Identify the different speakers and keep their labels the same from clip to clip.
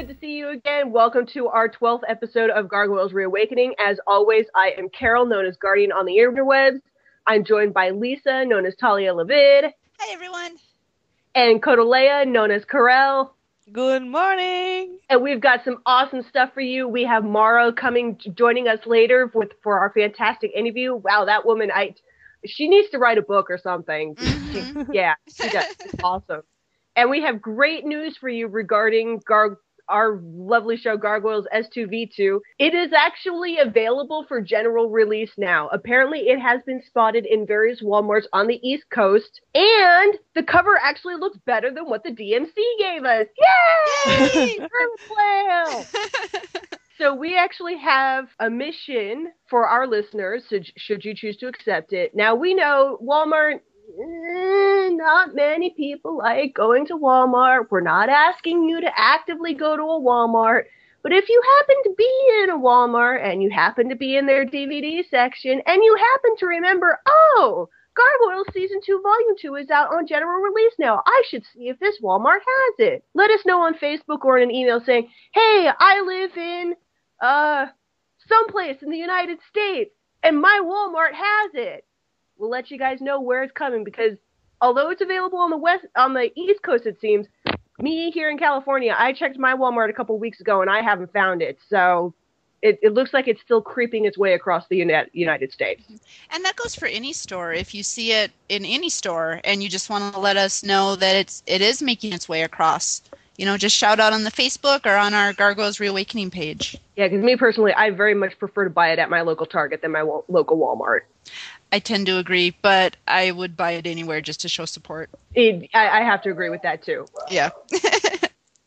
Speaker 1: good to see you again. Welcome to our 12th episode of Gargoyles Reawakening. As always, I am Carol, known as Guardian on the interwebs. I'm joined by Lisa, known as Talia Levid.
Speaker 2: Hi, everyone.
Speaker 1: And Cordova, known as Carell.
Speaker 3: Good morning.
Speaker 1: And we've got some awesome stuff for you. We have Mara joining us later for our fantastic interview. Wow, that woman, she needs to write a book or something.
Speaker 2: Mm-hmm.
Speaker 1: She does. It's awesome. And we have great news for you regarding our lovely show, Gargoyles S2V2. It is actually available for general release now. Apparently, it has been spotted in various Walmarts on the East Coast. And the cover actually looks better than what the DMC gave us. Yay! Well. So we actually have a mission for our listeners, should you choose to accept it. Now, we know Walmart... not many people like going to Walmart. We're not asking you to actively go to a Walmart. But if you happen to be in a Walmart and you happen to be in their DVD section and you happen to remember, oh, Gargoyles Season 2 Volume 2 is out on general release now. I should see if this Walmart has it. Let us know on Facebook or in an email saying, hey, I live in someplace in the United States and my Walmart has it. We'll let you guys know where it's coming because although it's available on the East Coast, it seems, me here in California, I checked my Walmart a couple weeks ago and I haven't found it. So it looks like it's still creeping its way across the United States.
Speaker 2: And that goes for any store. If you see it in any store and you just want to let us know that it is making its way across, just shout out on the Facebook or on our Gargoyles Reawakening page.
Speaker 1: Yeah, because me personally, I very much prefer to buy it at my local Target than my local Walmart.
Speaker 2: I tend to agree, but I would buy it anywhere just to show support.
Speaker 1: I have to agree with that, too.
Speaker 2: Yeah.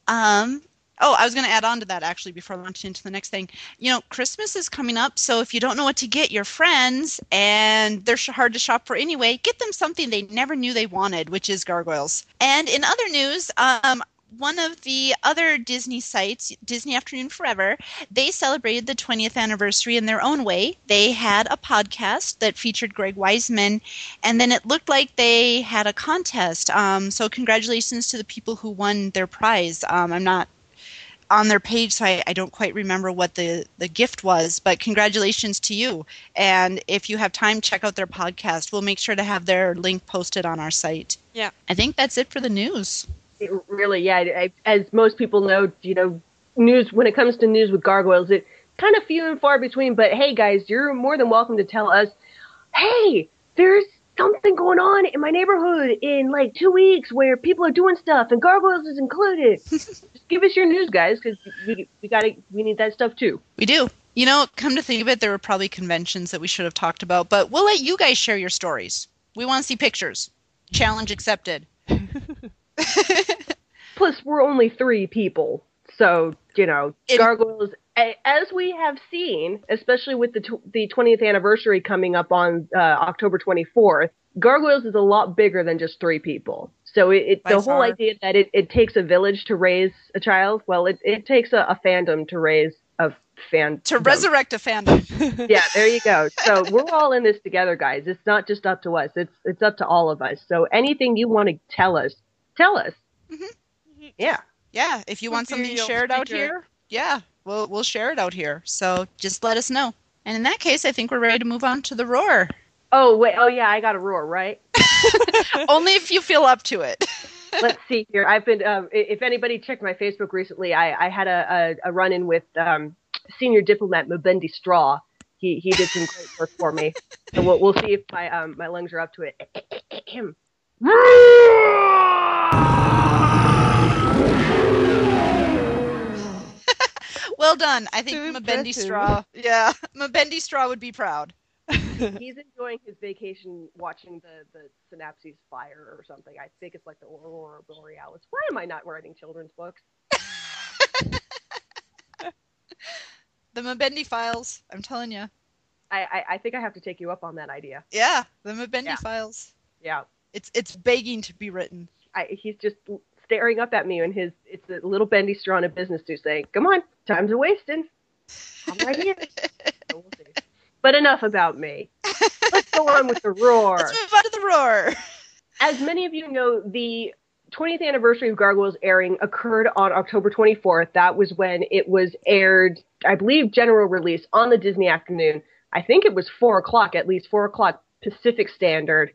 Speaker 2: I was going to add on to that, actually, before launching into the next thing. Christmas is coming up, so if you don't know what to get your friends, and they're hard to shop for anyway, get them something they never knew they wanted, which is gargoyles. And in other news, one of the other Disney sites, Disney Afternoon Forever, they celebrated the 20th anniversary in their own way. They had a podcast that featured Greg Wiseman, and then it looked like they had a contest. So congratulations to the people who won their prize. I'm not on their page, so I don't quite remember what the gift was, but congratulations to you. And if you have time, check out their podcast. We'll make sure to have their link posted on our site.
Speaker 3: Yeah.
Speaker 2: I think that's it for the news.
Speaker 1: Really, yeah. As most people know, news, when it comes to news with Gargoyles, it's kind of few and far between. But hey, guys, you're more than welcome to tell us, hey, there's something going on in my neighborhood in like 2 weeks where people are doing stuff and Gargoyles is included. Just give us your news, guys, because we need that stuff too.
Speaker 2: We do. Come to think of it, there were probably conventions that we should have talked about, but we'll let you guys share your stories. We want to see pictures. Challenge accepted.
Speaker 1: Plus, we're only 3 people, so, Gargoyles, as we have seen, especially with the 20th anniversary coming up on October 24th, Gargoyles is a lot bigger than just 3 people. So the whole idea that it takes a village to raise a child, well, it takes a fandom to raise a fandom.
Speaker 2: To resurrect a fandom.
Speaker 1: Yeah, there you go. So we're all in this together, guys. It's not just up to us. It's up to all of us. So anything you want to tell us. Mm-hmm. Yeah.
Speaker 2: Yeah, if you want something shared out here, yeah, we'll share it out here. So just let us know. And in that case, I think we're ready to move on to the roar.
Speaker 1: Oh, wait. Oh, yeah, I got a roar, right?
Speaker 2: Only if you feel up to it.
Speaker 1: Let's see here. I've been, if anybody checked my Facebook recently, I had a run-in with senior diplomat Mubendi Straw. He did some great work for me. So we'll see if my lungs are up to it.
Speaker 2: Well done. I think Mubendi Straw. Yeah, Mubendi Straw would be proud.
Speaker 1: He's enjoying his vacation watching the synapses fire or something. I think it's like the Aurora Borealis. Why am I not writing children's books?
Speaker 2: The Mubendi Files. I'm telling you.
Speaker 1: I think I have to take you up on that idea.
Speaker 2: Yeah, the Mubendi Files.
Speaker 1: Yeah.
Speaker 2: It's begging to be written.
Speaker 1: He's just staring up at me and it's a little bendy straw in a business suit saying, come on, time's a wasting. I'm right here. So we'll see. But enough about me. Let's go on with the roar.
Speaker 2: Let's move on to the roar.
Speaker 1: As many of you know, the 20th anniversary of Gargoyles airing occurred on October 24th. That was when it was aired, I believe, general release on the Disney afternoon. I think it was 4 o'clock, at least 4 o'clock Pacific Standard.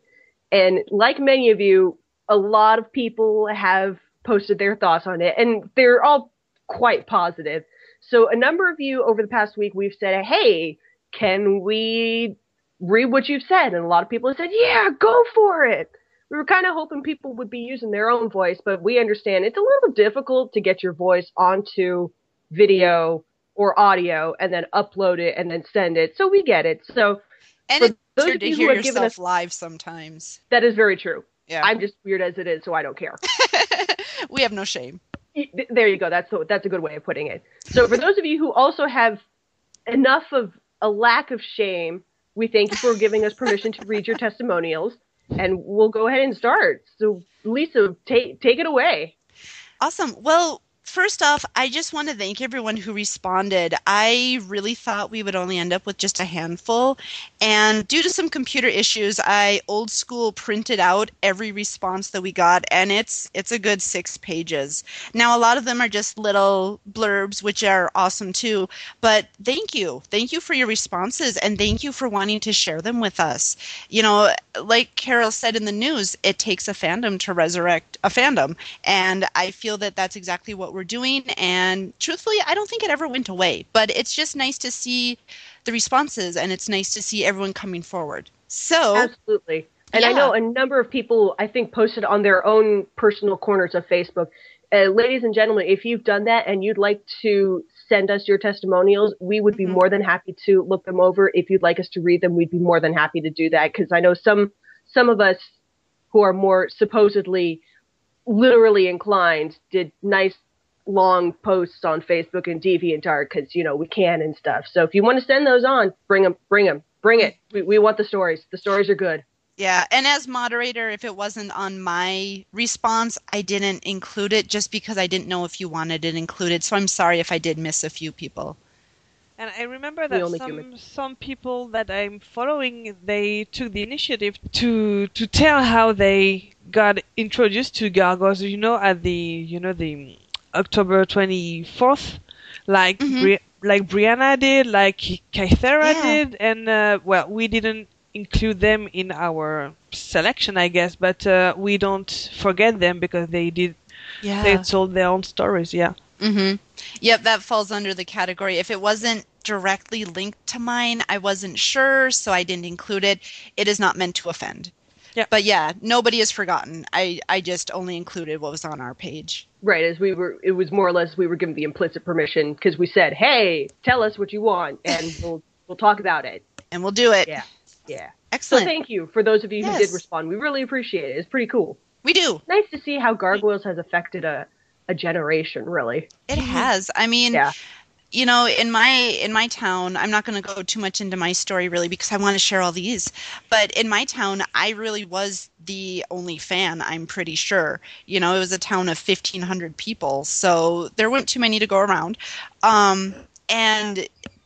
Speaker 1: And like many of you, a lot of people have posted their thoughts on it, and they're all quite positive. So a number of you over the past week, we've said, hey, can we read what you've said? And a lot of people have said, yeah, go for it. We were kind of hoping people would be using their own voice, but we understand it's a little difficult to get your voice onto video or audio and then upload it and then send it. So we get it. So
Speaker 2: and it's weird to hear yourself live sometimes.
Speaker 1: That is very true.
Speaker 2: Yeah.
Speaker 1: I'm just weird as it is, so I don't care.
Speaker 2: We have no shame.
Speaker 1: There you go. That's a good way of putting it. So for those of you who also have enough of a lack of shame, we thank you for giving us permission to read your testimonials, and we'll go ahead and start. So Lisa, take it away.
Speaker 2: Awesome. Well, first off, I just want to thank everyone who responded. I really thought we would only end up with just a handful. And due to some computer issues, I old school printed out every response that we got, and it's a good 6 pages. Now, a lot of them are just little blurbs, which are awesome too. But thank you. Thank you for your responses, and thank you for wanting to share them with us. You know, like Carol said in the news, it takes a fandom to resurrect a fandom. And I feel that that's exactly what we're doing, and truthfully, I don't think it ever went away, but it's just nice to see the responses, and it's nice to see everyone coming forward. So
Speaker 1: absolutely. And yeah. I know a number of people, I think, posted on their own personal corners of Facebook. Ladies and gentlemen, if you've done that and you'd like to send us your testimonials, we would be more than happy to look them over. If you'd like us to read them, we'd be more than happy to do that, because I know some of us who are more supposedly literally inclined did nice long posts on Facebook and DeviantArt because, you know, we can and stuff. So if you want to send those on, bring it. We want the stories. The stories are good.
Speaker 2: Yeah, and as moderator, if it wasn't on my response, I didn't include it just because I didn't know if you wanted it included. So I'm sorry if I did miss a few people.
Speaker 3: And I remember that some people that I'm following, they took the initiative to tell how they got introduced to Gargoyles, you know, at the October 24th, like like Brianna did, like Kythera did, and well, we didn't include them in our selection, I guess, but we don't forget them because they did. Yeah. They told their own stories. Yeah.
Speaker 2: Mm-hmm. Yep, that falls under the category. If it wasn't directly linked to mine, I wasn't sure, so I didn't include it. It is not meant to offend. Yeah. But yeah, nobody is forgotten. I just only included what was on our page.
Speaker 1: Right, it was more or less we were given the implicit permission because we said, "Hey, tell us what you want, and we'll talk about it,
Speaker 2: and we'll do it."
Speaker 1: Yeah.
Speaker 2: Excellent.
Speaker 1: So thank you for those of you who did respond. We really appreciate it. It's pretty cool.
Speaker 2: We do.
Speaker 1: Nice to see how Gargoyles has affected a generation. Really,
Speaker 2: it has. I mean. Yeah. You know, in my town, I'm not going to go too much into my story really because I want to share all these. But in my town, I really was the only fan, I'm pretty sure. You know, it was a town of 1,500 people, so there weren't too many to go around. And,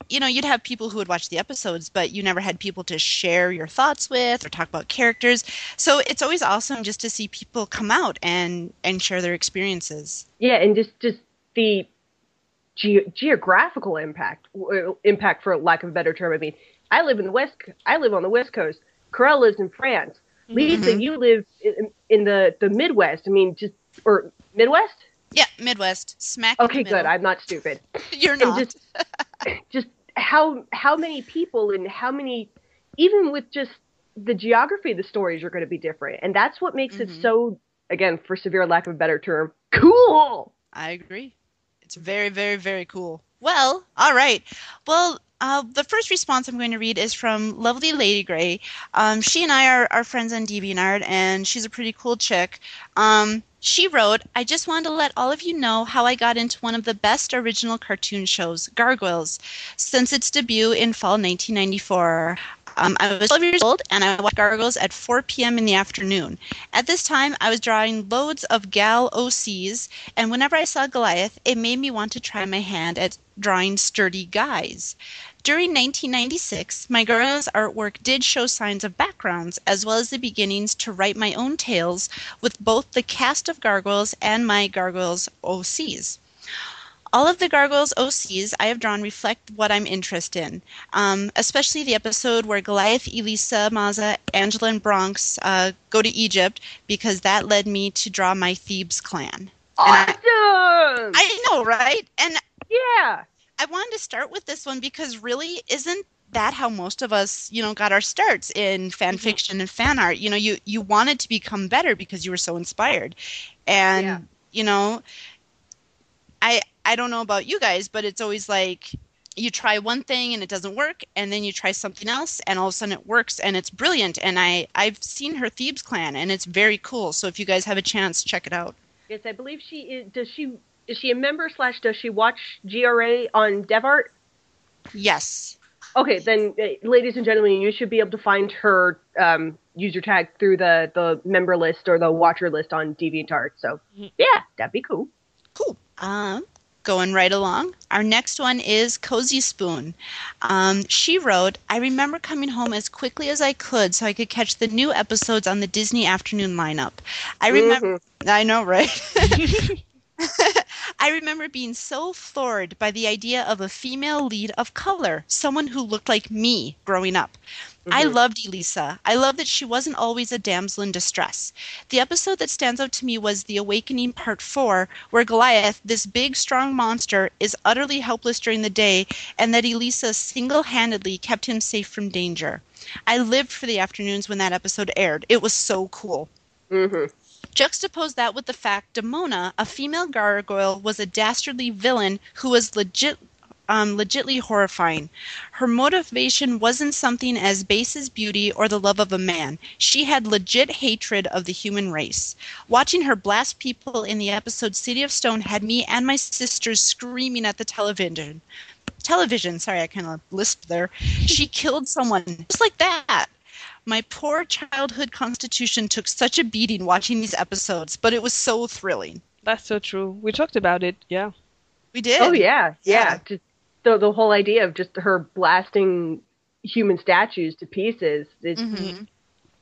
Speaker 2: you know, you'd have people who would watch the episodes, but you never had people to share your thoughts with or talk about characters. So it's always awesome just to see people come out and share their experiences.
Speaker 1: Yeah, and just the geographical impact for lack of a better term. I mean, I live on the West Coast. Carell lives in France. Lisa, you live in the Midwest. I mean, or Midwest?
Speaker 2: Yeah, Midwest. Smack.
Speaker 1: Okay, good. I'm not stupid.
Speaker 2: You're not.
Speaker 1: Just how many people and how many, even with just the geography of the stories are going to be different, and that's what makes it so, again, for severe lack of a better term, cool.
Speaker 2: I agree. It's very, very, very cool. Well, all right. Well, the first response I'm going to read is from lovely Lady Grey. She and I are friends on DeviantArt, and she's a pretty cool chick. She wrote, "I just wanted to let all of you know how I got into one of the best original cartoon shows, Gargoyles, since its debut in fall 1994. I was 12 years old, and I watched Gargoyles at 4 p.m. in the afternoon. At this time, I was drawing loads of gal OCs, and whenever I saw Goliath, it made me want to try my hand at drawing sturdy guys. During 1996, my Gargoyles artwork did show signs of backgrounds, as well as the beginnings to write my own tales with both the cast of Gargoyles and my Gargoyles OCs. All of the Gargoyles OCs I have drawn reflect what I'm interested in, especially the episode where Goliath, Elisa, Maza, Angela, and Bronx go to Egypt, because that led me to draw my Thebes clan.
Speaker 1: Awesome!
Speaker 2: I know, right? And
Speaker 1: yeah.
Speaker 2: I wanted to start with this one because really, isn't that how most of us, got our starts in fan fiction and fan art? You wanted to become better because you were so inspired. And, I don't know about you guys, but it's always like you try one thing and it doesn't work, and then you try something else and all of a sudden it works and it's brilliant. And I've seen her Thebes clan and it's very cool. So if you guys have a chance, check it out.
Speaker 1: Yes, I believe she is. Is she a member / does she watch GRA on DevArt?
Speaker 2: Yes.
Speaker 1: Okay, then, ladies and gentlemen, you should be able to find her user tag through the member list or the watcher list on DeviantArt. So, yeah, that'd be cool.
Speaker 2: Cool. Going right along. Our next one is Cozy Spoon. She wrote, I remember coming home as quickly as I could so I could catch the new episodes on the Disney afternoon lineup. I remember, I know, right? I remember being so floored by the idea of a female lead of color, someone who looked like me growing up. I loved Elisa. I loved that she wasn't always a damsel in distress. The episode that stands out to me was The Awakening Part 4, where Goliath, this big, strong monster, is utterly helpless during the day, and that Elisa single-handedly kept him safe from danger. I lived for the afternoons when that episode aired. It was so cool. Juxtapose that with the fact Demona, a female gargoyle, was a dastardly villain who was legitly horrifying. Her motivation wasn't something as base as beauty or the love of a man. She had legit hatred of the human race. Watching her blast people in the episode City of Stone had me and my sisters screaming at the television. Sorry, I kind of lisped there. She killed someone just like that. My poor childhood constitution took such a beating watching these episodes, but it was so thrilling.
Speaker 3: That's so true. We talked about it, yeah.
Speaker 2: We did.
Speaker 1: Oh, yeah. Just the whole idea of just her blasting human statues to pieces.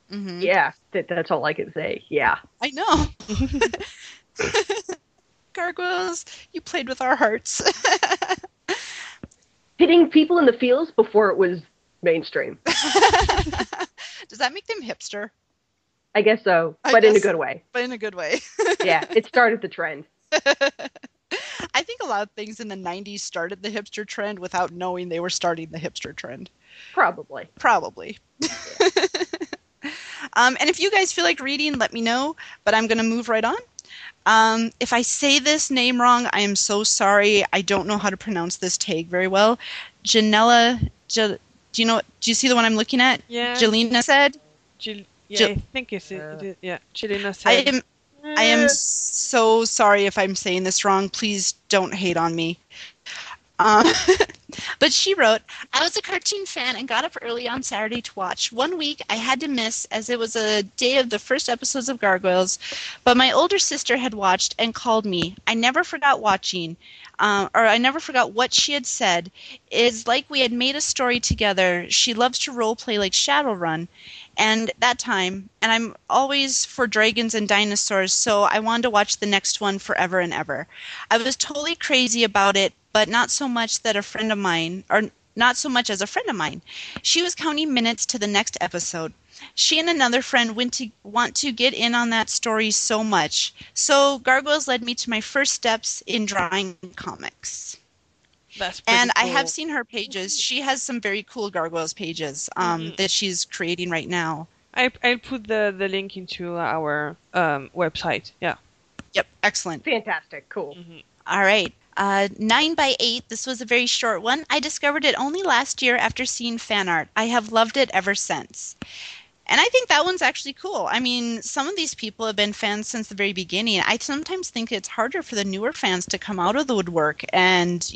Speaker 1: Yeah, that's all I can say. Yeah.
Speaker 2: I know. Gargoyles, you played with our hearts.
Speaker 1: Hitting people in the fields before it was mainstream.
Speaker 2: Does that make them hipster?
Speaker 1: I guess so, but in a good way.
Speaker 2: But in a good way.
Speaker 1: Yeah, it started the trend.
Speaker 2: I think a lot of things in the 90s started the hipster trend without knowing they were starting the hipster trend.
Speaker 1: Probably.
Speaker 2: Yeah. And if you guys feel like reading, let me know, but I'm going to move right on. If I say this name wrong, I am so sorry. I don't know how to pronounce this tag very well. Janella, do you see the one I'm looking at?
Speaker 3: Yeah.
Speaker 2: Jelena said?
Speaker 3: I think it's it. Yeah, Jelena said.
Speaker 2: I am so sorry if I'm saying this wrong. Please don't hate on me. But she wrote, I was a cartoon fan and got up early on Saturday to watch. One week I had to miss as it was a day of the first episodes of Gargoyles, but my older sister had watched and called me. I never forgot watching, I never forgot what she had said. It's like we had made a story together. She loves to role play like Shadowrun. And that time, and I'm always for dragons and dinosaurs, so I wanted to watch the next one forever and ever. I was totally crazy about it, but not so much as a friend of mine. She was counting minutes to the next episode. She and another friend want to get in on that story so much. So Gargoyles led me to my first steps in drawing comics.
Speaker 3: That's pretty cool.
Speaker 2: I have seen her pages. She has some very cool Gargoyles pages that she's creating right now.
Speaker 3: I'll put the link into our website. Yeah.
Speaker 2: Yep. Excellent.
Speaker 1: Fantastic. Cool.
Speaker 2: All right. 9x8. This was a very short one. I discovered it only last year after seeing fan art. I have loved it ever since. And I think that one's actually cool. I mean, some of these people have been fans since the very beginning. I sometimes think it's harder for the newer fans to come out of the woodwork and,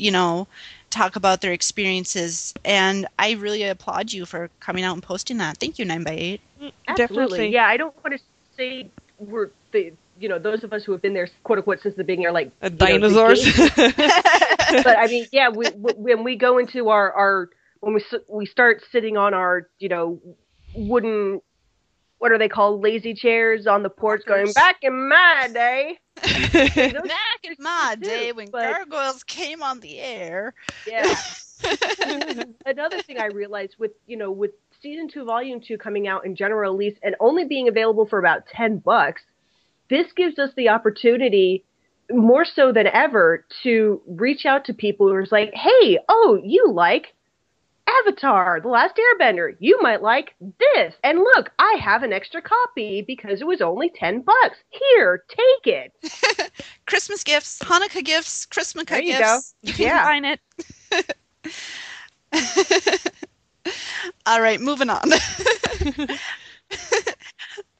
Speaker 2: talk about their experiences. And I really applaud you for coming out and posting that. Thank you, 9x8.
Speaker 1: Absolutely.
Speaker 3: Definitely.
Speaker 1: Yeah, I don't want to say we're those of us who have been there, quote unquote, since the beginning are like
Speaker 3: dinosaurs.
Speaker 1: But I mean, yeah, when we go into our when we start sitting on our wooden, what are they called, lazy chairs on the porch, going back in my day.
Speaker 2: Back in my day when Gargoyles came on the air.
Speaker 1: Yeah. Another thing I realized with season 2, volume 2 coming out in general release and only being available for about $10, this gives us the opportunity, more so than ever, to reach out to people who are like, hey, you like Avatar, The Last Airbender. You might like this. And look, I have an extra copy because it was only $10. Here, take it.
Speaker 2: Christmas gifts, Hanukkah gifts, Christmas
Speaker 1: there you
Speaker 2: gifts.
Speaker 1: Go.
Speaker 2: You can combine it. All right, moving on.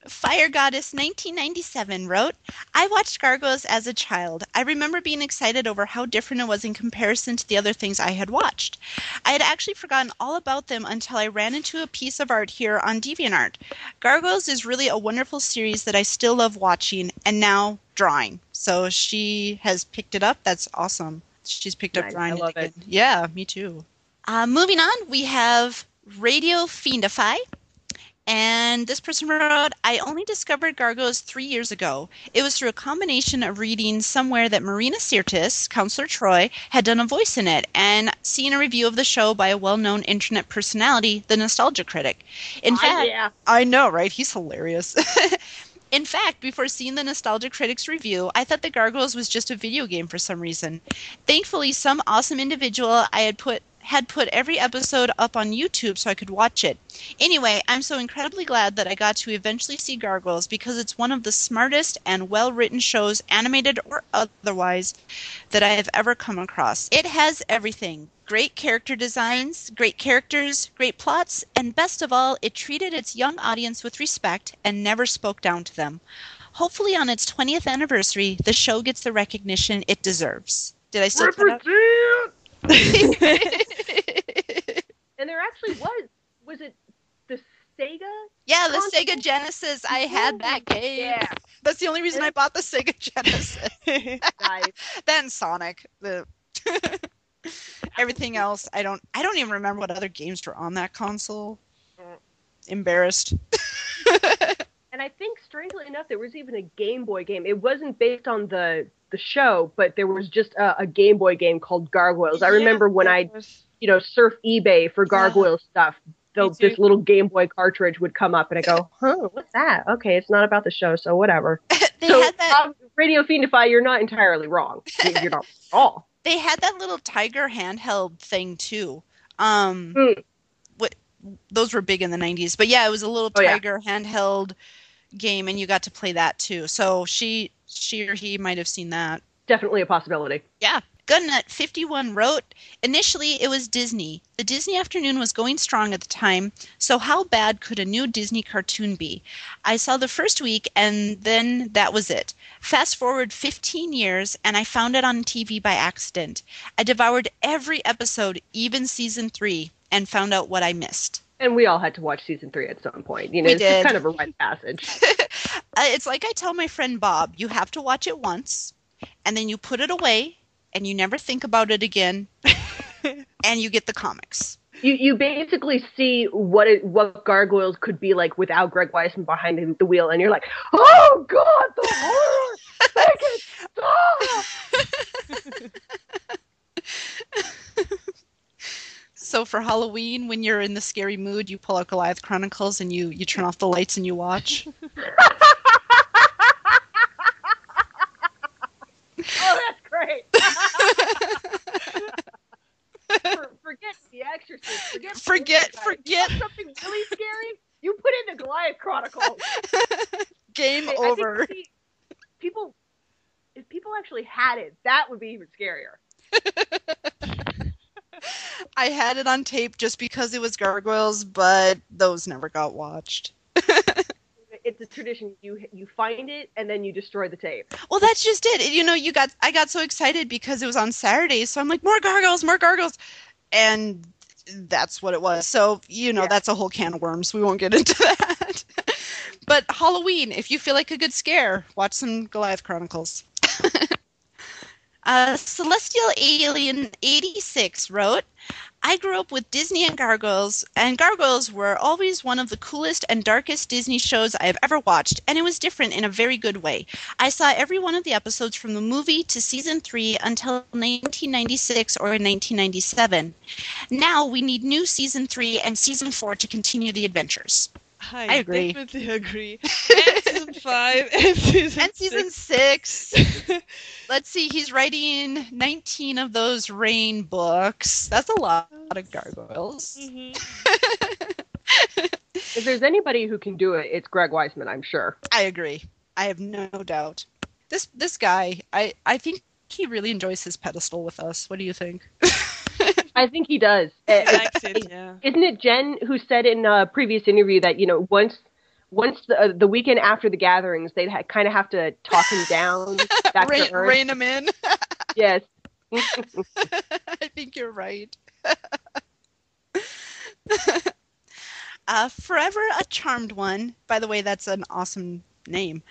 Speaker 2: Fire Goddess 1997 wrote, I watched Gargoyles as a child. I remember being excited over how different it was in comparison to the other things I had watched. I had actually forgotten all about them until I ran into a piece of art here on DeviantArt. Gargoyles is really a wonderful series that I still love watching and now drawing. So she has picked it up. That's awesome. She's picked up drawing.
Speaker 1: I love it.
Speaker 2: Yeah, me too. Moving on, we have Radio Fiendify. And this person wrote, I only discovered Gargoyles 3 years ago. It was through a combination of reading somewhere that Marina Sirtis, Counselor Troy, had done a voice in it, and seeing a review of the show by a well-known internet personality, the Nostalgia Critic. In fact,
Speaker 1: yeah.
Speaker 2: I know, right? He's hilarious. In fact, before seeing the Nostalgia Critic's review, I thought that Gargoyles was just a video game for some reason. Thankfully, some awesome individual had put every episode up on YouTube so I could watch it. Anyway, I'm so incredibly glad that I got to eventually see Gargoyles because it's one of the smartest and well-written shows, animated or otherwise, that I have ever come across. It has everything. Great character designs, great characters, great plots, and best of all, it treated its young audience with respect and never spoke down to them. Hopefully on its 20th anniversary, the show gets the recognition it deserves. Did I still put up?
Speaker 1: And there actually was it the Sega?
Speaker 2: Yeah, the Sega Genesis. I had that game.
Speaker 1: Yeah.
Speaker 2: That's the only reason I bought the Sega Genesis.
Speaker 1: Nice.
Speaker 2: Then Sonic. Everything else, I don't even remember what other games were on that console. Embarrassed.
Speaker 1: And I think, strangely enough, there was even a Game Boy game. It wasn't based on the show, but there was just a Game Boy game called Gargoyles. I remember when I surf eBay for Gargoyle stuff, this little Game Boy cartridge would come up, and I go, what's that? Okay, it's not about the show, so whatever.
Speaker 2: Had that...
Speaker 1: Radio Fiendify, you're not entirely wrong. You're not at all.
Speaker 2: They had that little Tiger handheld thing, too. Those were big in the 90s. But yeah, it was a little Tiger handheld game, and you got to play that, too. So she or he might have seen that.
Speaker 1: Definitely a possibility.
Speaker 2: Yeah. Gunnut51 wrote, initially it was Disney. The Disney afternoon was going strong at the time, so how bad could a new Disney cartoon be? I saw the first week, and then that was it. Fast forward 15 years, and I found it on TV by accident. I devoured every episode, even season 3, and found out what I missed.
Speaker 1: And we all had to watch season 3 at some point. It's just kind of a rite of passage.
Speaker 2: It's like I tell my friend Bob, you have to watch it once, and then you put it away, and you never think about it again, and you get the comics.
Speaker 1: You basically see what Gargoyles could be like without Greg Weisman behind the wheel, and you're like, oh God, the horror! Make it stop!
Speaker 2: So for Halloween, when you're in the scary mood, you pull out Goliath Chronicles and you turn off the lights and you watch.
Speaker 1: Oh, that's great. Forget The Exorcist.
Speaker 2: Forget.
Speaker 1: You want something really scary? You put in the Goliath Chronicles.
Speaker 2: Game over.
Speaker 1: If people actually had it, that would be even scarier.
Speaker 2: I had it on tape just because it was Gargoyles, but those never got watched.
Speaker 1: It's a tradition. You find it and then you destroy the tape.
Speaker 2: Well, that's just it. You know, I got so excited because it was on Saturday, so I'm like, more gargoyles, and that's what it was. So, you know, that's a whole can of worms. We won't get into that. But Halloween, if you feel like a good scare, watch some Goliath Chronicles. Celestial Alien 86 wrote, I grew up with Disney and Gargoyles were always one of the coolest and darkest Disney shows I have ever watched, and it was different in a very good way. I saw every one of the episodes from the movie to season 3 until 1996 or 1997. Now we need new season 3 and season 4 to continue the adventures. I agree.
Speaker 3: Definitely agree. And season 5 and season
Speaker 2: 6. Let's see, he's writing 19 of those Rain books. That's a lot of gargoyles.
Speaker 3: Mm-hmm.
Speaker 1: If there's anybody who can do it, it's Greg Weisman, I'm sure.
Speaker 2: I agree. I have no doubt. This guy, I think he really enjoys his pedestal with us. What do you think?
Speaker 1: I think he does.
Speaker 3: He likes it, yeah.
Speaker 1: Isn't it Jen who said in a previous interview that, you know, once the weekend after the gatherings, they'd kind of have to talk him down back to earth?
Speaker 2: Rein him in.
Speaker 1: Yes.
Speaker 2: I think you're right. Forever a Charmed One. By the way, that's an awesome name.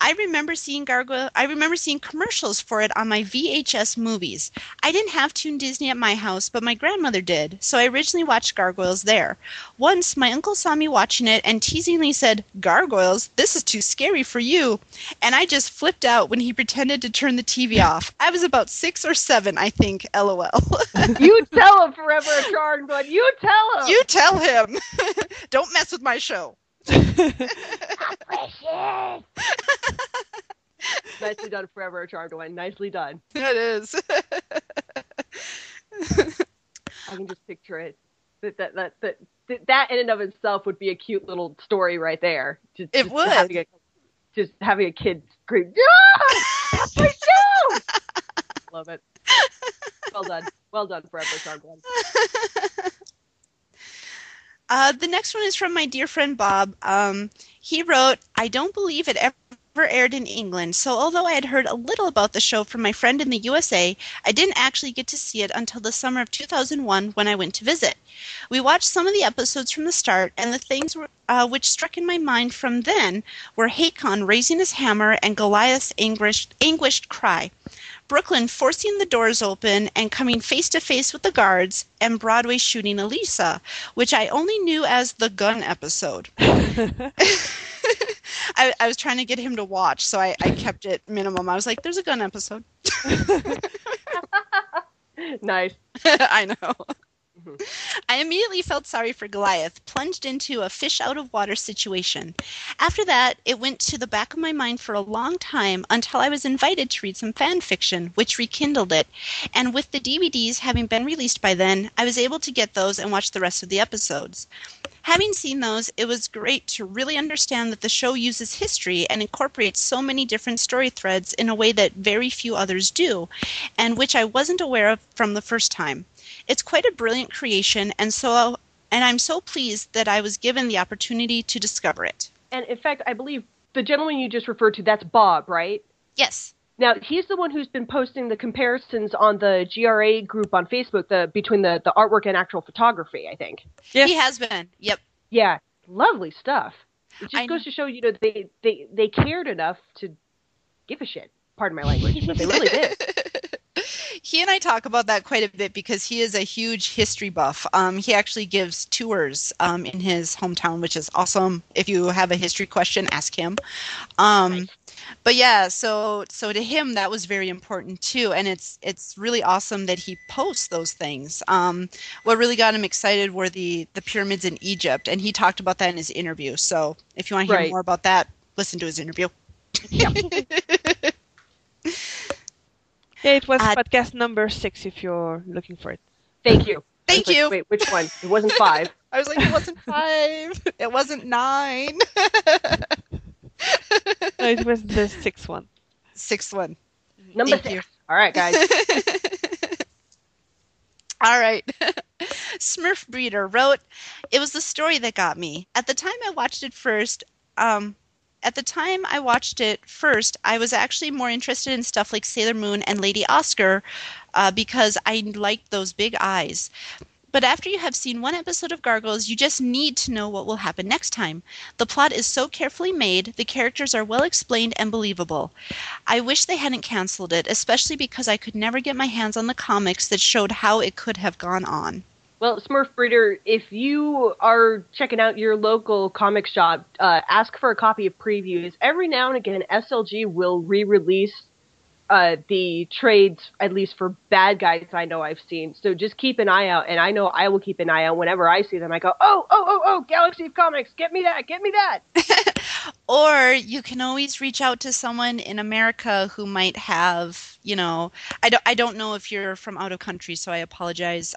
Speaker 2: I remember seeing commercials for it on my VHS movies. I didn't have Toon Disney at my house, but my grandmother did, so I originally watched Gargoyles there. Once, my uncle saw me watching it and teasingly said, "Gargoyles? This is too scary for you." And I just flipped out when he pretended to turn the TV off. I was about 6 or 7, I think, LOL.
Speaker 1: You tell him, Forever a Charmed One. You tell him.
Speaker 2: You tell him. Don't mess with my show.
Speaker 1: Nicely done, Forever a Charmed One. Nicely done.
Speaker 2: It is.
Speaker 1: I can just picture it. That in and of itself would be a cute little story right there.
Speaker 2: It would.
Speaker 1: Just having a kid scream, "No! That's my show!" Love it. Well done. Well done, Forever a Charmed One.
Speaker 2: The next one is from my dear friend Bob. He wrote, I don't believe it ever aired in England, so although I had heard a little about the show from my friend in the USA, I didn't actually get to see it until the summer of 2001 when I went to visit. We watched some of the episodes from the start, and the things which struck in my mind from then were Hakon raising his hammer and Goliath's anguished cry. Brooklyn forcing the doors open and coming face to face with the guards, and Broadway shooting Elisa, which I only knew as the gun episode. I was trying to get him to watch, so I kept it minimum. I was like, there's a gun episode.
Speaker 1: Nice.
Speaker 2: I know. I immediately felt sorry for Goliath, plunged into a fish out of water situation. After that, it went to the back of my mind for a long time until I was invited to read some fan fiction, which rekindled it. And with the DVDs having been released by then, I was able to get those and watch the rest of the episodes. Having seen those, it was great to really understand that the show uses history and incorporates so many different story threads in a way that very few others do, and which I wasn't aware of from the first time. It's quite a brilliant creation, and I'm so pleased that I was given the opportunity to discover it.
Speaker 1: And in fact, I believe the gentleman you just referred to, that's Bob, right?
Speaker 2: Yes.
Speaker 1: Now, he's the one who's been posting the comparisons on the GRA group on Facebook between the artwork and actual photography, I think.
Speaker 2: Yes. He has been. Yep.
Speaker 1: Yeah. Lovely stuff. It just goes to show, you know, they cared enough to give a shit. Pardon my language, but they really did.
Speaker 2: He and I talk about that quite a bit because he is a huge history buff. He actually gives tours in his hometown, which is awesome. If you have a history question, ask him. Nice. But yeah, so to him that was very important too, and it's really awesome that he posts those things. What really got him excited were the pyramids in Egypt, and he talked about that in his interview. So if you want to hear more about that, listen to his interview.
Speaker 1: Yeah.
Speaker 3: Yeah, it was podcast number 6 if you're looking for it.
Speaker 1: Thank you.
Speaker 2: Thank you.
Speaker 1: Wait, which one? It wasn't 5.
Speaker 2: I was like, it wasn't 5. It wasn't 9.
Speaker 3: No, it was the 6th one.
Speaker 2: 6th one.
Speaker 1: Number 6. All right, guys.
Speaker 2: All right. Smurf Breeder wrote, "It was the story that got me. At the time I watched it first, I was actually more interested in stuff like Sailor Moon and Lady Oscar because I liked those big eyes. But after you have seen one episode of Gargoyles, you just need to know what will happen next time. The plot is so carefully made, the characters are well explained and believable. I wish they hadn't canceled it, especially because I could never get my hands on the comics that showed how it could have gone on."
Speaker 1: Well, Smurf Breeder, if you are checking out your local comic shop, ask for a copy of previews. Every now and again, SLG will re-release the trades, at least for bad guys I know I've seen. So just keep an eye out, and I know I will keep an eye out whenever I see them. I go, oh, Galaxy of Comics, get me that.
Speaker 2: Or you can always reach out to someone in America who might have, I don't know if you're from out of country, so I apologize.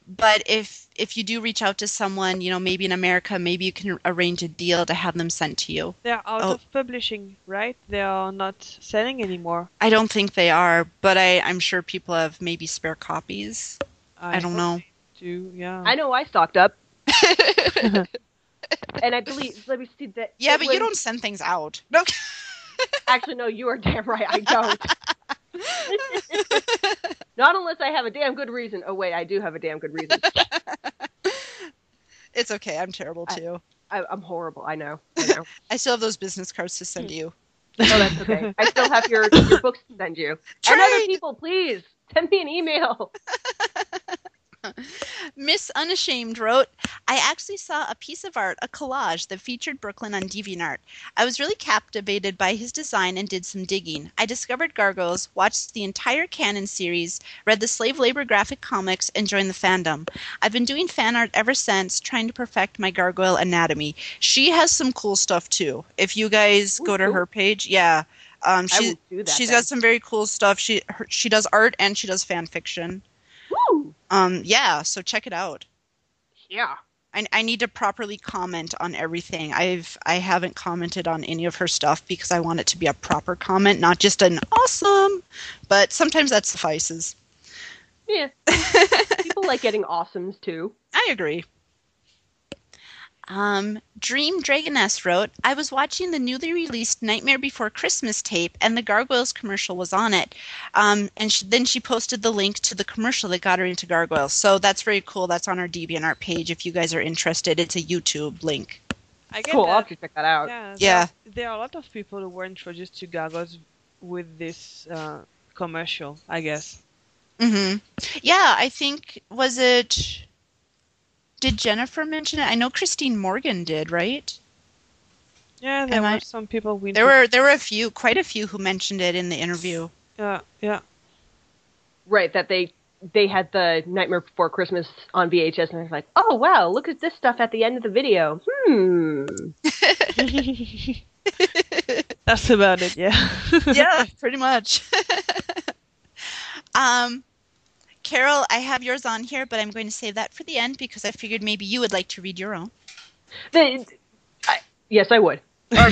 Speaker 2: But if you do reach out to someone, maybe in America, maybe you can arrange a deal to have them sent to you.
Speaker 3: They're out of publishing, right? They are not selling anymore.
Speaker 2: I don't think they are, but I'm sure people have maybe spare copies. I don't know.
Speaker 3: Do, yeah.
Speaker 1: I know I stocked up. And I believe, let me see that.
Speaker 2: Yeah, but you don't send things out. No.
Speaker 1: Actually, no, you are damn right, I don't. Not unless I have a damn good reason. Oh, wait, I do have a damn good reason.
Speaker 2: It's okay. I'm terrible, too.
Speaker 1: I'm horrible. I know.
Speaker 2: I still have those business cards to send you.
Speaker 1: Oh, that's okay. I still have your books to send you.
Speaker 2: Trade!
Speaker 1: And other people, please, send me an email.
Speaker 2: Miss Unashamed wrote, "I actually saw a piece of art, a collage, that featured Brooklyn on DeviantArt. I was really captivated by his design and did some digging. I discovered Gargoyles, watched the entire Canon series, read the slave labor graphic comics, and joined the fandom. I've been doing fan art ever since, trying to perfect my gargoyle anatomy." She has some cool stuff, too. If you guys go to her page, yeah. She's got some very cool stuff. She does art and she does fan fiction.
Speaker 1: Woo!
Speaker 2: Yeah, so check it out.
Speaker 1: Yeah.
Speaker 2: I need to properly comment on everything. I haven't commented on any of her stuff because I want it to be a proper comment, not just an awesome. But sometimes that suffices.
Speaker 1: Yeah. People like getting awesomes too.
Speaker 2: I agree. Dream Dragoness wrote, "I was watching the newly released Nightmare Before Christmas tape, and the Gargoyles commercial was on it. And then she posted the link to the commercial that got her into Gargoyles. So that's very cool. That's on our DeviantArt page if you guys are interested. It's a YouTube link."
Speaker 1: Cool. I'll have to check that out.
Speaker 3: Yeah. There are a lot of people who were introduced to Gargoyles with this commercial, I guess.
Speaker 2: Mm-hmm. Yeah, I think, did Jennifer mention it? I know Christine Morgan did, right?
Speaker 3: Yeah, there were some people.
Speaker 2: There were quite a few who mentioned it in the interview.
Speaker 3: Yeah.
Speaker 1: Right, that they had the Nightmare Before Christmas on VHS, and they're like, "Oh wow, look at this stuff at the end of the video."
Speaker 3: That's about it. Yeah.
Speaker 2: Yeah, pretty much. Carol, I have yours on here, but I'm going to save that for the end because I figured maybe you would like to read your own.
Speaker 1: Yes, I would.
Speaker 2: Or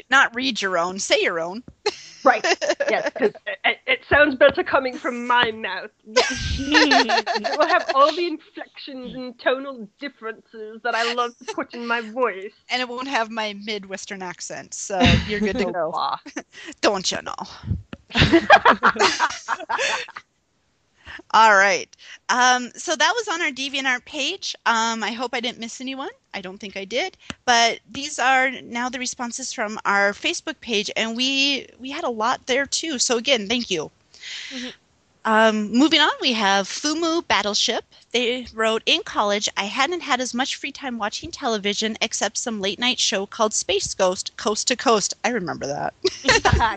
Speaker 2: not read your own, say your own.
Speaker 1: Right. Yes, because it sounds better coming from my mouth. It will have all the inflections and tonal differences that I love to put in my voice.
Speaker 2: And it won't have my Midwestern accent, so you're good to go. Don't you know? All right. So that was on our DeviantArt page. I hope I didn't miss anyone. I don't think I did. But these are now the responses from our Facebook page, and we had a lot there too. So again, thank you. Mm-hmm. Moving on, we have Fumu Battleship. They wrote, "In college, I hadn't had as much free time watching television except some late night show called Space Ghost, Coast to Coast." I remember that.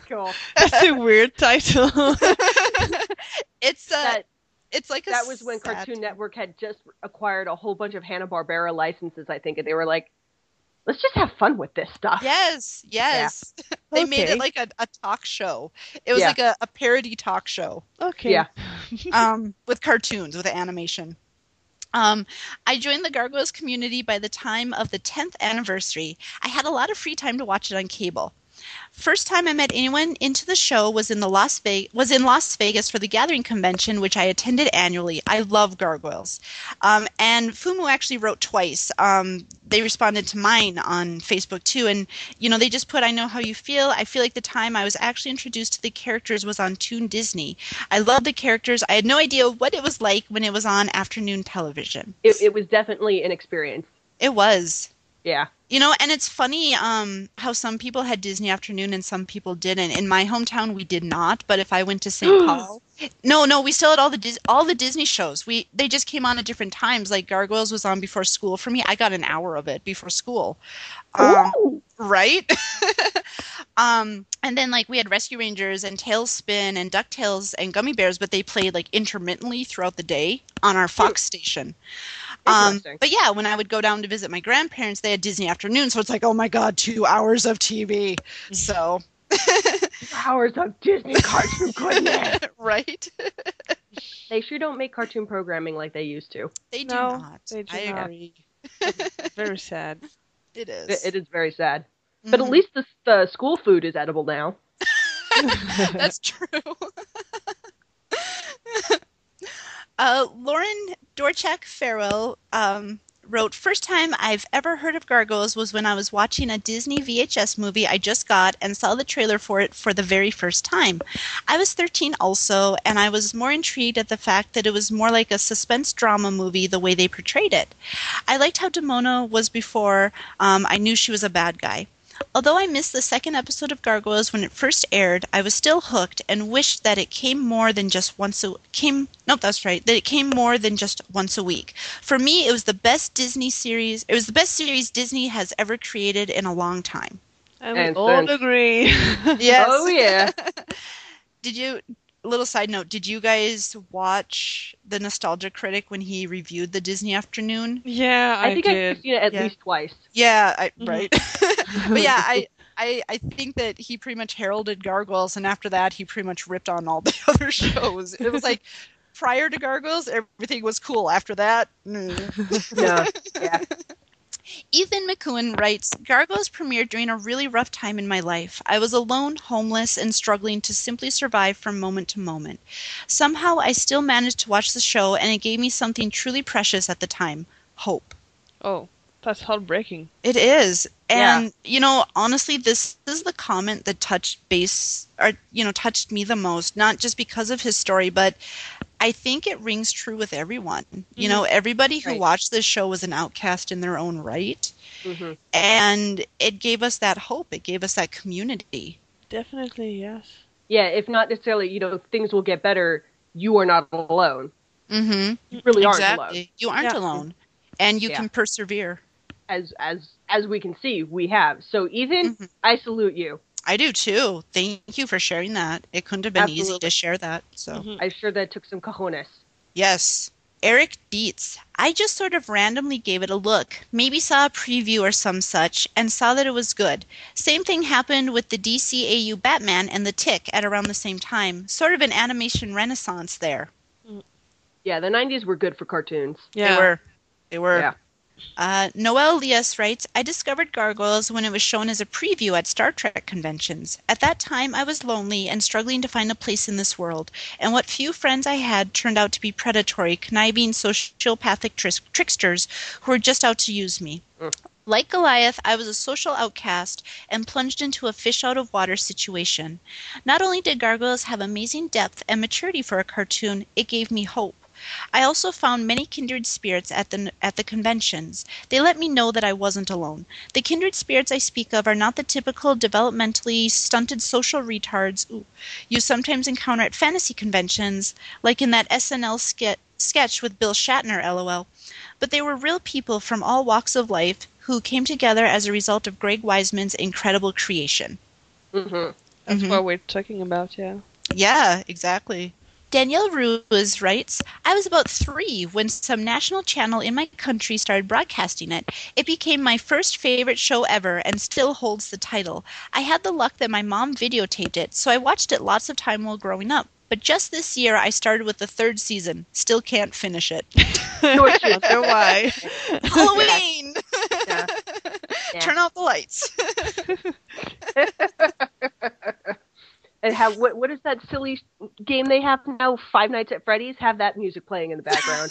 Speaker 1: Cool.
Speaker 3: That's a weird title.
Speaker 2: It's like
Speaker 1: that was when Cartoon Network had just acquired a whole bunch of Hanna-Barbera licenses, I think, and they were like, "Let's just have fun with this stuff."
Speaker 2: Yes. Yeah. They made it like a talk show. It was like a parody talk show.
Speaker 3: Okay.
Speaker 1: Yeah.
Speaker 2: With cartoons, with animation. I joined the Gargoyles community by the time of the 10th anniversary. I had a lot of free time to watch it on cable. First time I met anyone into the show was in Las Vegas for the Gathering convention, which I attended annually. I love Gargoyles. And Fumu actually wrote twice. They responded to mine on Facebook too, and they just put, "I know how you feel. I feel like the time I was actually introduced to the characters was on Toon Disney. I love the characters. I had no idea what it was like when it was on afternoon television."
Speaker 1: It was definitely an experience.
Speaker 2: It was.
Speaker 1: Yeah.
Speaker 2: And it's funny how some people had Disney Afternoon and some people didn't. In my hometown, we did not. But if I went to St. Paul, no, we still had all the Disney shows. They just came on at different times. Like Gargoyles was on before school for me. I got an hour of it before school. Right? And then we had Rescue Rangers and Tailspin and DuckTales and Gummy Bears, but they played intermittently throughout the day on our Fox station. But yeah, when I would go down to visit my grandparents, they had Disney Afternoon, so it's oh my god, 2 hours of TV. So
Speaker 1: 2 hours of Disney cartoon goodness.
Speaker 2: Right?
Speaker 1: They sure don't make cartoon programming like they used to.
Speaker 2: They do not.
Speaker 3: They do
Speaker 2: I
Speaker 3: not.
Speaker 2: agree.
Speaker 3: Very sad.
Speaker 2: It is.
Speaker 1: It is very sad. Mm-hmm. But at least the school food is edible now.
Speaker 2: That's true. Lauren Dorchak Farrell wrote, "First time I've ever heard of Gargoyles was when I was watching a Disney VHS movie I just got and saw the trailer for it for the very first time. I was 13 also, and I was more intrigued at the fact that it was more like a suspense drama movie the way they portrayed it. I liked how Demona was before I knew she was a bad guy. Although I missed the second episode of Gargoyles when it first aired, I was still hooked and wished that it came more than just once a week. For me, it was the best series Disney has ever created in a long time."
Speaker 3: I all agree.
Speaker 2: Yes.
Speaker 1: Oh yeah.
Speaker 2: Little side note, did you guys watch the Nostalgia Critic when he reviewed the Disney Afternoon?
Speaker 3: Yeah, I
Speaker 1: think
Speaker 3: did.
Speaker 1: I've seen it at least twice.
Speaker 2: Yeah, right. But yeah, I think that he pretty much heralded Gargoyles, and after that, he pretty much ripped on all the other shows. It was prior to Gargoyles, everything was cool. After that,
Speaker 1: No. Yeah.
Speaker 2: Ethan McCoon writes, "Gargoyles premiered during a really rough time in my life. I was alone, homeless, and struggling to simply survive from moment to moment. Somehow I still managed to watch the show, and it gave me something truly precious at the time, hope."
Speaker 3: Oh, that's heartbreaking.
Speaker 2: It is. And, honestly, this is the comment that touched me the most, not just because of his story, but I think it rings true with everyone. Mm-hmm. Everybody who watched this show was an outcast in their own right. Mm-hmm. And it gave us that hope. It gave us that community.
Speaker 3: Definitely, yes.
Speaker 1: Yeah, if not necessarily, things will get better, you are not alone.
Speaker 2: Mm-hmm.
Speaker 1: You really aren't alone.
Speaker 2: You aren't alone. And you can persevere.
Speaker 1: As we can see, we have. So, Ethan, I salute you.
Speaker 2: I do too. Thank you for sharing that. It couldn't have been easy to share that. So
Speaker 1: I'm sure that took some cojones.
Speaker 2: Yes. Eric Dietz. "I just sort of randomly gave it a look. Maybe saw a preview or some such and saw that it was good. Same thing happened with the DCAU Batman and the Tick at around the same time. Sort of an animation renaissance there."
Speaker 1: Yeah, the 90s were good for cartoons.
Speaker 2: Yeah. They were.
Speaker 1: Yeah.
Speaker 2: Noel Elias writes, "I discovered Gargoyles when it was shown as a preview at Star Trek conventions. At that time, I was lonely and struggling to find a place in this world, and what few friends I had turned out to be predatory, conniving, sociopathic tricksters who were just out to use me. Like Goliath, I was a social outcast and plunged into a fish-out-of-water situation. Not only did Gargoyles have amazing depth and maturity for a cartoon, it gave me hope. I also found many kindred spirits at the conventions. They let me know that I wasn't alone. The kindred spirits I speak of are not the typical developmentally stunted social retards you sometimes encounter at fantasy conventions, like in that SNL sketch with Bill Shatner, LOL. But they were real people from all walks of life who came together as a result of Greg Weisman's incredible creation."
Speaker 1: Mm-hmm.
Speaker 3: That's what we're talking about, yeah.
Speaker 2: Yeah, exactly. Danielle Ruiz writes, "I was about 3 when some national channel in my country started broadcasting it. It became my first favorite show ever and still holds the title. I had the luck that my mom videotaped it, so I watched it lots of time while growing up. But just this year, I started with the 3rd season. Still can't finish it."
Speaker 3: Wonder why.
Speaker 2: Halloween!
Speaker 1: Yeah.
Speaker 2: Turn out the lights.
Speaker 1: And have what is that silly game they have now? Five Nights at Freddy's. Have that music playing in the background.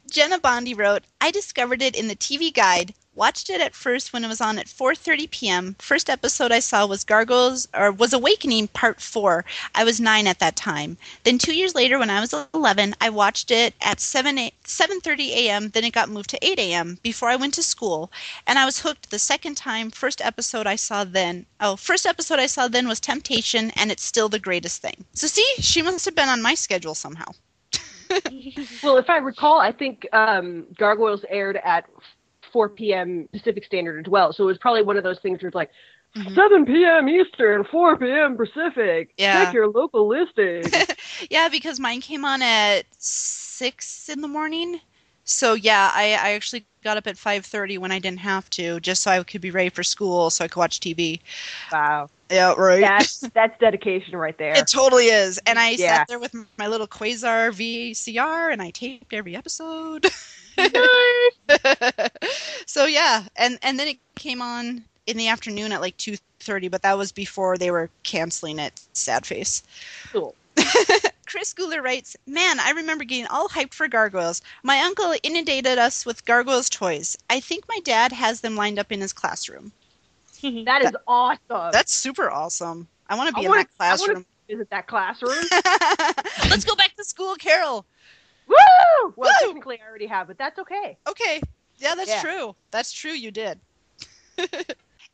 Speaker 2: Jenna Bondi wrote, I discovered it in the TV guide. Watched it at first when it was on at 4:30 p.m. First episode I saw was was Awakening Part 4. I was 9 at that time. Then 2 years later, when I was 11, I watched it at 7:30 a.m. Then it got moved to 8 a.m. before I went to school, and I was hooked the second time. First episode I saw then was Temptation, and it's still the greatest thing. So see, she must have been on my schedule somehow.
Speaker 1: Well, if I recall, I think Gargoyles aired at 4 p.m. Pacific Standard as well. So it was probably one of those things where it's like 7 p.m. Eastern, 4 p.m. Pacific.
Speaker 2: Yeah.
Speaker 1: Check your local listing.
Speaker 2: Yeah, because mine came on at 6 in the morning. So yeah, I actually got up at 5:30 when I didn't have to, just so I could be ready for school, so I could watch TV.
Speaker 1: Wow.
Speaker 2: Yeah, right.
Speaker 1: That's dedication right there.
Speaker 2: It totally is. And I sat there with my little Quasar VCR, and I taped every episode. So yeah, and then it came on in the afternoon at like 2:30, but that was before they were canceling it. Sad face.
Speaker 1: Cool.
Speaker 2: Chris Guler writes, man, I remember getting all hyped for Gargoyles. My uncle inundated us with Gargoyles toys. I think my dad has them lined up in his classroom.
Speaker 1: That is awesome.
Speaker 2: That's super awesome. I want to be in that classroom. I want
Speaker 1: to visit that classroom.
Speaker 2: Let's go back to school, Carol.
Speaker 1: Woo! Well, technically I already have, but that's okay.
Speaker 2: Okay. Yeah, that's true. That's true, you did.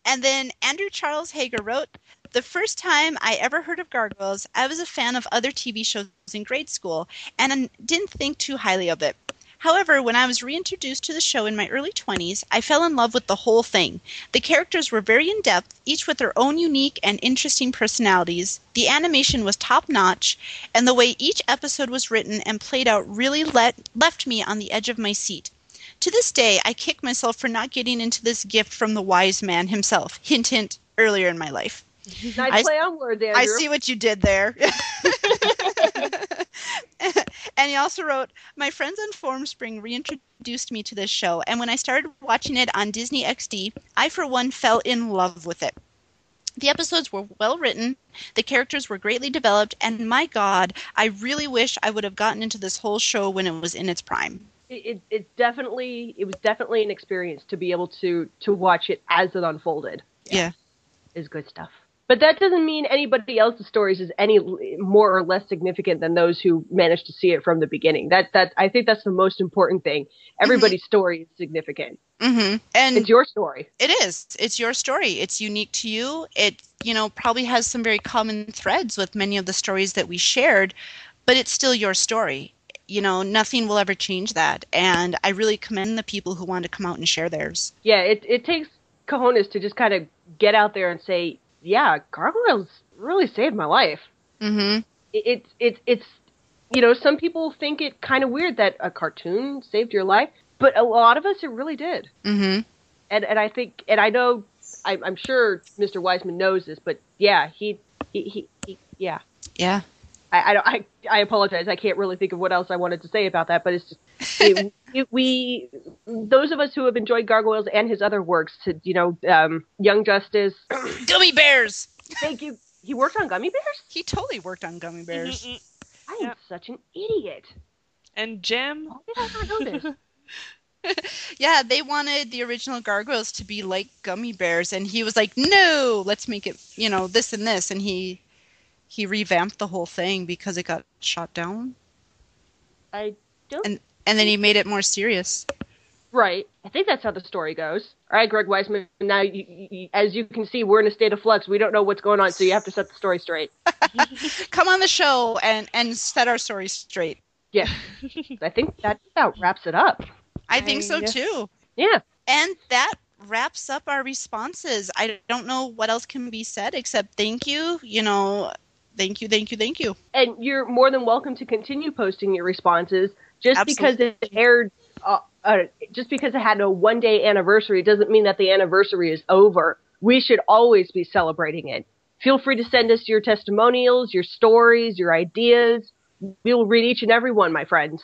Speaker 2: And then Andrew Charles Hager wrote, the first time I ever heard of Gargoyles, I was a fan of other TV shows in grade school and didn't think too highly of it. However, when I was reintroduced to the show in my early 20s, I fell in love with the whole thing. The characters were very in-depth, each with their own unique and interesting personalities. The animation was top-notch, and the way each episode was written and played out really left me on the edge of my seat. To this day, I kick myself for not getting into this gift from the wise man himself, hint, hint, earlier in my life.
Speaker 1: Nice play on words, Andrew.
Speaker 2: I see what you did there. And he also wrote, my friends on Forum Spring reintroduced me to this show, and when I started watching it on Disney XD, I for one fell in love with it. The episodes were well written, the characters were greatly developed, and my God, I really wish I would have gotten into this whole show when it was in its prime.
Speaker 1: It was definitely an experience to be able to watch it as it unfolded.
Speaker 2: Yeah.
Speaker 1: Is good stuff. But that doesn't mean anybody else's stories is any more or less significant than those who managed to see it from the beginning. I think that's the most important thing. Everybody's story is significant.
Speaker 2: Mm-hmm. And
Speaker 1: it's your story.
Speaker 2: It is. It's your story. It's unique to you. It, probably has some very common threads with many of the stories that we shared, but it's still your story. Nothing will ever change that. And I really commend the people who want to come out and share theirs. Yeah,
Speaker 1: it takes cojones to just kind of get out there and say, yeah, Gargoyles really saved my life.
Speaker 2: Mm-hmm.
Speaker 1: It's some people think it kind of weird that a cartoon saved your life, but a lot of us it really did.
Speaker 2: Mm-hmm.
Speaker 1: And I think, and I know, I'm sure Mr. Wiseman knows this, but yeah, he yeah.
Speaker 2: Yeah.
Speaker 1: I apologize. I can't really think of what else I wanted to say about that, but it's just we those of us who have enjoyed Gargoyles and his other works, Young Justice,
Speaker 2: Gummy Bears.
Speaker 1: Thank you. He worked on Gummy Bears?
Speaker 2: He totally worked on Gummy Bears.
Speaker 1: I am such an idiot.
Speaker 3: And Jim.
Speaker 1: How did I not know this?
Speaker 2: Yeah, they wanted the original Gargoyles to be like Gummy Bears, and he was like, "No, let's make it, this and this," and he revamped the whole thing because it got shot down.
Speaker 1: I don't.
Speaker 2: And then he made it more serious.
Speaker 1: Right. I think that's how the story goes. All right, Greg Weisman. Now, as you can see, we're in a state of flux. We don't know what's going on, so you have to set the story straight.
Speaker 2: Come on the show and set our story straight.
Speaker 1: Yeah. I think that about wraps it up.
Speaker 2: I think so, too.
Speaker 1: Yeah.
Speaker 2: And that wraps up our responses. I don't know what else can be said except thank you. Thank you. And
Speaker 1: you're more than welcome to continue posting your responses. Just
Speaker 2: Absolutely.
Speaker 1: Because it aired, just because it had a one-day anniversary doesn't mean that the anniversary is over. We should always be celebrating it. Feel free to send us your testimonials, your stories, your ideas. We'll read each and every one, my friends.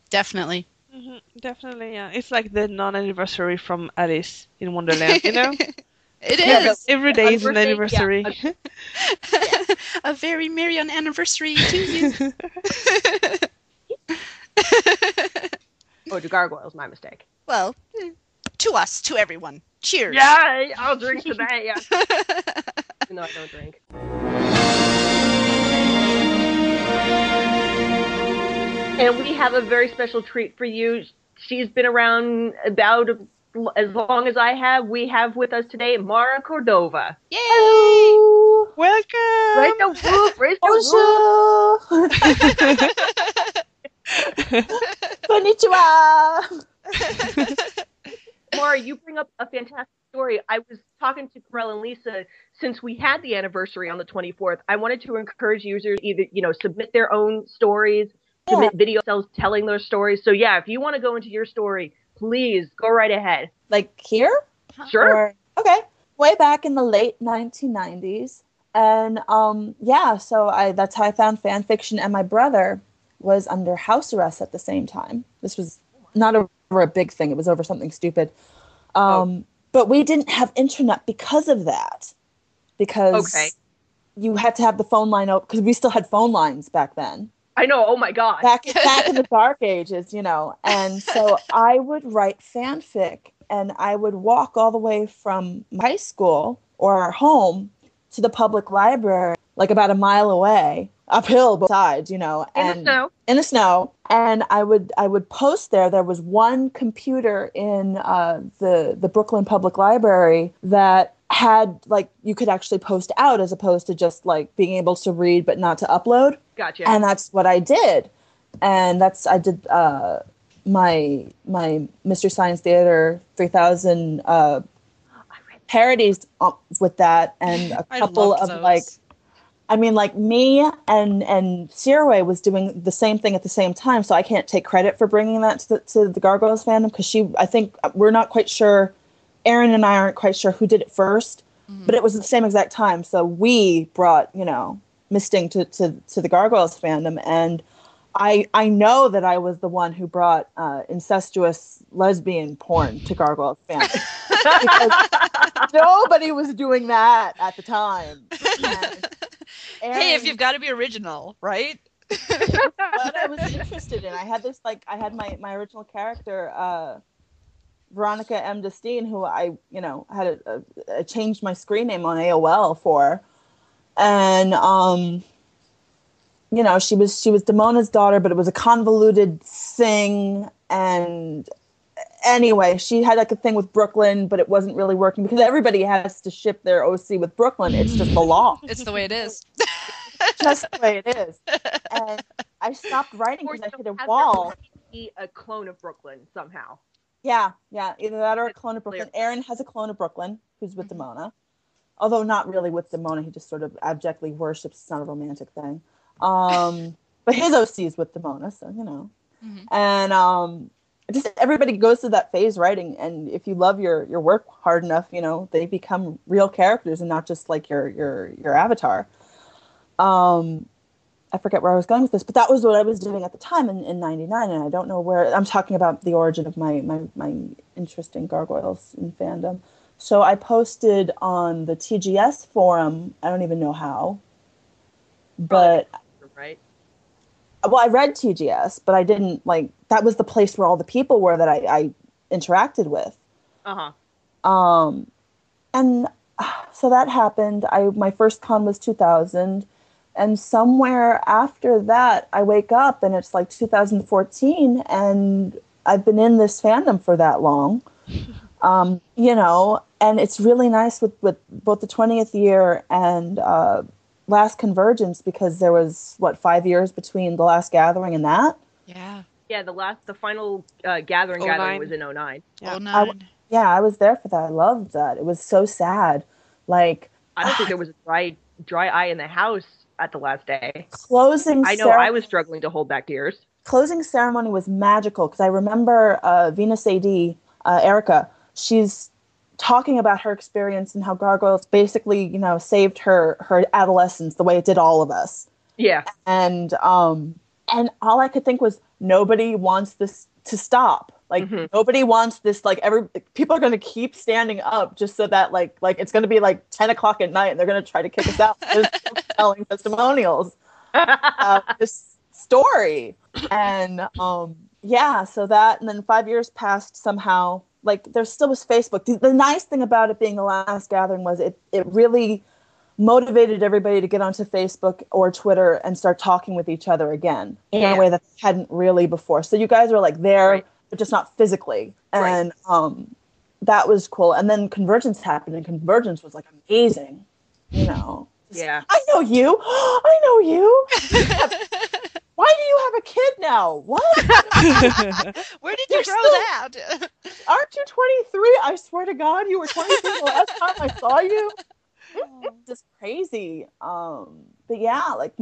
Speaker 2: Definitely.
Speaker 3: Definitely, yeah. It's like the non-anniversary from Alice in Wonderland, you know?
Speaker 2: It is.
Speaker 3: Every day is an anniversary.
Speaker 1: Yeah.
Speaker 2: A very merry anniversary to you.
Speaker 1: Oh, to Gargoyles, my mistake.
Speaker 2: Well, to us, to everyone. Cheers.
Speaker 1: Yeah, I'll drink to that, yeah. Even though I don't drink. And we have a very special treat for you. She's been around about as long as I have. We have with us today Mara Cordova.
Speaker 2: Yay!
Speaker 4: Hello!
Speaker 3: Welcome!
Speaker 1: Raise the whoop! Raise the
Speaker 4: Bonjour! Konnichiwa!
Speaker 1: Mara, you bring up a fantastic story. I was talking to Corel and Lisa since we had the anniversary on the 24th. I wanted to encourage users either, submit their own stories, submit videos telling their stories. So yeah, if you want to go into your story, please go right ahead.
Speaker 4: Like here?
Speaker 1: Sure.
Speaker 4: Okay. Way back in the late 1990s. And so that's how I found fan fiction, and my brother was under house arrest at the same time. This was not over a big thing. It was over something stupid. But we didn't have internet because of that. Because you had to have the phone line open, because we still had phone lines back then.
Speaker 1: I know. Oh my God.
Speaker 4: Back in the dark ages, And so I would write fanfic, and I would walk all the way from high school or our home to the public library, like about a mile away, uphill both sides, In the snow. And I would post there. There was one computer in the Brooklyn Public Library that had, you could actually post out as opposed to just, being able to read but not to upload.
Speaker 1: Gotcha.
Speaker 4: And that's what I did. And I did my Mystery Science Theater 3000 parodies with that, and a couple of
Speaker 2: those.
Speaker 4: Me and Sierra was doing the same thing at the same time, so I can't take credit for bringing that to the Gargoyles fandom, because I think we're not quite sure, Erin and I aren't quite sure who did it first, but it was at the same exact time, so we brought, Misting to the Gargoyles fandom, and I know that I was the one who brought incestuous lesbian porn to Gargoyles fandom. Because nobody was doing that at the time.
Speaker 2: Hey, if you've got to be original, right?
Speaker 4: What I was interested in, I had my original character, Veronica M. Destine, who I had changed my screen name on AOL for, and she was Damona's daughter, but it was a convoluted thing, and anyway, she had a thing with Brooklyn, but it wasn't really working because everybody has to ship their OC with Brooklyn. It's just the law.
Speaker 2: It's the way it is.
Speaker 4: Just the way it is. And I stopped writing because I hit a wall.
Speaker 1: Be a clone of Brooklyn somehow.
Speaker 4: Yeah, either that or a clone of Brooklyn. Aaron has a clone of Brooklyn who's with Damona, although not really with Damona. He just sort of abjectly worships. It's not a romantic thing. But his OC is with Damona, so and just everybody goes through that phase writing, and if you love your work hard enough, they become real characters and not just like your avatar. I forget where I was going with this, but that was what I was doing at the time in 99, and I don't know where. I'm talking about the origin of my interest in Gargoyles in fandom. So I posted on the TGS forum. I don't even know how, but
Speaker 1: right.
Speaker 4: Well, I read TGS, but I didn't that was the place where all the people were that I interacted with. And so that happened. My first con was 2000, and somewhere after that, I wake up and it's 2014, and I've been in this fandom for that long. And it's really nice with both the 20th year and Last Convergence, because there was 5 years between the last gathering and that.
Speaker 1: Yeah, the final gathering was in 09.
Speaker 2: Yeah. 09.
Speaker 4: I was there for that. I loved that. It was so sad. I
Speaker 1: don't think there was a dry eye in the house at the last day.
Speaker 4: I know
Speaker 1: I was struggling to hold back tears.
Speaker 4: Closing ceremony was magical, because I remember Venus AD, Erica, she's talking about her experience and how Gargoyles basically, saved her adolescence the way it did all of us.
Speaker 1: Yeah.
Speaker 4: And all I could think was, nobody wants this to stop. Like nobody wants this, like people are going to keep standing up just so that like it's going to be like 10 o'clock at night and they're going to try to kick us out. They're telling testimonials this story. And so that, and then 5 years passed somehow. Like there still was Facebook. The nice thing about it being the last gathering was it really motivated everybody to get onto Facebook or Twitter and start talking with each other again in a way that they hadn't really before. So you guys were like there, but just not physically. And that was cool. And then Convergence happened, and Convergence was like amazing, you know.
Speaker 1: Yeah.
Speaker 4: I know you. I know you. Why do you have a kid now? What?
Speaker 2: Where did you grow that?
Speaker 4: Aren't you 23? I swear to God, you were 23 the last time I saw you. It's just crazy. But yeah, like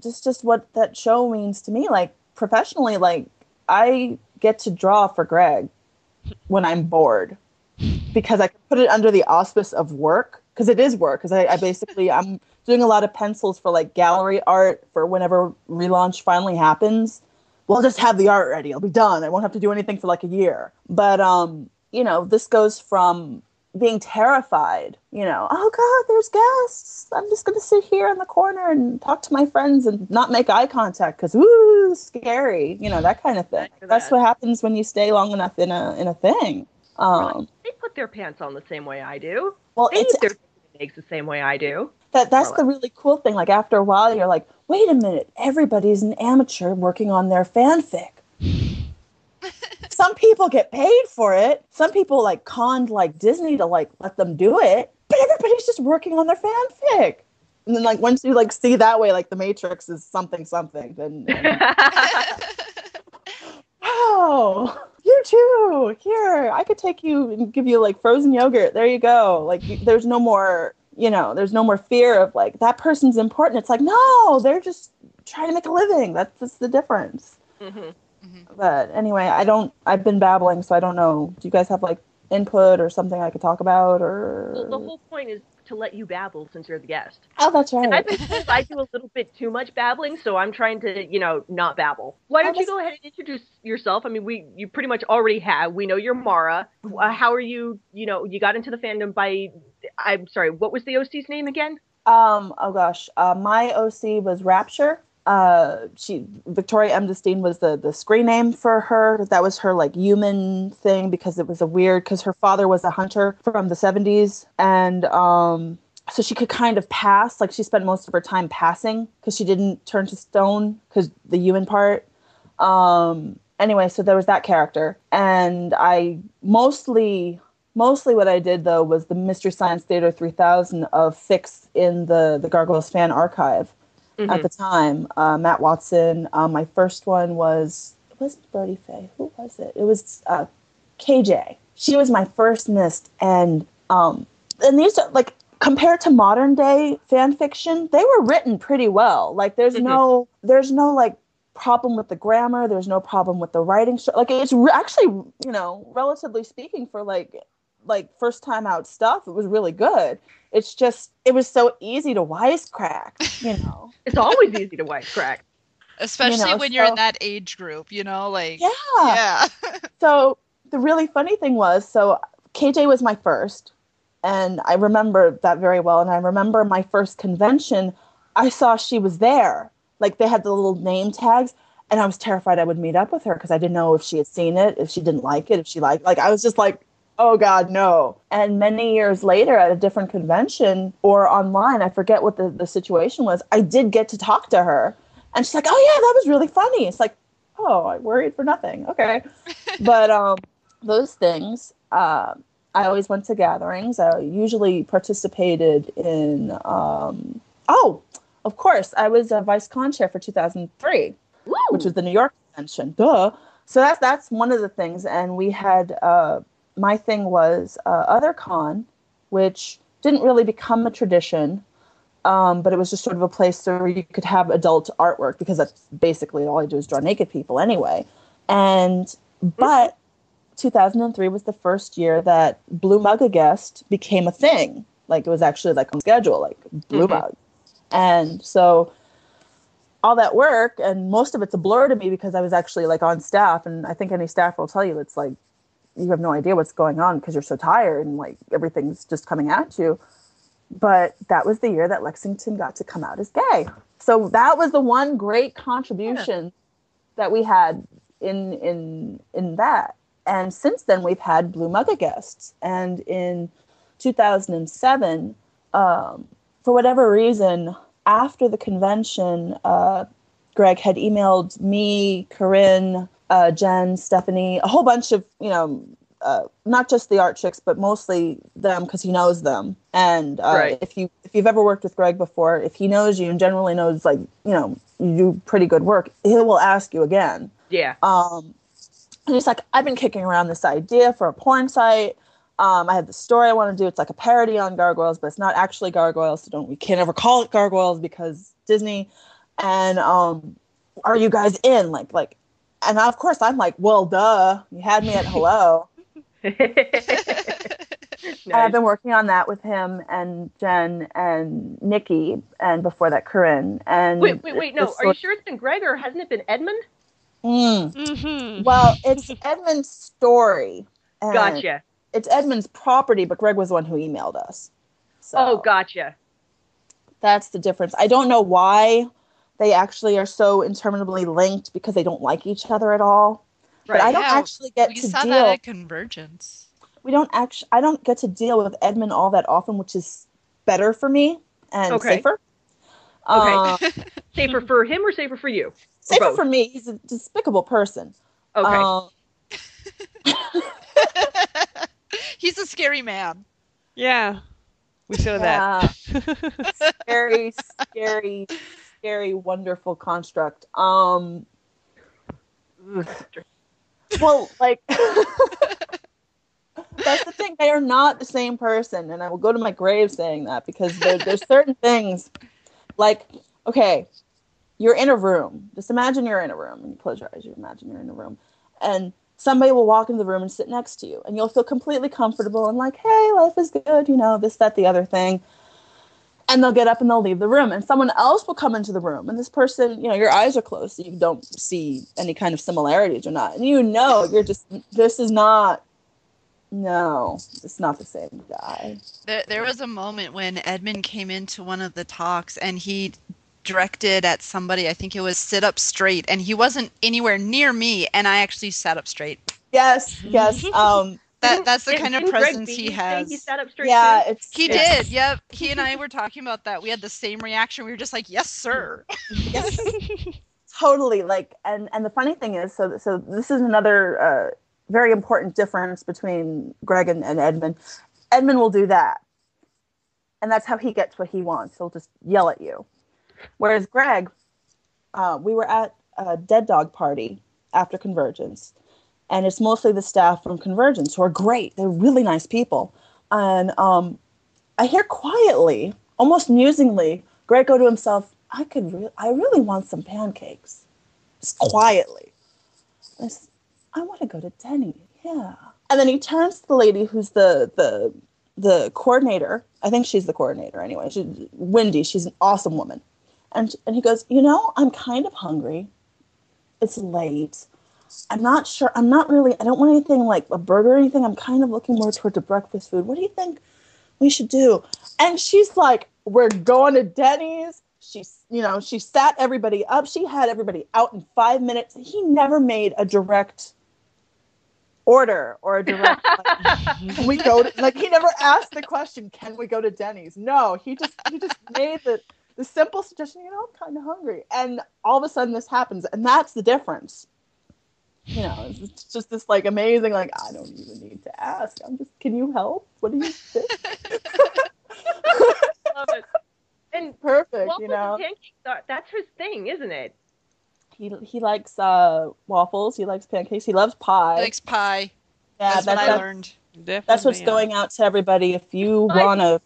Speaker 4: just what that show means to me, like professionally, like I get to draw for Greg when I'm bored because I can put it under the auspice of work, because it is work, because I basically I'm doing a lot of pencils for like gallery art for whenever relaunch finally happens. We'll just have the art ready. I'll be done. I won't have to do anything for like a year. But you know, this goes from being terrified, you know, oh God, there's guests. I'm just going to sit here in the corner and talk to my friends and not make eye contact because, ooh, scary, you know, that kind of thing. That's what happens when you stay long enough in a thing.
Speaker 1: They put their pants on the same way I do.
Speaker 4: Well,
Speaker 1: they eat their eggs the same way I do.
Speaker 4: That's the really cool thing. Like after a while, you're like, wait a minute, everybody's an amateur working on their fanfic. Some people get paid for it. Some people like conned like Disney to like let them do it, but everybody's just working on their fanfic. And then like once you like see that way, like the Matrix is something, then wow, you too. Here, I could take you and give you like frozen yogurt. There you go. Like there's no more, you know, there's no more fear of like that person's important. It's like, no, they're just trying to make a living. That's the difference. Mm-hmm. But anyway, I've been babbling, so I don't know. Do you guys have like input or something I could talk about? Or
Speaker 1: well, the whole point is to let you babble since you're the guest.
Speaker 4: Oh, that's right.
Speaker 1: And I've been told I do a little bit too much babbling, so I'm trying to, you know, not babble. Why don't you go ahead and introduce yourself? I mean, you pretty much already have. We know you're Mara. How are you? You know, you got into the fandom by. I'm sorry. What was the OC's name again?
Speaker 4: Oh gosh, my OC was Rapture. Victoria M. Destine was the screen name for her. That was her like human thing because it was because her father was a hunter from the 70s. And so she could kind of pass, like she spent most of her time passing because she didn't turn to stone because the human part. Anyway, so there was that character. And I mostly what I did though was the Mystery Science Theater 3000 of fics in the Gargoyles fan archive. Mm-hmm. At the time, Matt Watson. My first one was, it wasn't Birdie Faye. Who was it? It was KJ. She was my first mist, and these are like compared to modern day fan fiction, they were written pretty well. Like there's no like problem with the grammar. There's no problem with the writing. Like it's actually, you know, relatively speaking, for like first time out stuff, it was really good. It's just, it was so easy to wisecrack, you know.
Speaker 1: It's always easy to wisecrack.
Speaker 2: Especially when you're in that age group, you know, like.
Speaker 4: Yeah. So the really funny thing was, so KJ was my first, and I remember that very well. And I remember my first convention, I saw she was there. Like they had the little name tags, and I was terrified I would meet up with her because I didn't know if she had seen it, if she didn't like it, if she liked, like I was just like, oh God, no. And many years later at a different convention or online, I forget what the situation was, I did get to talk to her. And she's like, oh yeah, that was really funny. It's like, oh, I worried for nothing. Okay. But those things, I always went to gatherings. I usually participated in, of course, I was a vice con chair for 2003, Woo! Which was the New York convention. Duh. So that's one of the things. And we had... my thing was OtherCon, which didn't really become a tradition, but it was just sort of a place where you could have adult artwork because that's basically all I do is draw naked people anyway. But 2003 was the first year that Blue Mug Guest became a thing. Like it was actually like on schedule, like Blue Mug. And so all that work, and most of it's a blur to me because I was actually like on staff, and I think any staff will tell you it's like you have no idea what's going on because you're so tired and like everything's just coming at you. But that was the year that Lexington got to come out as gay. So that was the one great contribution that we had in that. And since then, we've had Blue Mugga guests. And in 2007, for whatever reason, after the convention, Greg had emailed me, Corinne, Jen, Stephanie, a whole bunch of, not just the art chicks, but mostly them because he knows them. And if you've ever worked with Greg before, if he knows you and generally knows, like, you do pretty good work, he will ask you again.
Speaker 1: Yeah.
Speaker 4: And he's like, I've been kicking around this idea for a porn site. I have the story I want to do. It's like a parody on Gargoyles, but it's not actually Gargoyles. So we can't ever call it Gargoyles because Disney. And are you guys in? Like, and of course I'm like, well, duh. You had me at hello.
Speaker 1: Nice.
Speaker 4: I've been working on that with him and Jen and Nikki, and before that, Corinne. And
Speaker 1: wait, no. Are you sure it's been Greg, or hasn't it been Edmund?
Speaker 3: Mm-hmm.
Speaker 4: Well, it's Edmund's story.
Speaker 1: Gotcha.
Speaker 4: It's Edmund's property, but Greg was the one who emailed us. So
Speaker 1: Oh, gotcha.
Speaker 4: that's the difference. I don't know why they actually are so interminably linked because they don't like each other at all.
Speaker 1: Right.
Speaker 4: But I don't actually get
Speaker 2: We
Speaker 4: to
Speaker 2: saw
Speaker 4: deal.
Speaker 2: that at Convergence.
Speaker 4: I don't get to deal with Edmund all that often, which is better for me and safer.
Speaker 1: Okay. Safer for him or safer for you?
Speaker 4: Safer for me. He's a despicable person.
Speaker 1: Okay.
Speaker 2: He's a scary man.
Speaker 3: Yeah, we saw that.
Speaker 4: Scary, scary, scary, wonderful construct. Well, like, that's the thing. They are not the same person, and I will go to my grave saying that because there's certain things, like, okay, you're in a room. Just imagine you're in a room, and you close your eyes. You imagine you're in a room, and somebody will walk into the room and sit next to you, and you'll feel completely comfortable and like, hey, life is good, this, that, the other thing. And they'll get up and they'll leave the room, and someone else will come into the room, and this person, your eyes are closed, so you don't see any kind of similarities or not. And you're just, this is not, no, it's not the same guy.
Speaker 2: There was a moment when Edmund came into one of the talks and he directed at somebody, I think it was sit up straight, and he wasn't anywhere near me, and I actually sat up straight.
Speaker 4: Yes.
Speaker 2: That's the kind of presence he has.
Speaker 1: He sat up straight.
Speaker 4: Yeah,
Speaker 2: he did. Yep. He and I were talking about that. We had the same reaction. We were just like, "Yes, sir."
Speaker 4: Yes. Totally. Like, and the funny thing is, so this is another very important difference between Greg and Edmund. Edmund will do that, and that's how he gets what he wants. He'll just yell at you. Whereas Greg, we were at a Dead Dog party after Convergence. And it's mostly the staff from Convergence who are great. They're really nice people. And I hear quietly, almost musingly, Greg go to himself, I really want some pancakes. Just quietly. I want to go to Denny. Yeah. And then he turns to the lady who's the coordinator. I think she's the coordinator anyway. She's Wendy. She's an awesome woman. And he goes, I'm kind of hungry. It's late. I'm not sure. I don't want anything like a burger or anything. I'm kind of looking more toward the breakfast food. What do you think we should do? And she's like, we're going to Denny's. She sat everybody up. She had everybody out in 5 minutes. He never made a direct order or a direct, can we go to, like, he never asked the question, can we go to Denny's? No, he just made the simple suggestion, I'm kind of hungry. And all of a sudden this happens. And that's the difference. It's just this like amazing, like, I don't even need to ask. Can you help? What do you think?
Speaker 1: Love it. And
Speaker 4: perfect,
Speaker 1: waffles and pancakes that's his thing, isn't it?
Speaker 4: He likes waffles. He likes pancakes. He loves pie.
Speaker 2: He likes pie.
Speaker 4: Yeah,
Speaker 2: that's what I learned.
Speaker 3: Definitely,
Speaker 4: that's what's going out to everybody. If you want to,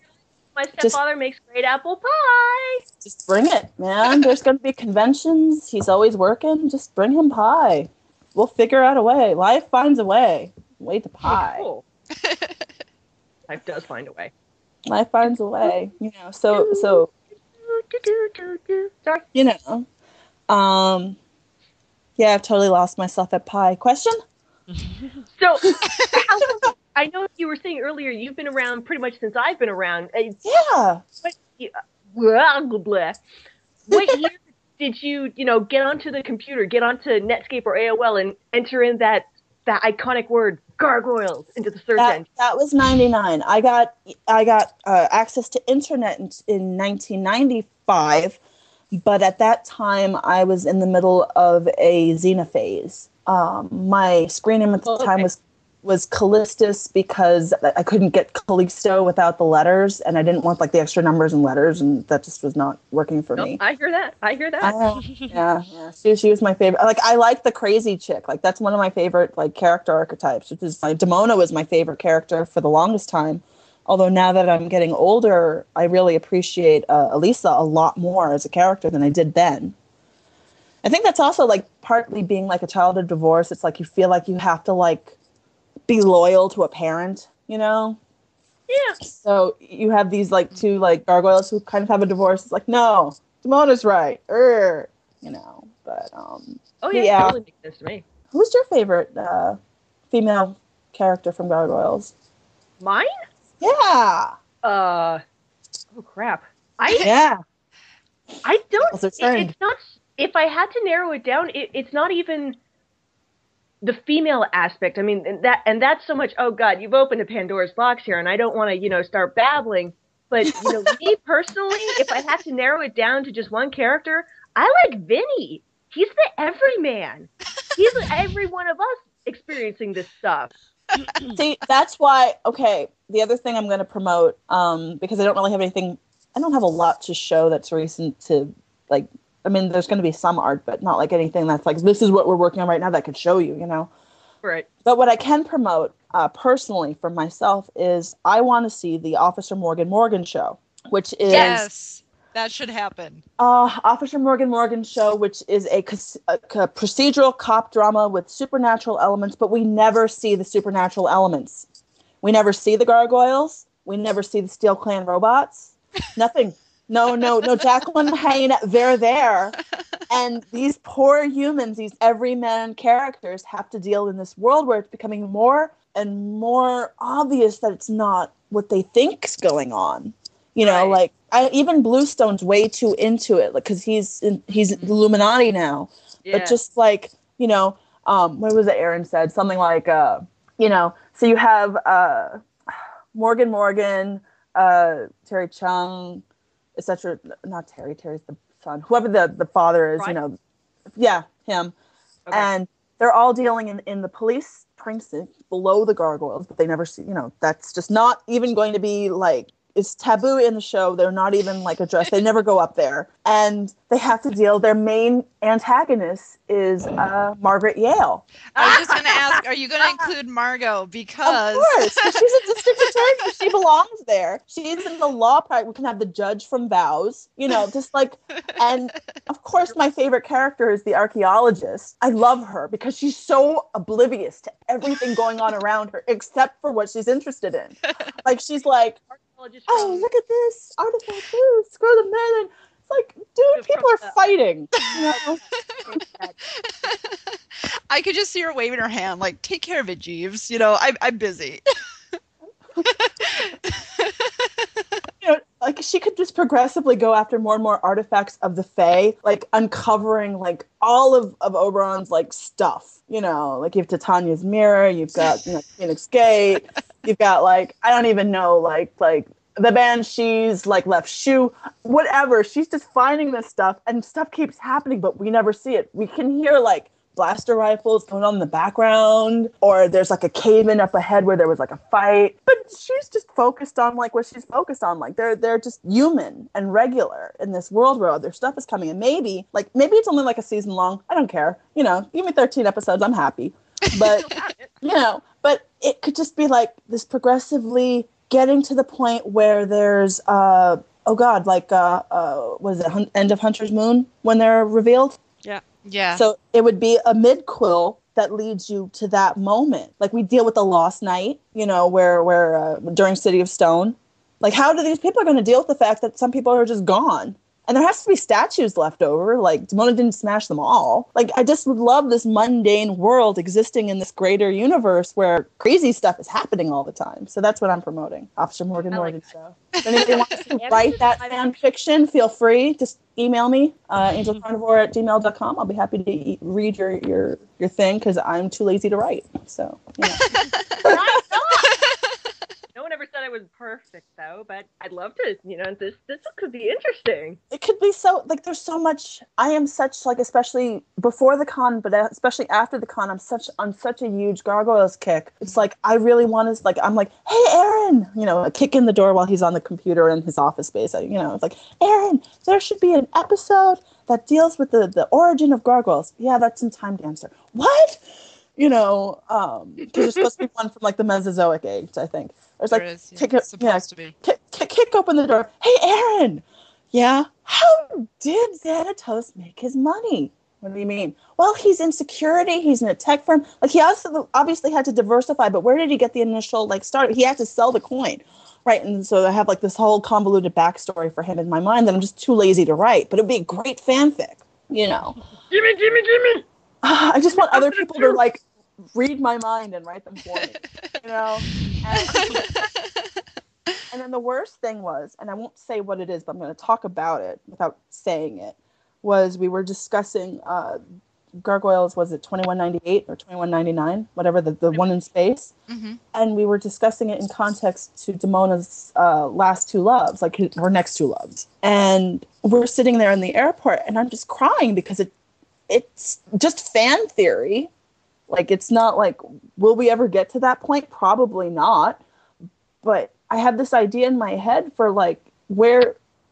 Speaker 1: my stepfather makes great apple pie.
Speaker 4: Just bring it, man. There's going to be conventions. He's always working. Just bring him pie. We'll figure out a way. Life finds a way. Way to pie.
Speaker 1: Oh, cool. Life does find a way.
Speaker 4: Life finds a way. So
Speaker 1: Sorry.
Speaker 4: Yeah, I've totally lost myself at pie. Question?
Speaker 1: So, I know you were saying earlier you've been around pretty much since I've been around.
Speaker 4: Yeah.
Speaker 1: What year did you get onto the computer, get onto Netscape or AOL, and enter in that iconic word gargoyles into the search engine?
Speaker 4: That was 99. I got access to internet in 1995, but at that time I was in the middle of a Xena phase. My screen name at the time was Callistus because I couldn't get Callisto without the letters, and I didn't want like the extra numbers and letters, and that just was not working for me.
Speaker 1: I hear that.
Speaker 4: Yeah. She was my favorite. Like, I like the crazy chick. Like, that's one of my favorite like character archetypes, which is like Demona was my favorite character for the longest time. Although now that I'm getting older, I really appreciate Elisa a lot more as a character than I did then. I think that's also like partly being like a child of divorce. It's like you feel like you have to like be loyal to a parent, Yeah. So you have these like two like gargoyles who kind of have a divorce. It's like, no, Demona's right. But
Speaker 1: yeah, totally makes sense to me.
Speaker 4: Who's your favorite female character from Gargoyles?
Speaker 1: Mine?
Speaker 4: Yeah.
Speaker 1: Oh crap. I don't. It's not. If I had to narrow it down, it's not even the female aspect. I mean, that's so much. Oh God, you've opened a Pandora's box here, and I don't want to, start babbling. But me personally, if I had to narrow it down to just one character, I like Vinny. He's the everyman. He's every one of us experiencing this stuff.
Speaker 4: See, that's why. Okay, the other thing I'm going to promote, because I don't really have anything. I don't have a lot to show that's recent to like. I mean, there's going to be some art, but not like anything that's like, this is what we're working on right now that could show you,
Speaker 1: Right.
Speaker 4: But what I can promote personally for myself is I want to see the Officer Morgan show, which is...
Speaker 2: Yes, that should happen.
Speaker 4: Officer Morgan show, which is a procedural cop drama with supernatural elements, but we never see the supernatural elements. We never see the gargoyles. We never see the Steel Clan robots. Nothing. No, Jacqueline Hayne, they're there. And these poor humans, these everyman characters have to deal in this world where it's becoming more and more obvious that it's not what they think's going on.
Speaker 1: Right.
Speaker 4: Even Bluestone's way too into it, like, because he's Illuminati now.
Speaker 1: Yeah.
Speaker 4: But just like, what was it Aaron said? Something like, so you have Morgan, Terry Chung, etc. Not Terry's the son. Whoever the father is,
Speaker 1: right.
Speaker 4: Yeah, him.
Speaker 1: Okay.
Speaker 4: And they're all dealing in the police precinct below the gargoyles, but they never see, that's just not even going to be like, it's taboo in the show. They're not even like addressed. They never go up there. And they have to deal, their main antagonist is Margaret Yale.
Speaker 2: I was just going to ask, are you going to include Margot? Because...
Speaker 4: Of course, she's a district attorney. She belongs there. She's in the law part. We can have the judge from Vows, just like, and of course my favorite character is the archaeologist. I love her because she's so oblivious to everything going on around her, except for what she's interested in. Like, she's like, oh, look at this artifact. Ooh, screw the men. It's like, dude, people are fighting.
Speaker 2: I could just see her waving her hand, like, take care of it, Jeeves. I'm busy.
Speaker 4: Like, she could just progressively go after more and more artifacts of the Fae, like uncovering like all of Oberon's like stuff. Like, you have Titania's mirror, you've got Phoenix Gate, you've got like, I don't even know, like the Banshee's like left shoe, whatever. She's just finding this stuff, and stuff keeps happening, but we never see it. We can hear like blaster rifles going on in the background, or there's like a cave-in up ahead where there was like a fight, but she's just focused on like what she's focused on. Like, they're just human and regular in this world where other stuff is coming, and maybe it's only like a season long. I don't care, give me 13 episodes, I'm happy. But but it could just be like this progressively getting to the point where there's what is it, end of Hunter's Moon when they're revealed?
Speaker 2: Yeah.
Speaker 4: So it would be a mid-quill that leads you to that moment. Like, we deal with the Lost Night, where during City of Stone. Like, how do these people are going to deal with the fact that some people are just gone? And there has to be statues left over. Like, Demona didn't smash them all. Like, I just would love this mundane world existing in this greater universe where crazy stuff is happening all the time. So that's what I'm promoting. Officer Morgan Morgan show. If anybody wants to write that fan fiction, feel free. Just email me, angelcarnivore@gmail.com. I'll be happy to read your thing because I'm too lazy to write. So, you know.
Speaker 1: No one ever said I was perfect, though, but I'd love to, this could be interesting.
Speaker 4: It could be so, like, there's so much. I am such, like, especially before the con, but especially after the con, I'm such a huge Gargoyles kick. It's like, I really want to, like, I'm like, hey, Aaron, a kick in the door while he's on the computer in his office space. It's like, Aaron, there should be an episode that deals with the origin of Gargoyles. Yeah, that's in Time Dancer. What? Because there's supposed to be one from, like, the Mesozoic age, I think. It's like, kick open the door. Hey, Aaron. Yeah? How did Xanatos make his money? What do you mean? Well, he's in security. He's in a tech firm. Like, he also obviously had to diversify, but where did he get the initial, like, start? He had to sell the coin. Right, and so I have, like, this whole convoluted backstory for him in my mind that I'm just too lazy to write. But it'd be a great fanfic,
Speaker 1: Gimme!
Speaker 4: I just want other people to, like, read my mind and write them for me, And then the worst thing was, and I won't say what it is, but I'm going to talk about it without saying it, was we were discussing Gargoyles, was it 2198 or 2199, whatever, the one in space, and we were discussing it in context to Demona's last two loves, like her next two loves, and we're sitting there in the airport, and I'm just crying because it's just fan theory. Like, it's not like, will we ever get to that point? Probably not. But I have this idea in my head for, like,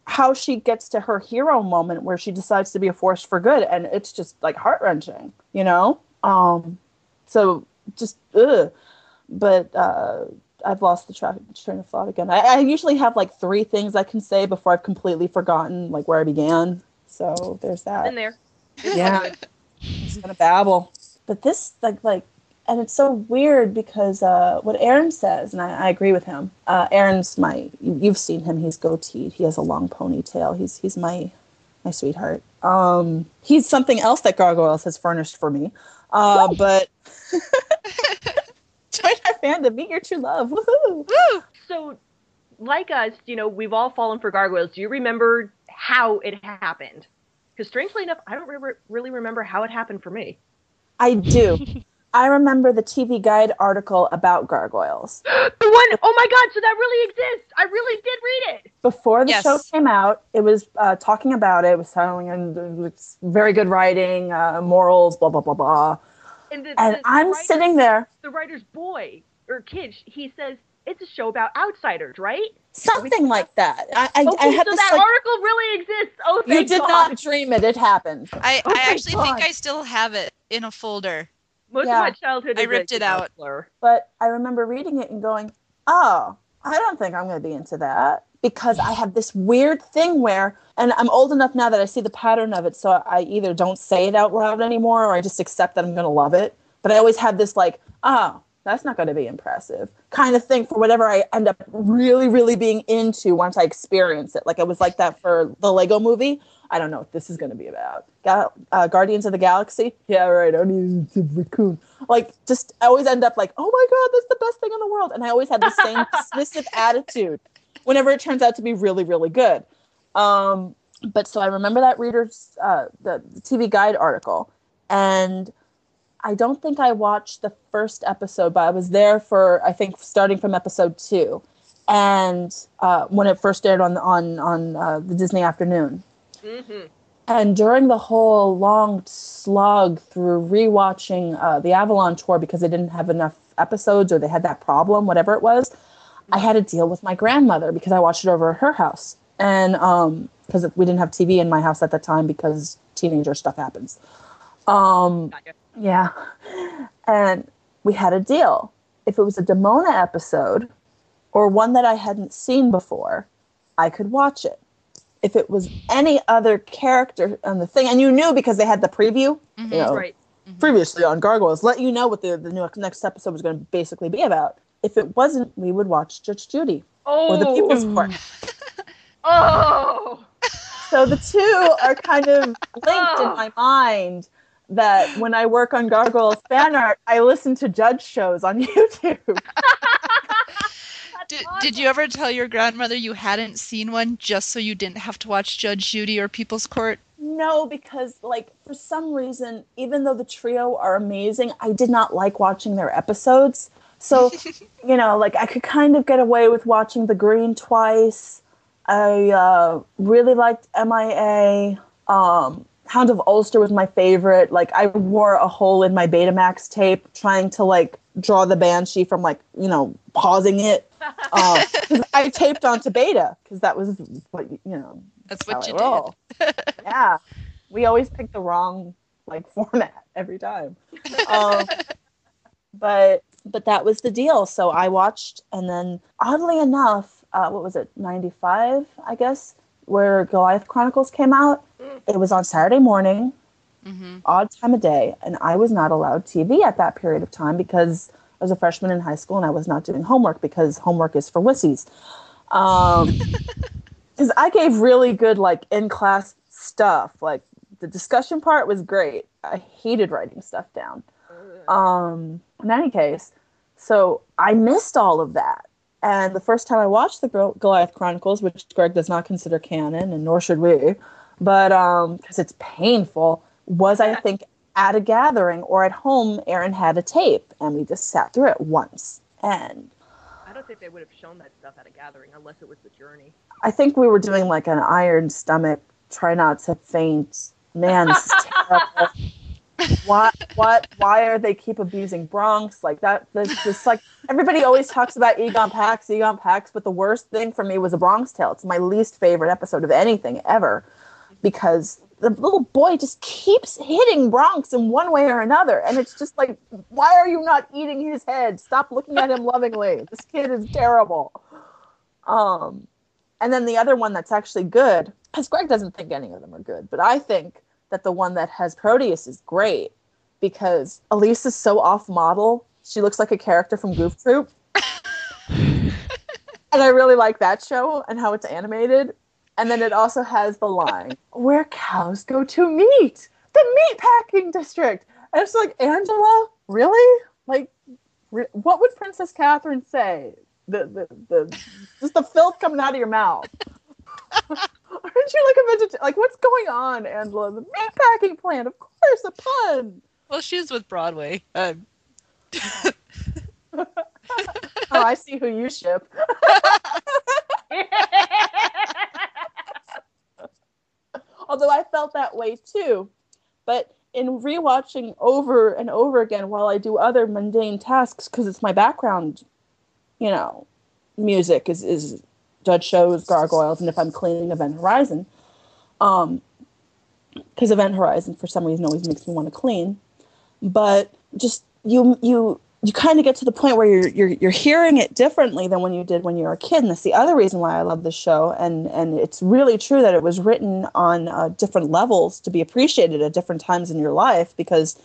Speaker 4: how she gets to her hero moment where she decides to be a force for good. And it's just, like, heart-wrenching, So, just, ugh. But I've lost the train of thought again. I usually have, like, 3 things I can say before I've completely forgotten, like, where I began. So, there's that.
Speaker 1: In there.
Speaker 4: Yeah. Just gonna babble. But this, like, and it's so weird because what Aaron says, and I agree with him. Aaron's you've seen him. He's goateed. He has a long ponytail. He's my sweetheart. He's something else that Gargoyles has furnished for me. But join our fandom, meet your true love. Woohoo!
Speaker 1: Woo! So, like us, we've all fallen for Gargoyles. Do you remember how it happened? Because strangely enough, I don't really remember how it happened for me.
Speaker 4: I do. I remember the TV Guide article about Gargoyles.
Speaker 1: The one, oh my god, so that really exists. I really did read it.
Speaker 4: Before the show came out, it was talking about it. It was telling, and it's very good writing, morals, blah, blah, blah, blah. And I'm sitting there.
Speaker 1: The writer's boy, or kid, he says, it's a show about outsiders, right?
Speaker 4: Something like that. I had
Speaker 1: so that article really exists. Oh, thank
Speaker 4: God. You did not dream it. It happened.
Speaker 2: I actually think I still have it in a folder.
Speaker 1: Most of my childhood,
Speaker 2: I ripped it out.
Speaker 4: But I remember reading it and going, oh, I don't think I'm going to be into that. Because I have this weird thing where, and I'm old enough now that I see the pattern of it, so I either don't say it out loud anymore or I just accept that I'm going to love it. But I always had this like, oh, that's not going to be impressive kind of thing for whatever I end up really, really being into once I experience it. Like it was like that for the Lego movie. I don't know what this is going to be about. Guardians of the Galaxy? Yeah, right. I need a raccoon. Like, just, I always end up like, oh my God, that's the best thing in the world. And I always have the same dismissive attitude whenever it turns out to be really, really good. But so I remember that reader's, the TV Guide article. And I don't think I watched the first episode, but I was there for, I think, starting from episode 2. And when it first aired on the Disney Afternoon. Mm-hmm. And during the whole long slog through rewatching the Avalon tour because they didn't have enough episodes or they had that problem, whatever it was, I had to deal with my grandmother because I watched it over at her house. And because we didn't have TV in my house at the time because teenager stuff happens. Yeah. And we had a deal. If it was a Demona episode or one that I hadn't seen before, I could watch it. If it was any other character on the thing, and you knew because they had the preview,
Speaker 2: mm-hmm,
Speaker 4: you know,
Speaker 1: right.
Speaker 4: Mm-hmm. Previously on Gargoyles, let you know what the next episode was going to basically be about. If it wasn't, we would watch Judge Judy or the People's Court.
Speaker 1: Oh!
Speaker 4: So the two are kind of linked in my mind, that when I work on Gargoyles fan art, I listen to judge shows on YouTube.
Speaker 2: Did you ever tell your grandmother you hadn't seen one just so you didn't have to watch Judge Judy or People's Court?
Speaker 4: No, because, like, for some reason, even though the trio are amazing, I did not like watching their episodes. So, you know, like, I could kind of get away with watching The Green twice. I really liked MIA. Hound of Ulster was my favorite. Like, I wore a hole in my Betamax tape trying to, like, draw the Banshee from, like, you know, pausing it. 'Cause I taped onto Beta, because that was what, you know.
Speaker 2: That's what you
Speaker 4: did. Yeah. We always pick the wrong, like, format every time. But that was the deal. So I watched, and then, oddly enough, what was it, 95, I guess, where Goliath Chronicles came out. It was on Saturday morning, odd time of day, and I was not allowed TV at that period of time because I was a freshman in high school and I was not doing homework because homework is for wussies. Because I gave really good, like, in-class stuff. Like, the discussion part was great. I hated writing stuff down. In any case, so I missed all of that. And the first time I watched the Goliath Chronicles, which Greg does not consider canon, and nor should we, but because it's painful, was, I think, at a gathering or at home. Aaron had a tape, and we just sat through it once. And
Speaker 1: I don't think they would have shown that stuff at a gathering unless it was The Journey.
Speaker 4: I think we were doing, like, an iron stomach, try not to faint. Man, this is terrible. Why are they keep abusing Bronx? Like, this, like, everybody always talks about Egon Pax, but the worst thing for me was A Bronx Tale. It's my least favorite episode of anything ever, because the little boy just keeps hitting Bronx in one way or another, and it's just like, why are you not eating his head? Stop looking at him lovingly. This kid is terrible. And then the other one that's actually good, because Greg doesn't think any of them are good, but I think that the one that has Proteus is great, because Elise is so off-model. She looks like a character from Goof Troop. And I really like that show and how it's animated. And then it also has the line, where cows go to meat, the meatpacking district. And it's like, Angela, really? Like, what would Princess Catherine say? Just the filth coming out of your mouth. Aren't you like a vegetarian? Like, what's going on, Angela? The meatpacking plant, of course, a pun.
Speaker 2: Well, she's with Broadway.
Speaker 4: Oh, I see who you ship. Although I felt that way too. But in rewatching over and over again while I do other mundane tasks, because it's my background, you know, music is judge shows, Gargoyles, and if I'm cleaning Event Horizon, because Event Horizon for some reason always makes me want to clean. But just you kind of get to the point where you're hearing it differently than when you did when you were a kid, and that's the other reason why I love this show. And it's really true that it was written on different levels to be appreciated at different times in your life, because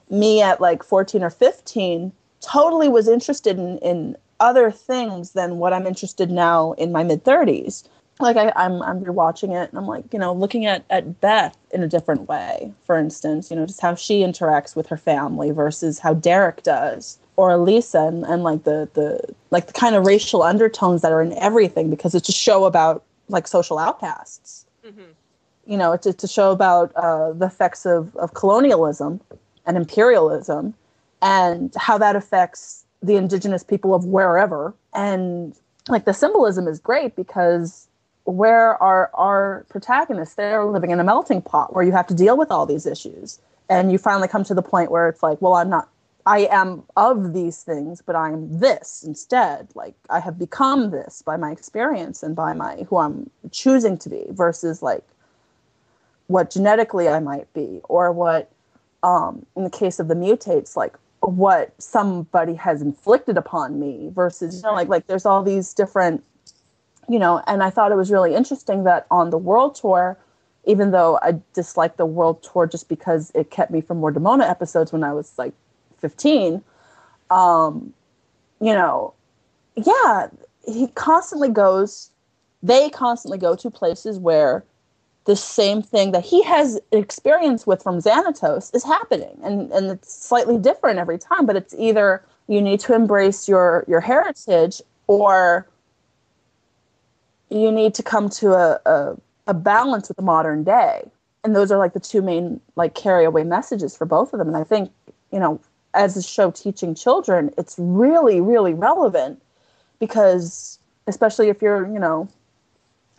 Speaker 4: me at like 14 or 15 totally was interested in other things than what I'm interested now in my mid-30s. Like I'm rewatching it and I'm like, you know, looking at Beth in a different way, for instance, you know, just how she interacts with her family versus how Derek does, or Elisa, and like the kind of racial undertones that are in everything, because it's a show about like social outcasts. Mm-hmm. You know, it's a show about the effects of colonialism and imperialism and how that affects the indigenous people of wherever. And like the symbolism is great, because where are our protagonists? They're living in a melting pot where you have to deal with all these issues. And you finally come to the point where it's like, well, I am of these things, but I'm this instead. Like, I have become this by my experience and by who I'm choosing to be, versus like what genetically I might be, or what, in the case of the mutates, like what somebody has inflicted upon me, versus, you know, like there's all these different, you know. And I thought it was really interesting that on the world tour, even though I disliked the world tour just because it kept me from more Demona episodes when I was like 15, you know, yeah, they constantly go to places where the same thing that he has experience with from Xanatos is happening. And it's slightly different every time, but it's either you need to embrace your heritage, or you need to come to a balance with the modern day. And those are like the two main like carry away messages for both of them. And I think, you know, as a show teaching children, it's really, really relevant, because especially if you're, you know,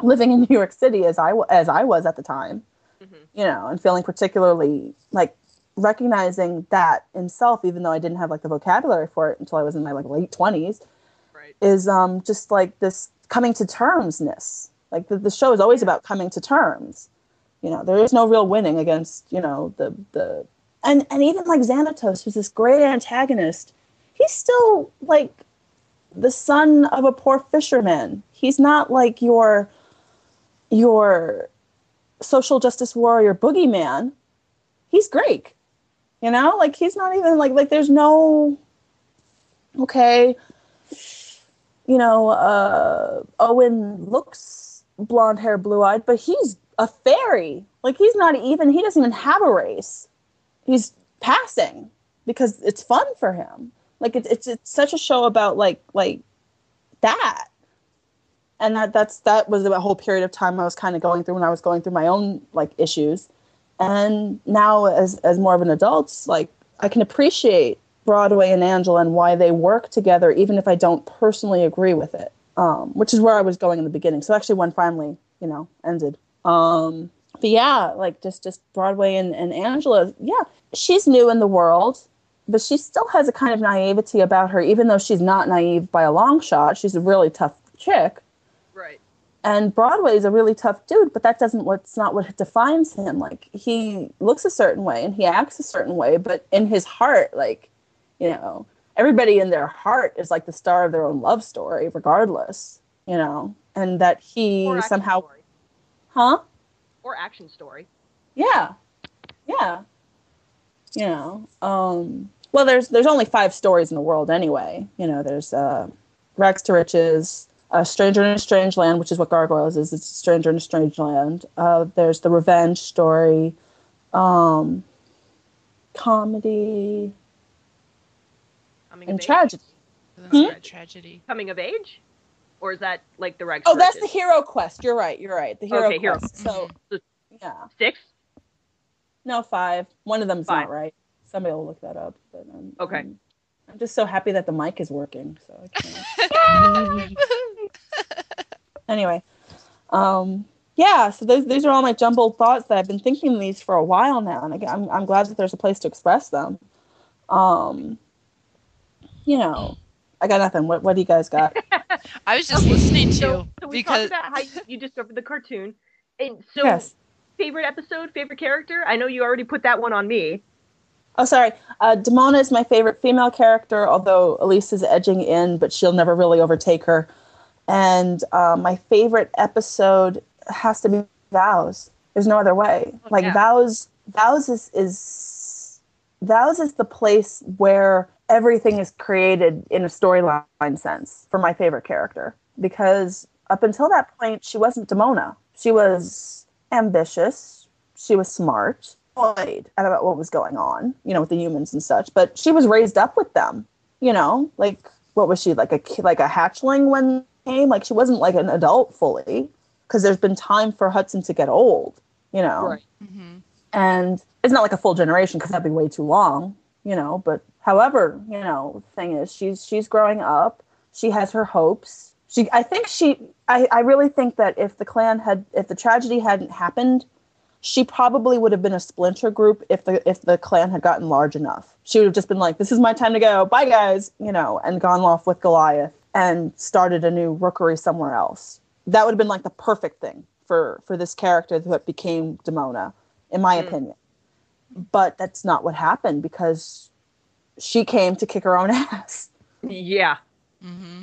Speaker 4: living in New York City as I was at the time, you know, and feeling particularly like recognizing that in self, even though I didn't have like the vocabulary for it until I was in my like late 20s, right, is just like this coming to termsness. Like the show is always about coming to terms. You know, there is no real winning against, you know, and even like Xanatos, who's this great antagonist, he's still like the son of a poor fisherman. He's not like your social justice warrior boogeyman. He's Greek, you know, like he's not even like there's no, okay, you know, Owen looks blonde hair, blue eyed, but he's a fairy. Like he doesn't even have a race. He's passing because it's fun for him. Like it's such a show about like that. And that was a whole period of time I was kind of going through when I was going through my own like issues. And now as more of an adult, like I can appreciate Broadway and Angela and why they work together, even if I don't personally agree with it, which is where I was going in the beginning. So actually when finally, you know, ended. But yeah, like just Broadway and Angela, yeah, she's new in the world, but she still has a kind of naivety about her, even though she's not naive by a long shot. She's a really tough chick.
Speaker 1: Right.
Speaker 4: And Broadway is a really tough dude, but that's not what defines him. Like he looks a certain way and he acts a certain way, but in his heart, like, you know, everybody in their heart is like the star of their own love story, regardless, you know, and that he somehow,
Speaker 1: story.
Speaker 4: Huh?
Speaker 1: Or action story.
Speaker 4: Yeah. Yeah. You know, well, there's only 5 stories in the world anyway. You know, there's Rags to Riches, Stranger in a Strange Land, which is what Gargoyles is. It's Stranger in a Strange Land. There's the revenge story, comedy, and tragedy.
Speaker 2: Tragedy.
Speaker 1: Coming of age? Or is that like the Rags?
Speaker 4: Oh, that's the hero quest. You're right. The hero quest.
Speaker 1: Hero.
Speaker 4: So, yeah.
Speaker 1: 6?
Speaker 4: No, 5. One of them's
Speaker 1: 5.
Speaker 4: not right. Somebody will look that up. But,
Speaker 1: okay.
Speaker 4: I'm just so happy that the mic is working. So I can't. Anyway, yeah. So these are all my jumbled thoughts that I've been thinking these for a while now, and I'm glad that there's a place to express them. You know, I got nothing. What do you guys got?
Speaker 2: I was just listening to
Speaker 1: so we talked about how you discovered the cartoon, and so
Speaker 4: yes.
Speaker 1: Favorite episode, favorite character. I know you already put that one on me.
Speaker 4: Oh, sorry. Demona is my favorite female character, although Elise is edging in, but she'll never really overtake her. And my favorite episode has to be Vows. There's no other way. Like yeah. Vows is the place where everything is created in a storyline sense for my favorite character. Because up until that point, she wasn't Demona. She was ambitious. She was smart. About what was going on, you know, with the humans and such, but she was raised up with them, you know, like what was she, like a hatchling when came? Like she wasn't like an adult fully, because there's been time for Hudson to get old, you know,
Speaker 1: right.
Speaker 2: Mm-hmm.
Speaker 4: And it's not like a full generation because that'd be way too long, you know, but however, you know, the thing is she's growing up. She has her hopes. I really think that if the tragedy hadn't happened, she probably would have been a splinter group if the clan had gotten large enough. She would have just been like, this is my time to go. Bye, guys. You know, and gone off with Goliath and started a new rookery somewhere else. That would have been like the perfect thing for this character that became Demona, in my opinion. But that's not what happened, because she came to kick her own ass.
Speaker 1: Yeah.
Speaker 2: Mm-hmm.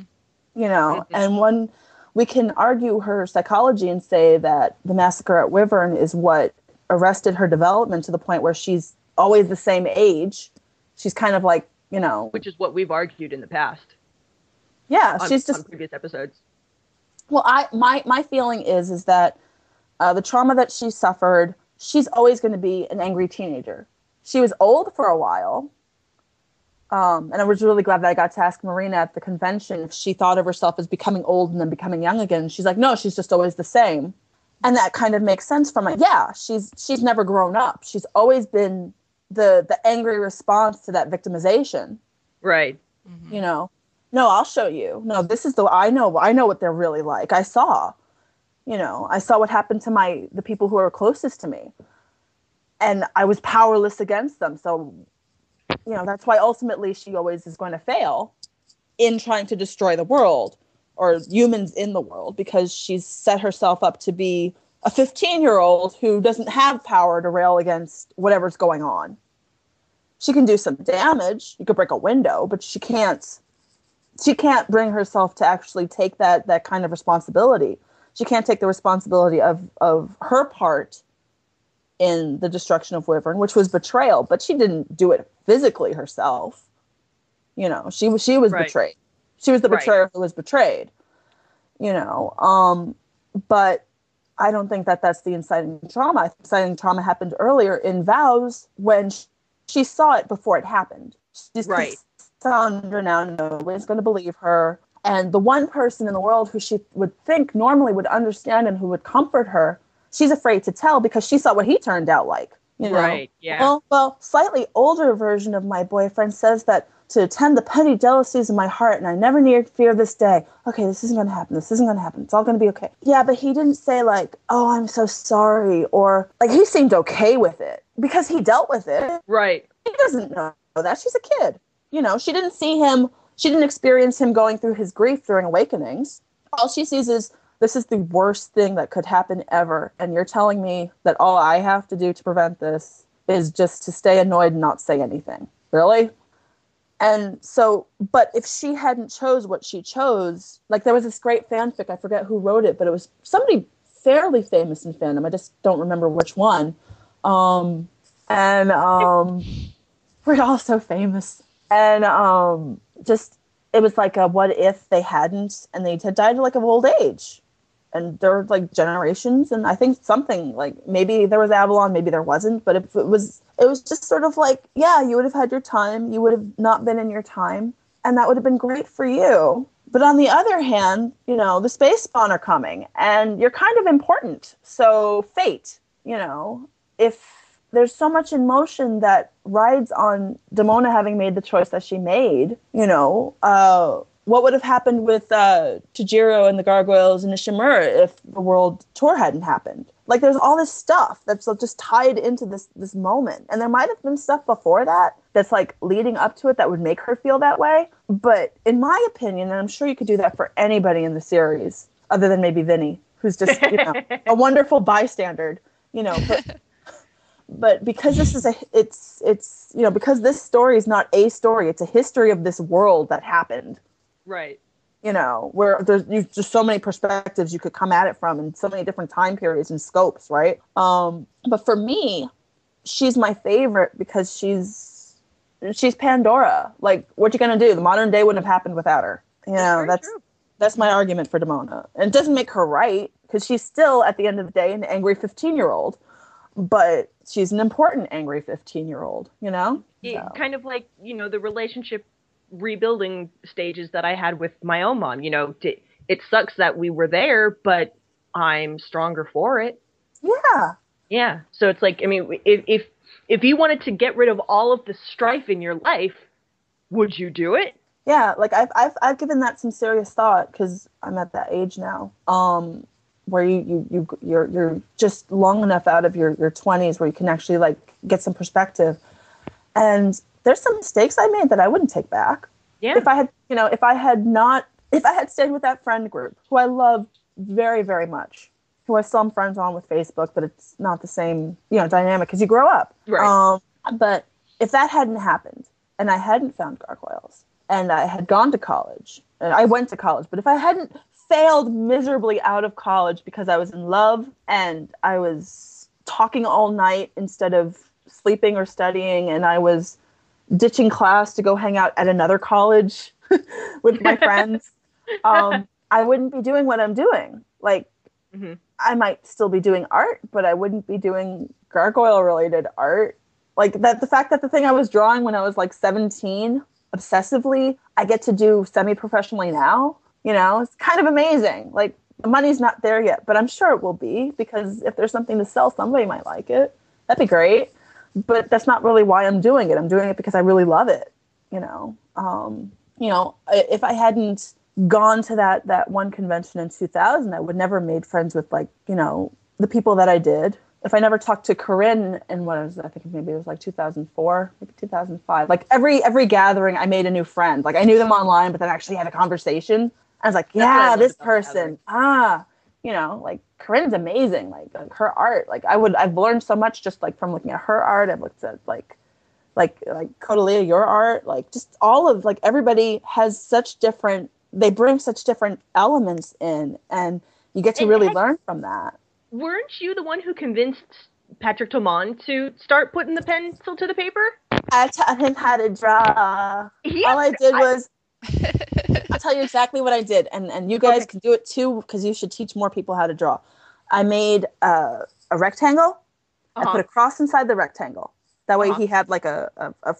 Speaker 4: You know, and we can argue her psychology and say that the massacre at Wyvern is what arrested her development to the point where she's always the same age. She's kind of like, you know...
Speaker 1: Which is what we've argued in the past.
Speaker 4: Yeah, she's just...
Speaker 1: On previous episodes.
Speaker 4: Well, my feeling is that the trauma that she suffered, she's always going to be an angry teenager. She was old for a while. And I was really glad that I got to ask Marina at the convention if she thought of herself as becoming old and then becoming young again. She's like, no, she's just always the same. And that kind of makes sense from it. Yeah, she's never grown up. She's always been the angry response to that victimization.
Speaker 1: Right.
Speaker 4: Mm-hmm. You know, no, I'll show you. No, this is I know what they're really like. I saw what happened to the people who are closest to me. And I was powerless against them. So, that's why ultimately she always is going to fail in trying to destroy the world or humans in the world, because she's set herself up to be a 15-year-old who doesn't have power to rail against whatever's going on. She can do some damage. You could break a window, but she can't bring herself to actually take that kind of responsibility. She can't take the responsibility of her part in the destruction of Wyvern, which was betrayal, but she didn't do it physically herself. She was
Speaker 1: right.
Speaker 4: betrayed. She was the betrayer who was betrayed. But I don't think that that's the inciting trauma. I think inciting trauma happened earlier in Vows when she saw it before it happened. She's Sandra now, nobody's going to believe her. And the one person in the world who she would think normally would understand and who would comfort her, she's afraid to tell because she saw what he turned out like.
Speaker 1: Right, yeah.
Speaker 4: Well, slightly older version of my boyfriend says that to attend the petty jealousies in my heart, and I never need fear this day. Okay, this isn't going to happen. This isn't going to happen. It's all going to be okay. Yeah, but he didn't say like, oh, I'm so sorry. Or like he seemed okay with it because he dealt with it.
Speaker 1: Right.
Speaker 4: He doesn't know that. She's a kid. She didn't see him. She didn't experience him going through his grief during Awakenings. All she sees is, this is the worst thing that could happen ever. And you're telling me that all I have to do to prevent this is just to stay annoyed and not say anything. Really? And so, but if she hadn't chose what she chose, like there was this great fanfic, I forget who wrote it, but it was somebody fairly famous in fandom. I just don't remember which one. We're all so famous. And it was like a what if they hadn't, and they had died like of old age. And there were like generations, and I think something like maybe there was Avalon, maybe there wasn't, but if it was just sort of like, yeah, you would have had your time, you would have not been in your time, and that would have been great for you. But on the other hand, the space spawn are coming, and you're kind of important. So fate, if there's so much in motion that rides on Demona having made the choice that she made, what would have happened with Tajiro and the Gargoyles and Ishimura if the world tour hadn't happened? Like, there's all this stuff that's just tied into this moment. And there might have been stuff before that's like leading up to it that would make her feel that way. But in my opinion, and I'm sure you could do that for anybody in the series, other than maybe Vinny, who's just, a wonderful bystander, but because this is because this story is not a story, it's a history of this world that happened.
Speaker 1: Right.
Speaker 4: Where there's just so many perspectives you could come at it from and so many different time periods and scopes, right? But for me, she's my favorite because she's Pandora. Like, what you gonna do? The modern day wouldn't have happened without her. That's my argument for Demona. And it doesn't make her right, because she's still, at the end of the day, an angry 15-year-old. But she's an important angry 15-year-old, So.
Speaker 1: Kind of like, the relationship rebuilding stages that I had with my own mom. It sucks that we were there, but I'm stronger for it. Yeah. So it's like, I mean, if you wanted to get rid of all of the strife in your life, would you do it?
Speaker 4: Yeah, like I've given that some serious thought, because I'm at that age now, where you're just long enough out of your 20s where you can actually like get some perspective. And there's some mistakes I made that I wouldn't take back.
Speaker 1: Yeah.
Speaker 4: If I had stayed with that friend group, who I love very, very much, who I still am friends on with Facebook, but it's not the same, dynamic because you grow up.
Speaker 1: Right.
Speaker 4: But if that hadn't happened and I hadn't found Gargoyles and I had gone to college, and I went to college, but if I hadn't failed miserably out of college because I was in love and I was talking all night instead of sleeping or studying, and I was ditching class to go hang out at another college with my friends, I wouldn't be doing what I'm doing. Like, I might still be doing art, but I wouldn't be doing gargoyle-related art. Like, the fact that the thing I was drawing when I was like 17, obsessively, I get to do semi-professionally now. You know, it's kind of amazing. Like, the money's not there yet, but I'm sure it will be, because if there's something to sell, somebody might like it. That'd be great. But that's not really why I'm doing it. I'm doing it because I really love it. You know, if I hadn't gone to that one convention in 2000, I would never have made friends with, like, you know, the people that I did. If I never talked to Corinne in I think maybe it was like 2004, maybe 2005. Like, every gathering, I made a new friend. Like, I knew them online, but then actually had a conversation. I was like, yeah, this person. You know, like, Corinne's amazing. Like her art. Like, I've learned so much just like from looking at her art. I've looked at like Cordova, your art. Like, just all of, like, everybody has such different. They bring such different elements in, and you get to really learn from that.
Speaker 1: Weren't you the one who convinced Patrick Tomon to start putting the pencil to the paper?
Speaker 4: I taught him how to draw. Yep, all I did was, I'll tell you exactly what I did, and you guys can do it too, because you should teach more people how to draw. I made a rectangle. I put a cross inside the rectangle. That way he had like a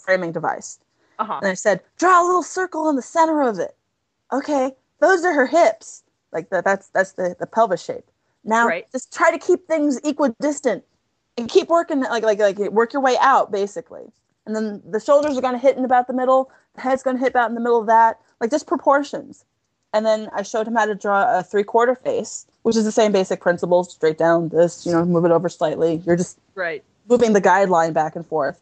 Speaker 4: framing device. And I said, draw a little circle in the center of it. Okay, those are her hips. Like that's the pelvis shape. Now just try to keep things equidistant and keep working, like work your way out, basically. And then the shoulders are going to hit in about the middle. The head's going to hit about in the middle of that. Like, just proportions. And then I showed him how to draw a 3/4 face, which is the same basic principles. Straight down this, you know, move it over slightly. You're just moving the guideline back and forth.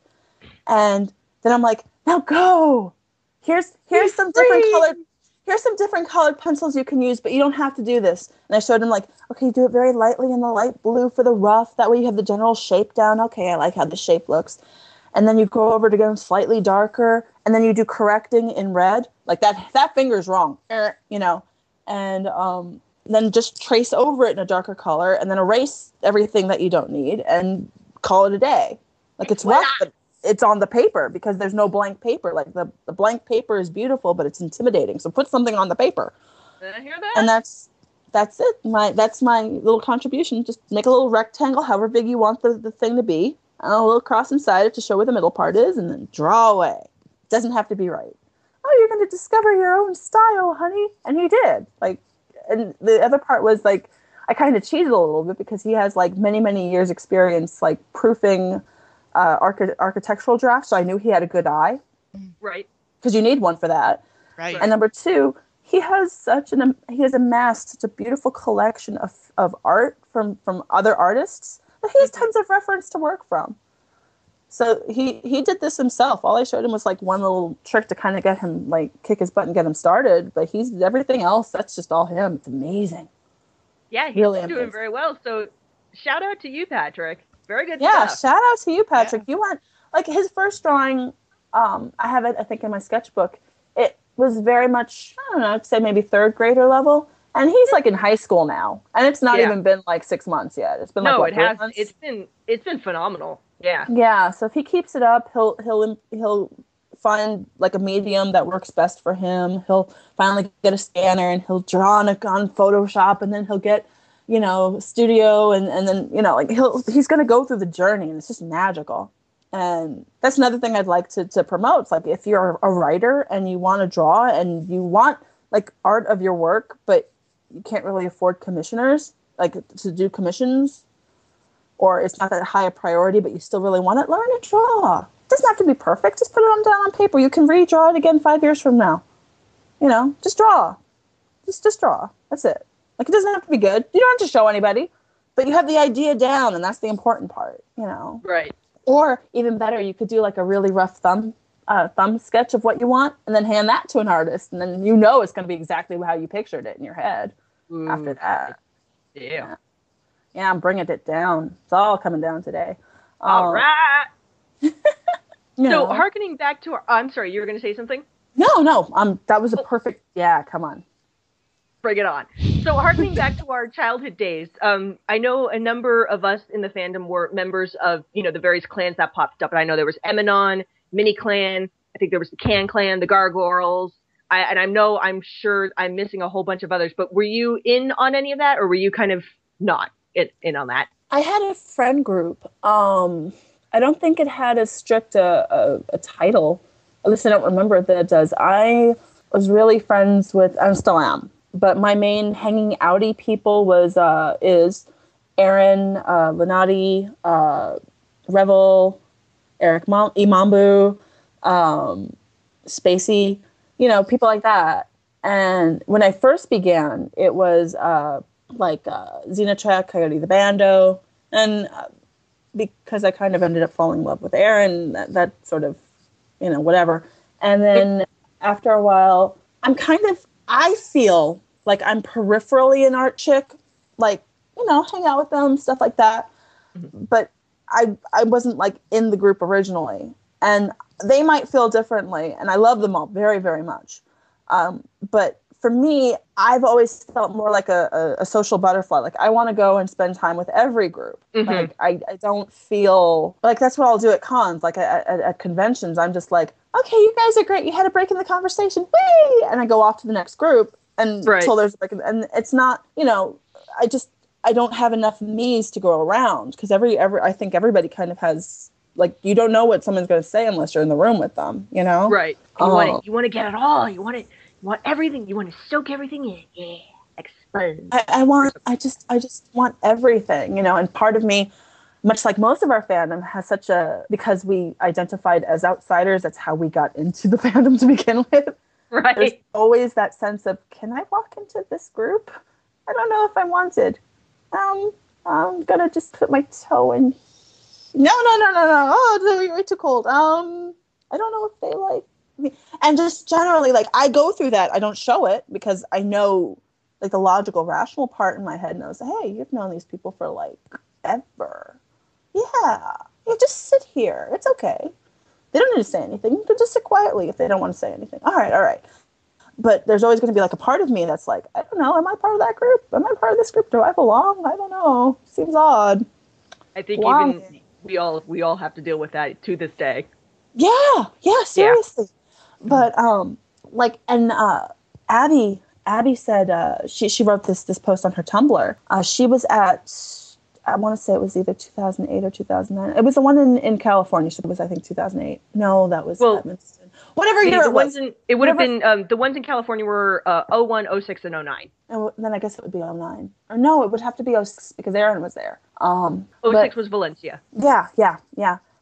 Speaker 4: And then I'm like, now go. Here's some different colored pencils you can use, but you don't have to do this. And I showed him, like, okay, do it very lightly in the light blue for the rough. That way you have the general shape down. Okay, I like how the shape looks. And then you go over to go slightly darker, and then you do correcting in red. Like, that finger's wrong, you know. And then just trace over it in a darker color, and then erase everything that you don't need, and call it a day. Like, it's rough, but it's on the paper, because there's no blank paper. Like, the blank paper is beautiful, but it's intimidating. So put something on the paper.
Speaker 1: Did I hear that?
Speaker 4: And that's it. That's my little contribution. Just make a little rectangle, however big you want the thing to be. And a little cross inside it to show where the middle part is, and then draw away. It doesn't have to be right. Oh, you're going to discover your own style, honey. And he did. Like, and the other part was, like, I kind of cheated a little bit, because he has, like, many, many years experience, like, proofing architectural drafts. So I knew he had a good eye.
Speaker 1: Right.
Speaker 4: Because you need one for that.
Speaker 2: Right.
Speaker 4: And number two, he has amassed such a beautiful collection of art from other artists. But he has tons of reference to work from. So he did this himself. All I showed him was, like, one little trick to kind of get him, like, kick his butt and get him started. But he's everything else. That's just all him. It's amazing.
Speaker 1: Yeah, he's really doing very well. So shout out to you, Patrick. Very good stuff.
Speaker 4: Yeah, shout out to you, Patrick. Yeah. You went, like, his first drawing, I have it, I think, in my sketchbook. It was very much, I don't know, I'd say maybe third grader level. And he's, like, in high school now, and it's not even been, like, 6 months yet. It's been like,
Speaker 1: it has. Months? It's been phenomenal. Yeah.
Speaker 4: Yeah. So if he keeps it up, he'll find, like, a medium that works best for him. He'll finally get a scanner, and he'll draw on Photoshop, and then he'll get, you know, studio, and then, you know, like, he's gonna go through the journey, and it's just magical. And that's another thing I'd like to promote. It's like, if you're a writer and you want to draw and you want, like, art of your work, but you can't really afford commissioners, like, to do commissions, or it's not that high a priority, but you still really want it, learn to draw. It doesn't have to be perfect. Just put it down on paper. You can redraw it again 5 years from now. You know, just draw. Just draw. That's it. Like, it doesn't have to be good. You don't have to show anybody, but you have the idea down, and that's the important part, you know.
Speaker 1: Right.
Speaker 4: Or even better, you could do, like, a really rough thumb sketch of what you want, and then hand that to an artist, and then you know it's going to be exactly how you pictured it in your head. Ooh, after that.
Speaker 1: Yeah.
Speaker 4: Yeah, I'm bringing it down. It's all coming down today.
Speaker 1: All right. So, harkening back to I'm sorry, you were going to say something?
Speaker 4: No. That was a perfect. Yeah, come on.
Speaker 1: Bring it on. So, harkening back to our childhood days, I know a number of us in the fandom were members of, you know, the various clans that popped up. And I know there was Emanon, Mini Clan. I think there was the Can Clan, the Gargoyles. I'm sure I'm missing a whole bunch of others. But were you in on any of that, or were you kind of not in on that.
Speaker 4: I had a friend group. I don't think it had as strict a title. At least I don't remember that it does. I was really friends with, I still am, but my main hanging outy people is Aaron, Lenati, Revel, Eric Imambu, Spacey, people like that. And when I first began, it was Xenotrek, Coyote the Bando, and because I kind of ended up falling in love with Aaron, that sort of, whatever. And then after a while, I feel like I'm peripherally an art chick, like, hang out with them, stuff like that. Mm-hmm. But I wasn't like in the group originally, and they might feel differently. And I love them all very, very much. But for me, I've always felt more like a social butterfly. Like, I want to go and spend time with every group. Mm-hmm. Like, I don't feel like that's what I'll do at cons. Like at conventions, I'm just like, okay, you guys are great. You had a break in the conversation. Whee! And I go off to the next group until there's a break. And it's not, I don't have enough me's to go around, because I think everybody kind of has, like, you don't know what someone's going to say unless you're in the room with them,
Speaker 1: Right. You want to get it all. You want everything. You want to soak everything in. Yeah. Explode.
Speaker 4: I just want everything, and part of me, much like most of our fandom, has because we identified as outsiders, that's how we got into the fandom to begin with.
Speaker 1: Right.
Speaker 4: There's always that sense of, can I walk into this group? I don't know if I wanted. I'm gonna just put my toe in. No. Oh, it's way too cold. I don't know if they like me. And just generally, like, I go through that. I don't show it because I know, like, the logical, rational part in my head knows, hey, you've known these people for, like, ever. Yeah. You just sit here. It's okay. They don't need to say anything. You can just sit quietly if they don't want to say anything. All right. But there's always going to be, like, a part of me that's like, I don't know, am I part of that group? Am I part of this group? Do I belong? I don't know. Seems odd.
Speaker 1: I think even we all have to deal with that to this day.
Speaker 4: Yeah, seriously. Yeah. But Abby said she wrote this post on her Tumblr. She was at, I want to say it was either 2008 or 2009. It was the one in California. So it was, I think, 2008. No, that was Edmonton. Whatever year it was.
Speaker 1: It would have been, the ones in California were 01, 06, and 09.
Speaker 4: And then I guess it would be 09. Or no, it would have to be 06 because Aaron was there.
Speaker 1: 06 was Valencia.
Speaker 4: Yeah.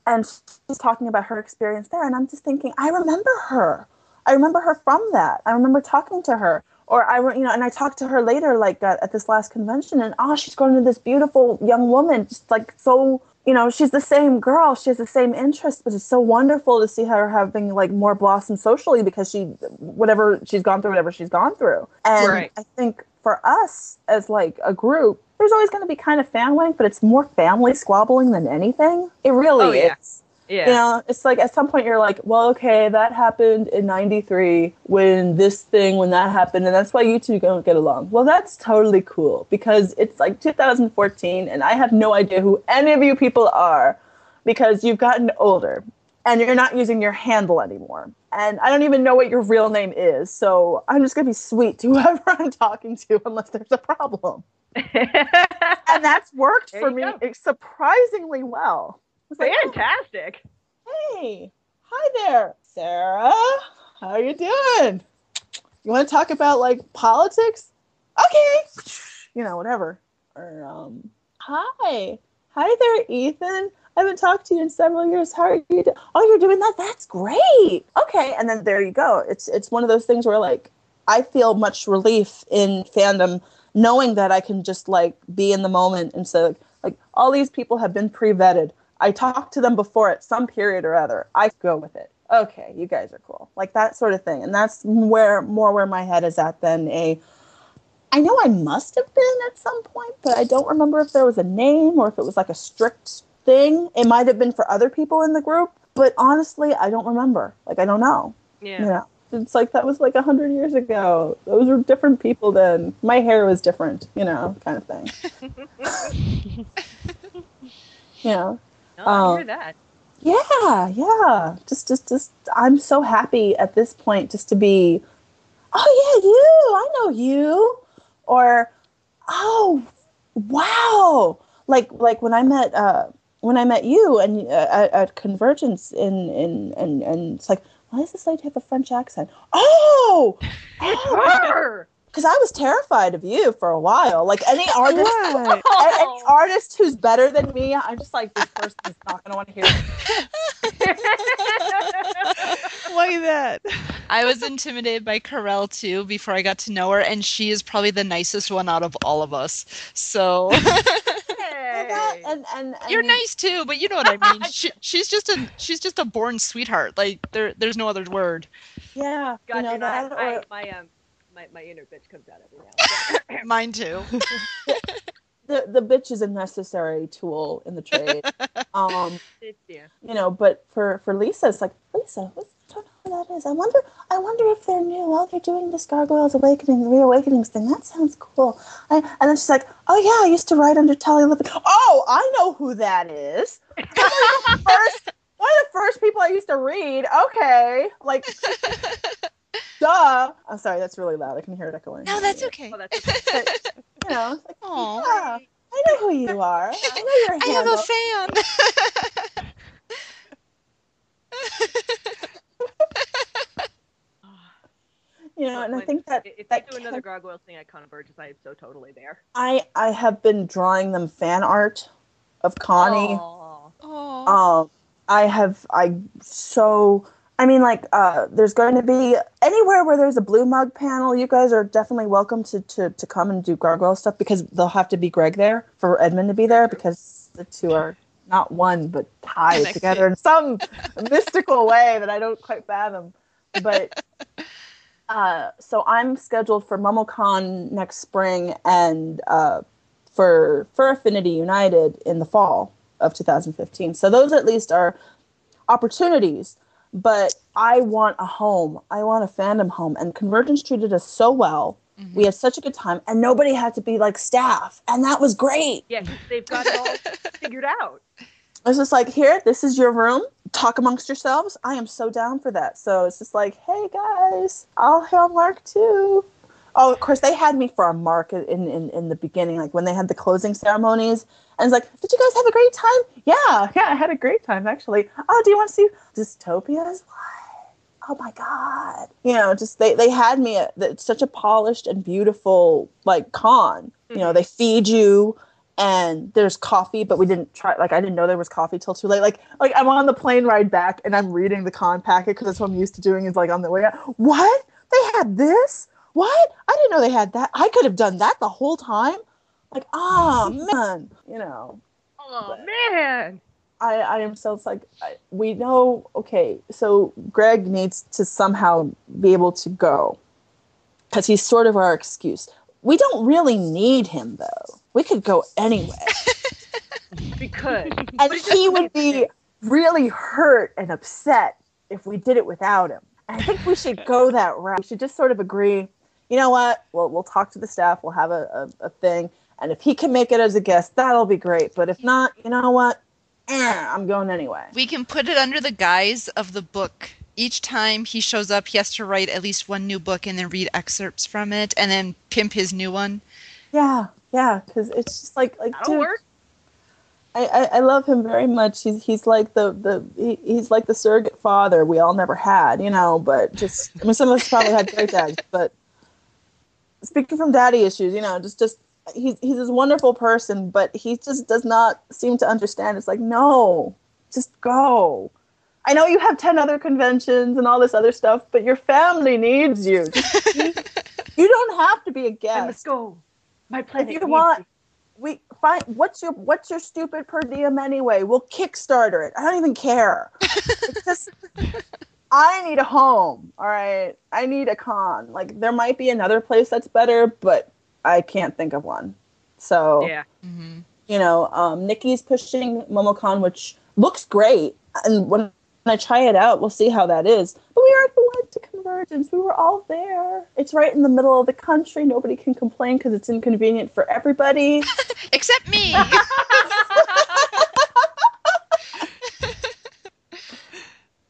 Speaker 4: And she's talking about her experience there. And I'm just thinking, I remember her. I remember her from that. I remember talking to her. Or and I talked to her later, like at this last convention, and she's grown into this beautiful young woman, just like so, she's the same girl, she has the same interests, but it's so wonderful to see her having like more blossom socially because whatever she's gone through. And right. I think for us as like a group, there's always going to be kind of family, but it's more family squabbling than anything. It really is. Yeah. It's like at some point you're like, well, okay, that happened in 93 when that happened, and that's why you two don't get along. Well, that's totally cool because it's like 2014 and I have no idea who any of you people are because you've gotten older and you're not using your handle anymore. And I don't even know what your real name is, so I'm just going to be sweet to whoever I'm talking to unless there's a problem. And that's worked for me surprisingly well.
Speaker 1: Fantastic.
Speaker 4: Hey, hi there, Sarah. How you doing? You want to talk about like politics? Okay. Whatever. Or hi there, Ethan. I haven't talked to you in several years. How are you doing? Oh, you're doing that? That's great. Okay, and then there you go. It's one of those things where like I feel much relief in fandom knowing that I can just like be in the moment and say like all these people have been pre-vetted. I talked to them before at some period or other. I go with it. Okay, you guys are cool. Like that sort of thing. And that's where my head is at than I know I must have been at some point, but I don't remember if there was a name or if it was like a strict thing. It might have been for other people in the group, but honestly, I don't remember. Like, I don't know.
Speaker 1: Yeah.
Speaker 4: It's like that was like 100 years ago. Those were different people then. My hair was different, kind of thing.
Speaker 1: No, I hear that.
Speaker 4: Yeah. Just I'm so happy at this point just to be, oh yeah, you, I know you. Or, oh, wow, like when I met you and at Convergence and it's like, why does this lady have a French accent? Oh,
Speaker 1: It's her.
Speaker 4: Because I was terrified of you for a while. Like any artist,
Speaker 3: Right.
Speaker 4: any artist who's better than me, I'm just like, this person is not going to want to hear it.
Speaker 3: Why that?
Speaker 2: I was intimidated by Carell too before I got to know her, and she is probably the nicest one out of all of us. So
Speaker 1: Hey.
Speaker 4: And
Speaker 2: you're nice too, but you know what I mean. She's just a born sweetheart. Like there's no other word.
Speaker 4: Yeah,
Speaker 1: God,
Speaker 4: you know that.
Speaker 1: my inner bitch comes out every now and then.
Speaker 2: Mine too.
Speaker 4: The bitch is a necessary tool in the trade.
Speaker 1: Yeah.
Speaker 4: You know, but for Lisa, it's like, Lisa, I don't know who that is. I wonder if they're new. While they're doing this Gargoyles Reawakenings thing. That sounds cool. And then she's like, oh yeah, I used to write under Tally Lippin. Oh, I know who that is. One of the first people I used to read. Okay, like, duh. I'm sorry, that's really loud. I can hear it echoing.
Speaker 2: No, that's okay.
Speaker 1: Oh, that's okay.
Speaker 4: But, you know, it's like,
Speaker 2: Aww.
Speaker 4: yeah, I know who you are. I know your handle.
Speaker 2: I have a fan.
Speaker 4: You know, and I think that
Speaker 1: if
Speaker 4: that
Speaker 1: they do another Gargoyles thing at Convergence, I am so totally there.
Speaker 4: I have been drawing them fan art of Connie.
Speaker 2: Aww.
Speaker 4: There's going to be anywhere where there's a blue mug panel. You guys are definitely welcome to come and do Gargoyle stuff, because there'll have to be Greg there for Edmund to be there, because the two are not one but tied
Speaker 2: Connected
Speaker 4: together in some mystical way that I don't quite fathom. But so I'm scheduled for MummleCon next spring and for Affinity United in the fall of 2015. So those at least are opportunities. But I want a home. I want a fandom home. And Convergence treated us so well. Mm-hmm. We had such a good time. And nobody had to be like staff. And that was great.
Speaker 1: Yeah, they've got it all figured out.
Speaker 4: It's just like, here, this is your room. Talk amongst yourselves. I am so down for that. So it's just like, hey, guys, I'll hail Mark too. Oh, of course, they had me for a mark in the beginning, like when they had the closing ceremonies. And it's like, did you guys have a great time? Yeah, I had a great time, actually. Oh, do you want to see Dystopia's? What? Oh, my God. You know, just they had me at such a polished and beautiful, like, con. Mm-hmm. You know, they feed you. And there's coffee, but we didn't try. Like, I didn't know there was coffee till too late. Like I'm on the plane ride back, and I'm reading the con packet because that's what I'm used to doing. Is like on the way out. What? They had this? What? I didn't know they had that. I could have done that the whole time. Like, man, you know.
Speaker 1: Oh man.
Speaker 4: I am so like we know. Okay, so Greg needs to somehow be able to go because he's sort of our excuse. We don't really need him though. We could go anyway.
Speaker 1: We could.
Speaker 4: And he would be really hurt and upset if we did it without him. And I think we should go that route. We should just sort of agree, you know what? We'll talk to the staff. We'll have a thing. And if he can make it as a guest, that'll be great. But if not, you know what? I'm going anyway.
Speaker 2: We can put it under the guise of the book. Each time he shows up, he has to write at least one new book and then read excerpts from it and then pimp his new one.
Speaker 4: Yeah, because it's just like
Speaker 1: that'll
Speaker 4: dude,
Speaker 1: work.
Speaker 4: I love him very much. He's like he's like the surrogate father we all never had, you know. But just some of us probably had great dads. But speaking from daddy issues, you know, just he's this wonderful person, but he just does not seem to understand. It's like, no, just go. I know you have 10 other conventions and all this other stuff, but your family needs you. You don't have to be a guest.
Speaker 1: I must go. My planet.
Speaker 4: If you want, we find what's your stupid per diem anyway? We'll Kickstarter it. I don't even care. It's just I need a home. All right, I need a con. Like there might be another place that's better, but I can't think of one. So
Speaker 1: yeah,
Speaker 4: you know, Nikki's pushing MomoCon, which looks great, and when I try it out, we'll see how that is. But we already went to Convergence. We were all there. It's right in the middle of the country. Nobody can complain because it's inconvenient for everybody.
Speaker 2: Except me.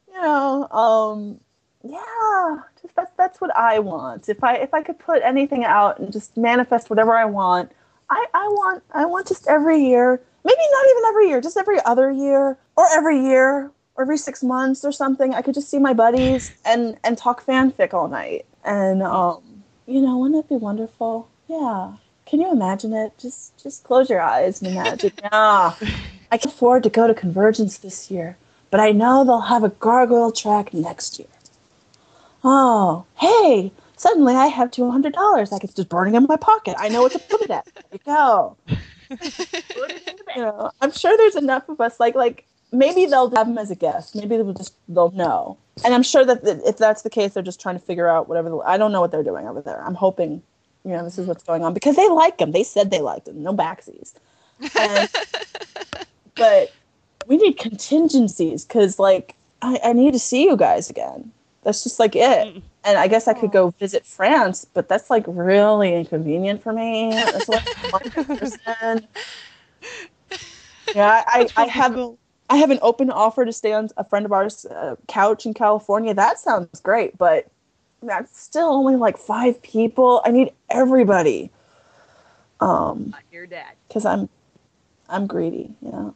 Speaker 4: You know, yeah, just that's what I want. If I could put anything out and just manifest whatever I want, I want just every year, maybe not even every year, just every other year, or every 6 months or something. I could just see my buddies and talk fanfic all night. And wouldn't it be wonderful? Yeah. Can you imagine it? Just close your eyes and imagine. Yeah. I can afford to go to Convergence this year, but I know they'll have a Gargoyle track next year. Oh, hey, suddenly I have $200. I can just burn it in my pocket. I know what to put it at. There you go. Put it in the bag. I'm sure there's enough of us, like maybe they'll have them as a guest. Maybe they'll know. And I'm sure that if that's the case, they're just trying to figure out whatever. I don't know what they're doing over there. I'm hoping, this is what's going on because they like them. They said they liked them. No backsies. But we need contingencies because, I need to see you guys again. That's just it. And I guess I could go visit France, but that's really inconvenient for me. That's one person. Yeah, I have an open offer to stay on a friend of ours' couch in California. That sounds great, but that's still only 5 people. I need everybody.
Speaker 1: Your dad.
Speaker 4: Because I'm greedy. Yeah.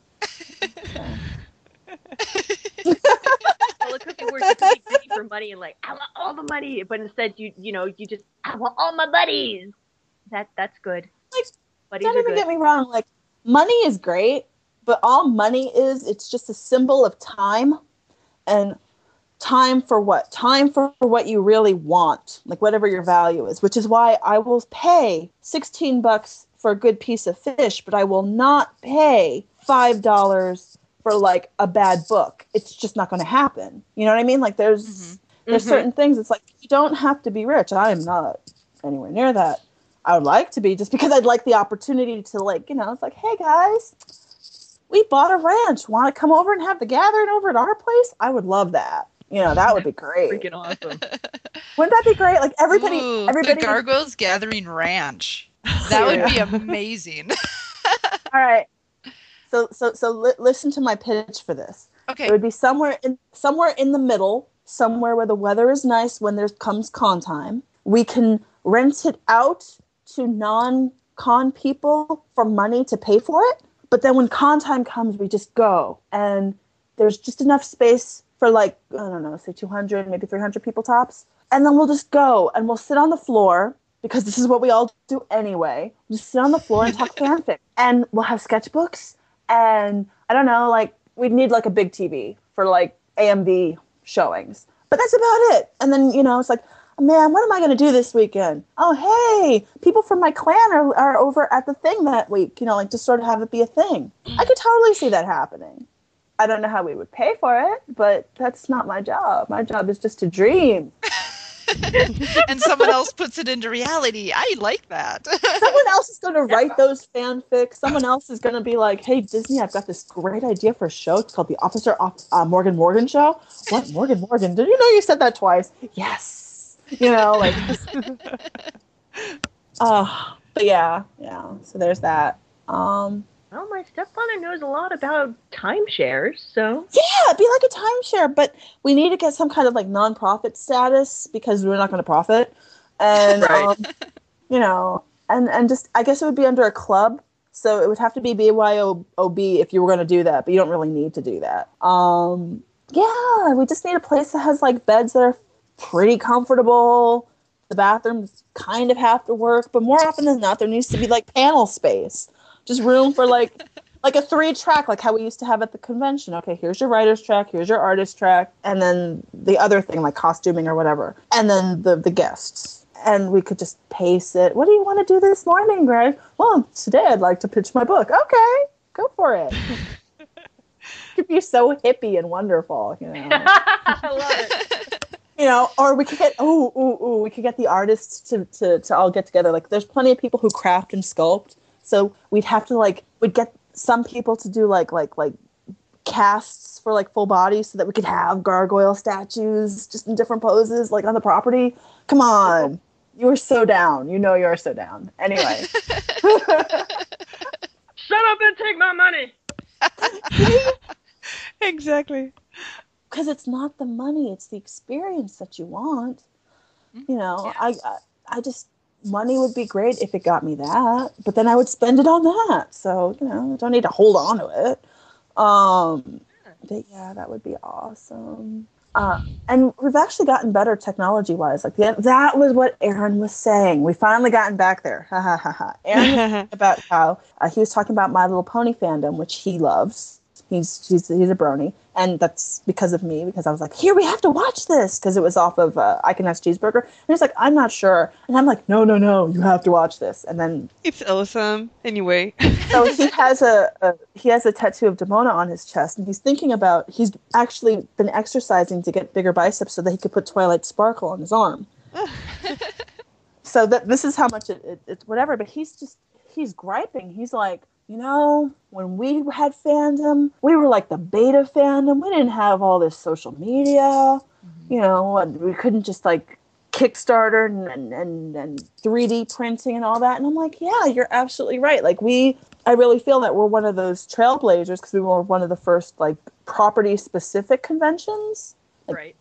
Speaker 1: Well, it could be worse. You could be greedy for money and I want all the money, but instead you just I want all my buddies. That's good. Buddies
Speaker 4: don't even get me wrong. Money is great, but all money it's just a symbol of time, and time for what? Time for what you really want, whatever your value is. Which is why I will pay $16 for a good piece of fish, but I will not pay $5 for a bad book. It's just not going to happen. You know what I mean? There's certain things. It's you don't have to be rich. I am not anywhere near that. I would like to be, just because I'd like the opportunity to it's hey guys, we bought a ranch. Want to come over and have the gathering over at our place? I would love that. That would be great.
Speaker 1: Freaking awesome.
Speaker 4: Wouldn't that be great? Everybody.
Speaker 2: The Gargoyles Gathering Ranch. That would be amazing.
Speaker 4: All right. So listen to my pitch for this.
Speaker 2: Okay.
Speaker 4: It would be somewhere in the middle, somewhere where the weather is nice when there comes con time. We can rent it out to non-con people for money to pay for it. But then when con time comes, we just go. And there's just enough space for I don't know, say 200, maybe 300 people tops. And then we'll just go and we'll sit on the floor, because this is what we all do anyway. We'll just sit on the floor and talk fanfic. And we'll have sketchbooks. And I don't know, we'd need a big TV for AMV showings. But that's about it. And then, it's man, what am I going to do this weekend? Oh, hey, people from my clan are over at the thing that week, just sort of have it be a thing. I could totally see that happening. I don't know how we would pay for it, but that's not my job. My job is just to dream.
Speaker 2: And someone else puts it into reality. I like that.
Speaker 4: Someone else is going to write those fanfics. Someone else is going to be like, hey, Disney, I've got this great idea for a show. It's called the Officer Morgan Show. What? Morgan? Did you know you said that twice? Yes. But yeah. So there's that.
Speaker 1: Well, my stepfather knows a lot about timeshares, so...
Speaker 4: Yeah, it'd be like a timeshare, but we need to get some kind of, non-profit status, because we're not going to profit. And,
Speaker 1: right.
Speaker 4: And just, I guess it would be under a club, so it would have to be BYOB if you were going to do that, but you don't really need to do that. Yeah, we just need a place that has, beds that are pretty comfortable. The bathrooms kind of have to work, but more often than not, there needs to be, panel space. Just room for a 3-track, how we used to have at the convention. Okay, here's your writer's track, here's your artist track, and then the other thing, costuming or whatever. And then the guests. And we could just pace it. What do you want to do this morning, Greg? Well, today I'd like to pitch my book. Okay, go for it. It could be so hippie and wonderful,
Speaker 1: I love it.
Speaker 4: Or we could get we could get the artists to all get together. There's plenty of people who craft and sculpt. So we'd have to we'd get some people to do casts for full bodies so that we could have gargoyle statues just in different poses on the property. Come on. You are so down. You're so down. Anyway.
Speaker 1: Shut up and take my money.
Speaker 3: Exactly.
Speaker 4: Because it's not the money, it's the experience that you want.
Speaker 2: Yeah.
Speaker 4: I just money would be great if it got me that, but then I would spend it on that. So, I don't need to hold on to it. But yeah, that would be awesome. And we've actually gotten better technology-wise. Like that was what Aaron was saying. We finally gotten back there. Ha ha ha ha. Aaron was talking about how he was talking about My Little Pony fandom, which he loves. He's a brony, and that's because of me. Because I was like, here, we have to watch this because it was off of I Can Ask Cheeseburger, and he's like, I'm not sure, and I'm like, no, you have to watch this. And then
Speaker 3: it's awesome. Anyway,
Speaker 4: so he has a tattoo of Demona on his chest, and he's actually been exercising to get bigger biceps so that he could put Twilight Sparkle on his arm. So that this is how much it's whatever. But he's griping. He's like, when we had fandom, we were like the beta fandom. We didn't have all this social media. We couldn't just like Kickstarter and 3D printing and all that. And I'm like, yeah, you're absolutely right. Like I really feel that we're one of those trailblazers because we were one of the first like property specific conventions. Like,
Speaker 1: right.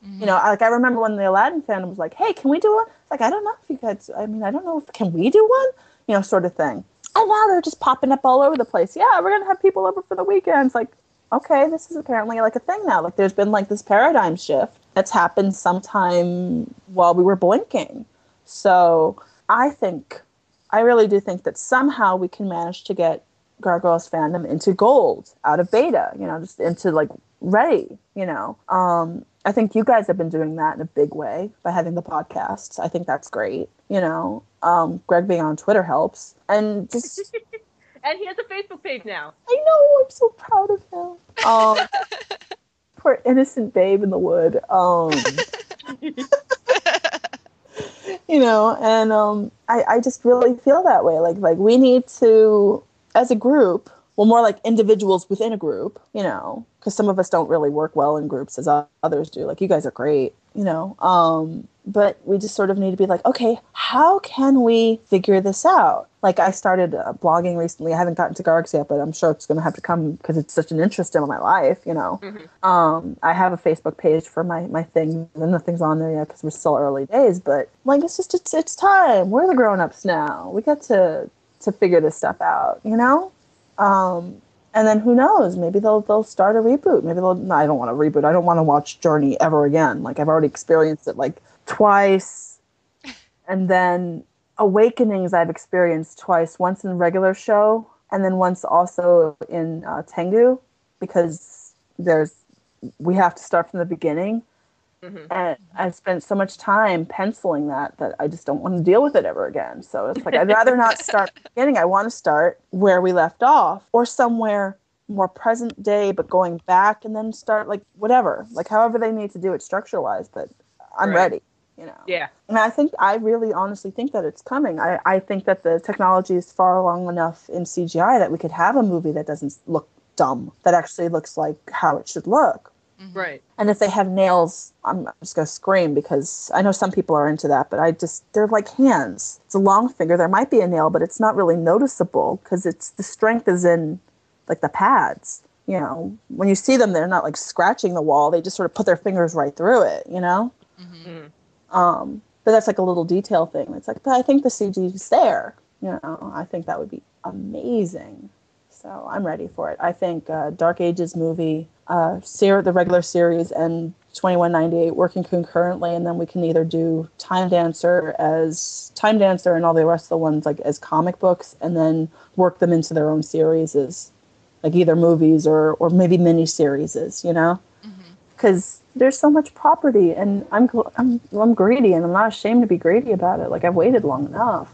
Speaker 4: I remember when the Aladdin fandom was like, hey, can we do one? Like, I don't know if you guys, I don't know can we do one? Sort of thing. And now they're just popping up all over the place. Yeah, we're going to have people over for the weekends. Like, okay, this is apparently like a thing now. Like, there's been like this paradigm shift that's happened sometime while we were blinking. So I really do think that somehow we can manage to get Gargoyles fandom into gold out of beta, just into like ready, I think you guys have been doing that in a big way by having the podcasts. I think that's great. Greg being on Twitter helps. And just
Speaker 1: and he has a Facebook page now.
Speaker 4: I know, I'm so proud of him. Poor innocent babe in the wood. I just really feel that way. Like we need to, as a group, well, more like individuals within a group, because some of us don't really work well in groups as others do. Like, you guys are great, but we just sort of need to be like, okay, how can we figure this out? Like, I started blogging recently. I haven't gotten to Gargs yet, but I'm sure it's going to have to come because it's such an interest in my life, Mm-hmm. I have a Facebook page for my thing, and nothing's on there yet because we're still early days, but like, it's time. We're the grown-ups now. We got to figure this stuff out, and then who knows? Maybe they'll start a reboot. Maybe no, I don't want to reboot. I don't want to watch Journey ever again. Like, I've already experienced it like twice, and then Awakenings I've experienced twice. Once in the regular show, and then once also in Tengu, because we have to start from the beginning. Mm-hmm. And I've spent so much time penciling that I just don't want to deal with it ever again. So it's like, I'd rather not start at the beginning. I want to start where we left off, or somewhere more present day, but going back, and then start like whatever, like however they need to do it structure wise. But I'm ready,
Speaker 1: Yeah.
Speaker 4: And I really honestly think that it's coming. I think that the technology is far along enough in CGI that we could have a movie that doesn't look dumb, that actually looks like how it should look.
Speaker 1: Right.
Speaker 4: And if they have nails, I'm just going to scream, because I know some people are into that, but they're like hands. It's a long finger. There might be a nail, but it's not really noticeable because the strength is in like the pads. When you see them, they're not like scratching the wall. They just sort of put their fingers right through it, Mm-hmm. But that's like a little detail thing. It's like, but I think the CG is there. I think that would be amazing. So I'm ready for it. I think Dark Ages movie, the regular series, and 2198 working concurrently, and then we can either do Time Dancer and all the rest of the ones like as comic books, and then work them into their own series as like either movies or maybe mini series, because there's so much property, and I'm greedy, and I'm not ashamed to be greedy about it. Like, I've waited long enough.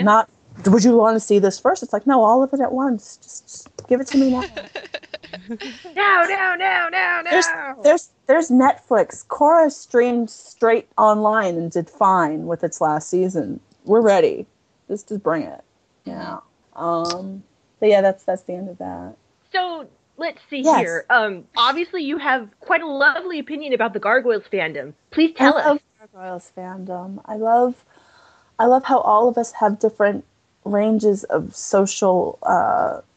Speaker 4: Not. Would you want to see this first? It's like, no, all of it at once. Just give it to me now.
Speaker 1: No.
Speaker 4: There's Netflix. Korra streamed straight online and did fine with its last season. We're ready. Just bring it. But yeah, that's the end of that.
Speaker 1: So let's see here. Obviously you have quite a lovely opinion about the Gargoyles fandom. Please tell us.
Speaker 4: Gargoyles fandom. I love how all of us have different ranges of social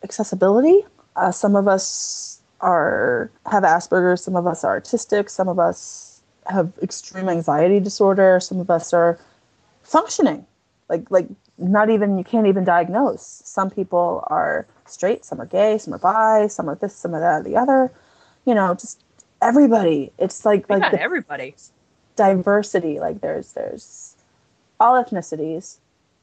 Speaker 4: accessibility. Some of us have Asperger's, some of us are autistic, some of us have extreme anxiety disorder, some of us are functioning. like not even, you can't even diagnose. Some people are straight, some are gay, some are bi, some are this, some are that, the other. Just everybody. It's like
Speaker 1: everybody.
Speaker 4: Diversity. Like there's all ethnicities,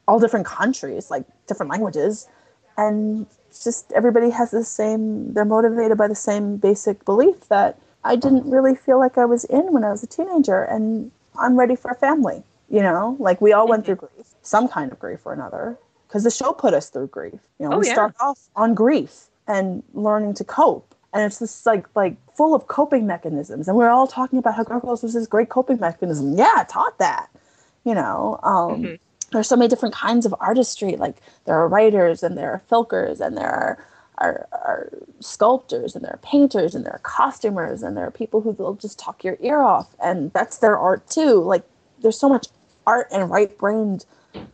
Speaker 4: all different countries, like different languages, and just everybody has the same. They're motivated by the same basic belief that I didn't really feel like I was in when I was a teenager, and I'm ready for a family. Like we all went through grief, some kind of grief or another, because the show put us through grief. We start off on grief and learning to cope. And it's this like full of coping mechanisms. And we're all talking about how Gargoyles was this great coping mechanism. Yeah, I taught that. There's so many different kinds of artistry. Like there are writers and there are filkers and there are sculptors and there are painters and there are costumers and there are people who will just talk your ear off. And that's their art too. Like there's so much art and right-brained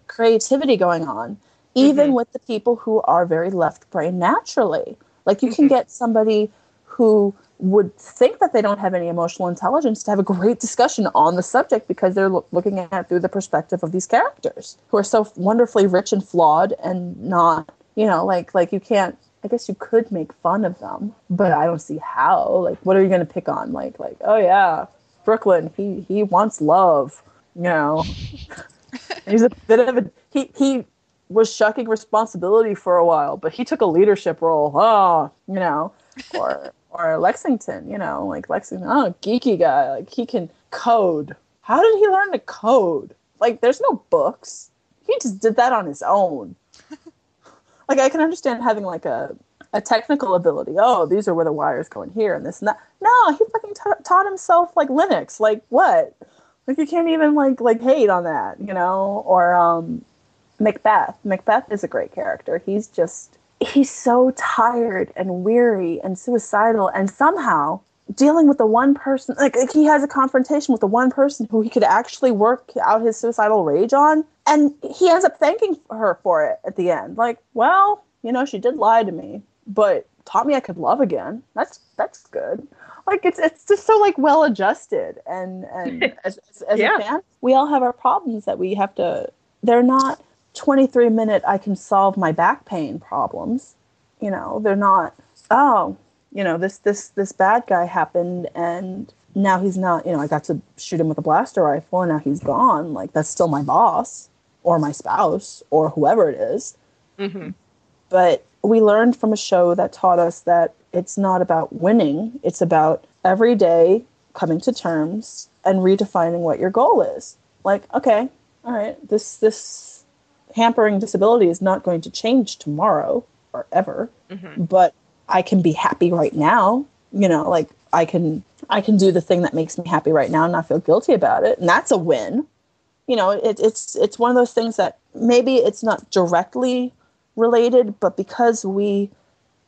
Speaker 4: creativity going on, even with the people who are very left-brained naturally. Like you can get somebody who would think that they don't have any emotional intelligence to have a great discussion on the subject because they're looking at it through the perspective of these characters who are so wonderfully rich and flawed and not, like you can't, I guess you could make fun of them, but I don't see how. Like, what are you going to pick on? Like, oh yeah, Brooklyn, he wants love, He's a bit of a, he was shucking responsibility for a while, but he took a leadership role. Or Lexington, like Lexington, geeky guy, like he can code. How did he learn to code? Like there's no books. He just did that on his own. Like I can understand having like a technical ability. Oh, these are where the wires go in here and this and that. No, he fucking taught himself like Linux. Like what? Like you can't even like hate on that, Or Macbeth. Macbeth is a great character. He's so tired and weary and suicidal, and somehow dealing with the one person, like he has a confrontation with the one person who he could actually work out his suicidal rage on, and he ends up thanking her for it at the end. Like, well, she did lie to me, but taught me I could love again. That's good. Like it's just so like well adjusted, and as a fan, we all have our problems that we have to. They're not 23-minute I can solve my back pain problems. They're not, this bad guy happened and now he's not, I got to shoot him with a blaster rifle and now he's gone. Like that's still my boss or my spouse or whoever it is. But we learned from a show that taught us that it's not about winning. It's about every day coming to terms and redefining what your goal is. Like, okay, all right, this hampering disability is not going to change tomorrow or ever, but I can be happy right now. Like I can do the thing that makes me happy right now and not feel guilty about it. And that's a win. It's one of those things that maybe it's not directly related, but because we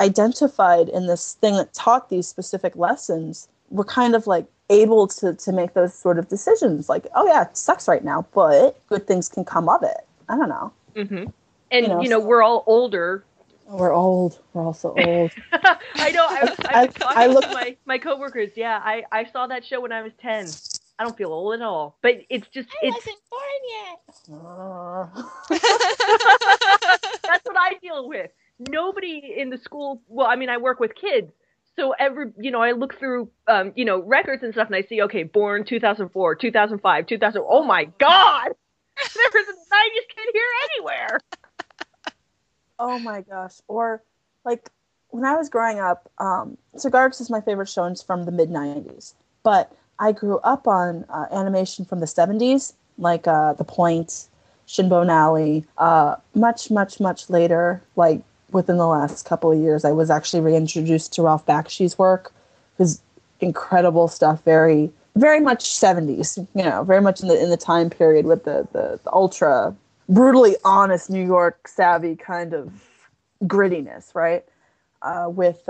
Speaker 4: identified in this thing that taught these specific lessons, we're kind of like able to make those sort of decisions. Like, oh yeah, it sucks right now, but good things can come of it. I don't know.
Speaker 1: And, we're all older.
Speaker 4: Oh, we're old. We're all so old.
Speaker 1: I know. I was talking to my coworkers. Yeah, I saw that show when I was 10. I don't feel old at all. But it's just... I wasn't born yet. That's what I deal with. Nobody in the school... Well, I mean, I work with kids. So I look through, records and stuff and I see, okay, born 2004, 2005, 2000. Oh my God! There isn't the 90s kid here anywhere.
Speaker 4: Oh my gosh. Or like when I was growing up, so Gargoyles is my favorite show and it's from the mid 90s. But I grew up on animation from the 70s, like The Point, Shinbone Alley. Much, much, much later, like within the last couple of years, I was actually reintroduced to Ralph Bakshi's work. His incredible stuff, very very much 70s, very much in the time period with the ultra brutally honest New York savvy kind of grittiness, right? With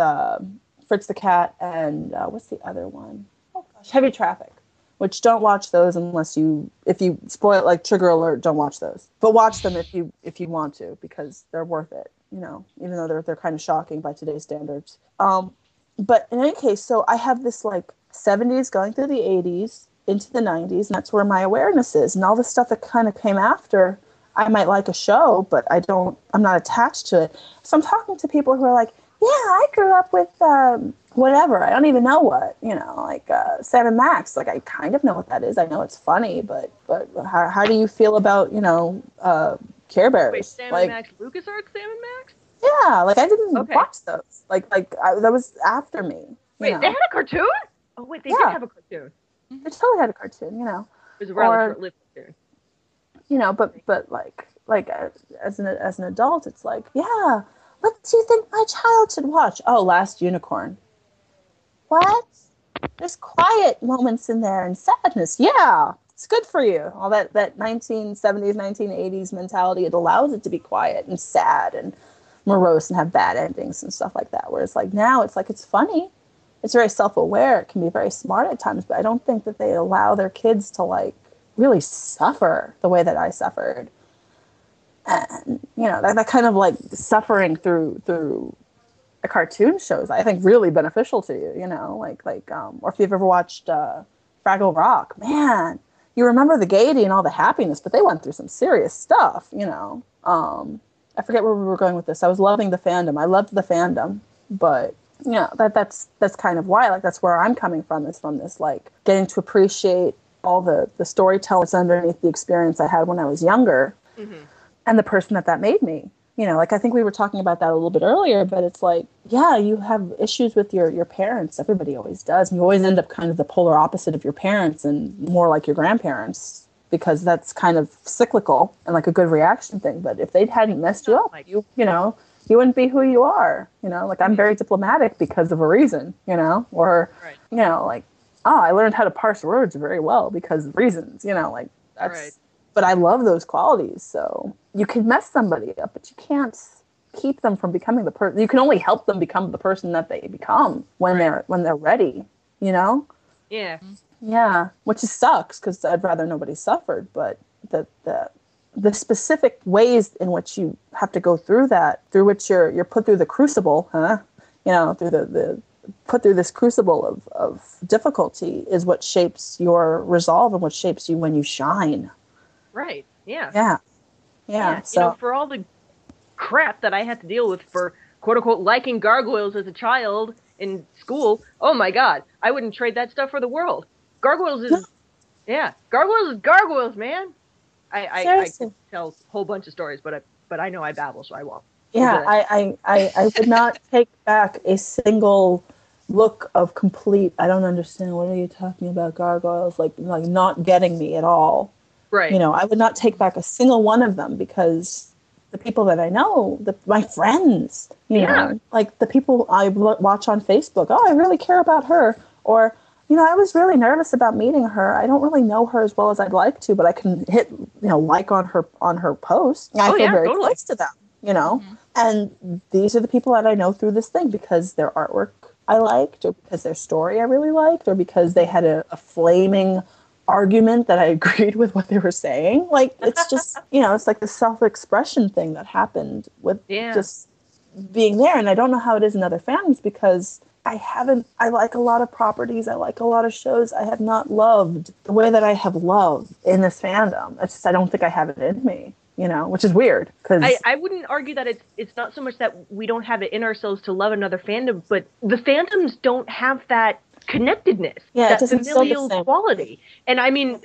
Speaker 4: Fritz the Cat and what's the other one? Oh gosh, Heavy Traffic. Which don't watch those if you spoil, like trigger alert, don't watch those. But watch them if you want to, because they're worth it, even though they're kind of shocking by today's standards. But in any case, so I have this like 70s going through the 80s into the 90s, and that's where my awareness is. And all the stuff that kind of came after, I might like a show, but I'm not attached to it. So I'm talking to people who are like, yeah, I grew up with whatever. I don't even know what, like Sam and Max. Like, I kind of know what that is. I know it's funny, but how do you feel about, Care Bears?
Speaker 1: Wait, Sam
Speaker 4: like,
Speaker 1: and Max, LucasArts Sam and Max?
Speaker 4: Yeah, like I didn't watch those. That was after me.
Speaker 1: Wait, they had a cartoon? Oh, wait, they did have a cartoon.
Speaker 4: They totally had a cartoon,
Speaker 1: It was a rather short-lived cartoon.
Speaker 4: But as an adult, it's like, yeah, what do you think my child should watch? Oh, Last Unicorn. What? There's quiet moments in there and sadness. Yeah, it's good for you. All that 1970s, 1980s mentality, it allows it to be quiet and sad and morose and have bad endings and stuff like that. Whereas like now it's like, it's funny. It's very self-aware. It can be very smart at times, but I don't think that they allow their kids to like really suffer the way that I suffered. And, that kind of like suffering through a cartoon shows, I think really beneficial to you, or if you've ever watched Fraggle Rock, man, you remember the gaiety and all the happiness, but they went through some serious stuff, I forget where we were going with this. I was loving the fandom. I loved the fandom, but that's kind of why, like, that's where I'm coming from, is from this, like, getting to appreciate all the storytellers underneath the experience I had when I was younger, and the person that made me. Like, I think we were talking about that a little bit earlier, but it's like, yeah, you have issues with your parents. Everybody always does. And you always end up kind of the polar opposite of your parents and more like your grandparents, because that's kind of cyclical and like a good reaction thing. But if they hadn't messed you up, you wouldn't be who you are. Like, I'm very diplomatic because of a reason, or, like, I learned how to parse words very well because of reasons, like, that's, right. But I love those qualities. So you can mess somebody up, but you can't keep them from becoming the person. You can only help them become the person that they become when they're ready, Yeah. Yeah. Which sucks, because I'd rather nobody suffered, but the specific ways in which you have to go through that, through which you're put through the crucible, through the put through this crucible of difficulty is what shapes your resolve and what shapes you when you shine.
Speaker 1: Right. Yeah.
Speaker 4: Yeah. Yeah. So
Speaker 1: for all the crap that I had to deal with for quote unquote liking gargoyles as a child in school, oh my God, I wouldn't trade that stuff for the world. Gargoyles is Gargoyles is gargoyles, man. I could tell a whole bunch of stories, but I know I babble, so I won't.
Speaker 4: Yeah, I would not take back a single look of complete, I don't understand, what are you talking about, gargoyles, like not getting me at all.
Speaker 1: Right.
Speaker 4: I would not take back a single one of them, because the people that I know, my friends, you know, like the people I watch on Facebook, oh, I really care about her. Or, I was really nervous about meeting her. I don't really know her as well as I'd like to, but I can hit, like on her post. I feel very close to them, Mm-hmm. And these are the people that I know through this thing, because their artwork I liked, or because their story I really liked, or because they had a flaming argument that I agreed with what they were saying. Like, it's just, it's like the self-expression thing that happened with just being there. And I don't know how it is in other fandoms, because I like a lot of properties. I like a lot of shows. I have not loved the way that I have loved in this fandom. It's just, I don't think I have it in me, which is weird. Cause
Speaker 1: I wouldn't argue that it's not so much that we don't have it in ourselves to love another fandom, but the fandoms don't have that connectedness, that familial quality. And I mean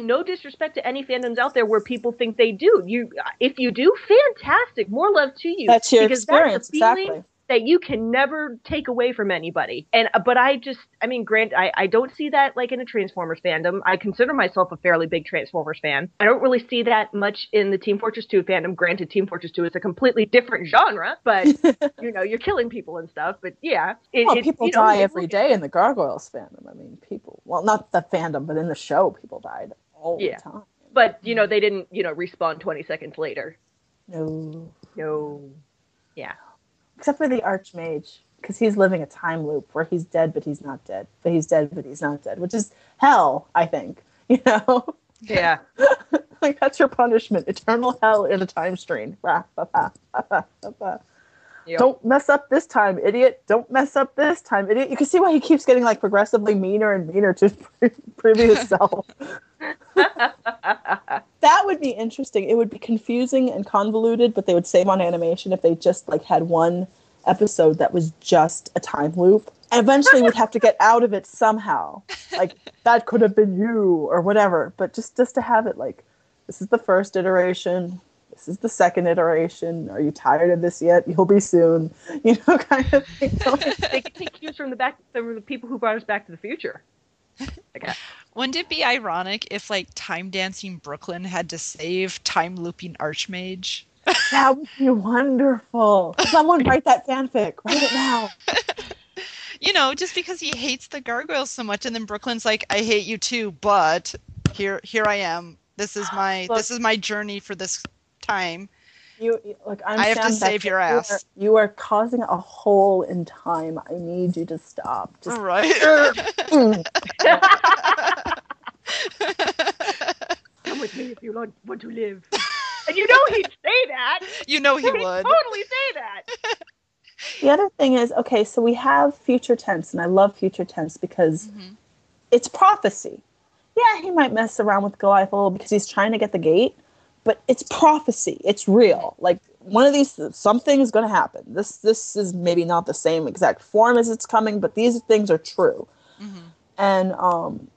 Speaker 1: no disrespect to any fandoms out there where people think they do. If you do, fantastic, more love to you.
Speaker 4: That's your experience, exactly.
Speaker 1: That you can never take away from anybody. But Grant, I don't see that like in a Transformers fandom. I consider myself a fairly big Transformers fan. I don't really see that much in the Team Fortress 2 fandom. Granted, Team Fortress 2 is a completely different genre, but you're killing people and stuff. But yeah,
Speaker 4: people die every day in the Gargoyles fandom. I mean, not the fandom, but in the show, people died all the time.
Speaker 1: But they didn't respawn 20 seconds later.
Speaker 4: No.
Speaker 1: Yeah.
Speaker 4: Except for the Archmage, because he's living a time loop where he's dead, but he's not dead. But he's dead, but he's not dead, which is hell, I think.
Speaker 1: Yeah.
Speaker 4: Like, that's your punishment. Eternal hell in a time stream. Yep. Don't mess up this time, idiot. Don't mess up this time, idiot. You can see why he keeps getting like progressively meaner and meaner to his previous self. That would be interesting. It would be confusing and convoluted, but they would save on animation if they just like had one episode that was just a time loop. And eventually we'd have to get out of it somehow. Like, that could have been you or whatever. But just to have it like, this is the first iteration. This is the second iteration. Are you tired of this yet? You'll be soon. You know, kind of thing.
Speaker 1: They could take cues from the people who brought us Back to the Future. Okay.
Speaker 2: Wouldn't it be ironic if, like, Time Dancing Brooklyn had to save Time Looping Archmage?
Speaker 4: That would be wonderful. Someone write that fanfic. Write it now.
Speaker 2: You know, just because he hates the gargoyles so much, and then Brooklyn's like, I hate you too, but here I am. This is my journey for this time. I have to save your ass.
Speaker 4: You are causing a hole in time. I need you to stop. Just
Speaker 2: right.
Speaker 1: Come with me if you want to live. And you know he'd say that.
Speaker 2: You know he would.
Speaker 1: Totally say that.
Speaker 4: The other thing is, okay, so we have future tense, and I love future tense because it's prophecy. Yeah, he might mess around with Goliath a little because he's trying to get the gate, but it's prophecy. It's real. Like, one of these, something is going to happen. This is maybe not the same exact form as it's coming, but these things are true. And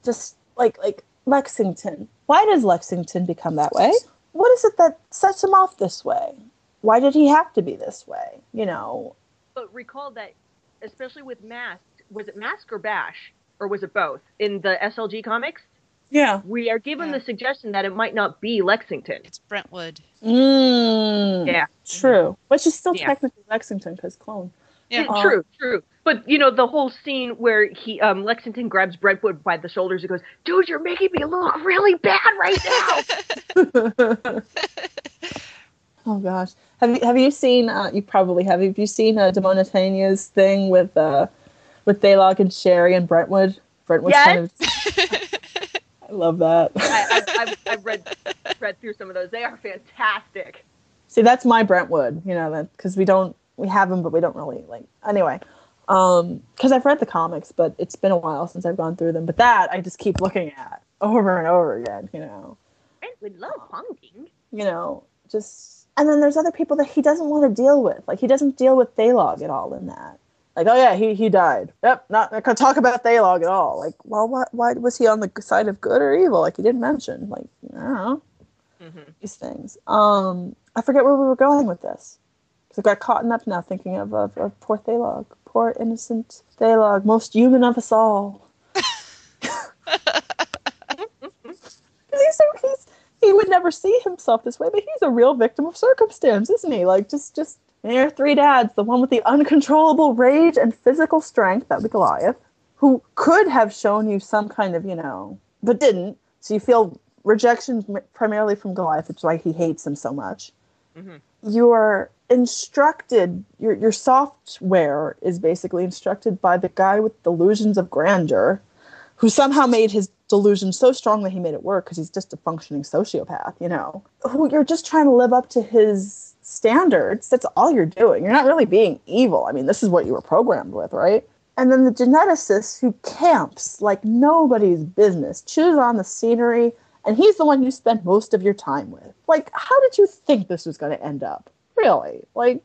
Speaker 4: just like Lexington. Why does Lexington become that way? What is it that sets him off this way? Why did he have to be this way? You know.
Speaker 1: But recall that, especially with Mask, was it Mask or Bash? Or was it both? In the SLG comics?
Speaker 4: Yeah.
Speaker 1: We are given the suggestion that it might not be Lexington.
Speaker 2: It's Brentwood.
Speaker 1: Yeah.
Speaker 4: True. Which is still technically Lexington because clone.
Speaker 2: Yeah.
Speaker 1: True. But, you know, the whole scene where Lexington grabs Brentwood by the shoulders and goes, dude, you're making me look really bad right now.
Speaker 4: Oh, gosh. Have you seen, you probably have you seen Demonetania's thing with Thalog and Sherry and Brentwood? Brentwood's kind of... I love that.
Speaker 1: I've read through some of those. They are fantastic.
Speaker 4: See, that's my Brentwood, you know, that because we have them, but we don't really like. Anyway, because I've read the comics, but it's been a while since I've gone through them. But that I just keep looking at over and over again, you know.
Speaker 1: Brentwood love hunting.
Speaker 4: You know, and then there's other people that he doesn't want to deal with. Like, he doesn't deal with Thalog at all in that. Like, oh yeah, he died. Yep, not gonna talk about Thalog at all. Like, well, why was he on the side of good or evil? Like, he didn't mention. Like, I don't know. These things. I forget where we were going with this. Because I got caught up now thinking of poor Thalog. Poor innocent Thalog, most human of us all. He would never see himself this way, but he's a real victim of circumstance, isn't he? Like, just there are three dads, the one with the uncontrollable rage and physical strength, that would be Goliath, who could have shown you some kind of, you know, but didn't. So you feel rejection primarily from Goliath, which is why he hates him so much. You're instructed, your software is basically instructed by the guy with delusions of grandeur, who somehow made his delusion so strong that he made it work because he's just a functioning sociopath, you know, who you're just trying to live up to his standards. That's all you're doing. You're not really being evil. I mean, this is what you were programmed with, right? And then the geneticist who camps like nobody's business, chews on the scenery, and he's the one you spend most of your time with. Like, how did you think this was going to end up? Really? Like,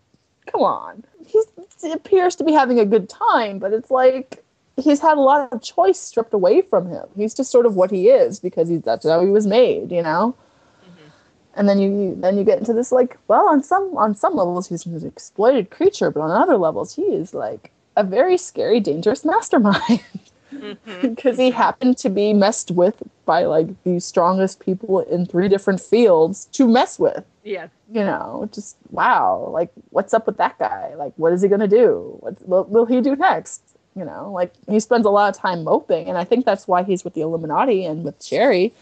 Speaker 4: come on. He appears to be having a good time, but it's like he's had a lot of choice stripped away from him. He's just sort of what he is because that's how he was made, you know? And then you get into this, like, well, on some levels he's an exploited creature, but on other levels he is like a very scary, dangerous mastermind. Because he happened to be messed with by like the strongest people in 3 different fields to mess with.
Speaker 1: Yes.
Speaker 4: You know, just wow. Like, what's up with that guy? Like, what is he gonna do? What will he do next? You know, like, he spends a lot of time moping, and I think that's why he's with the Illuminati and with Sherry,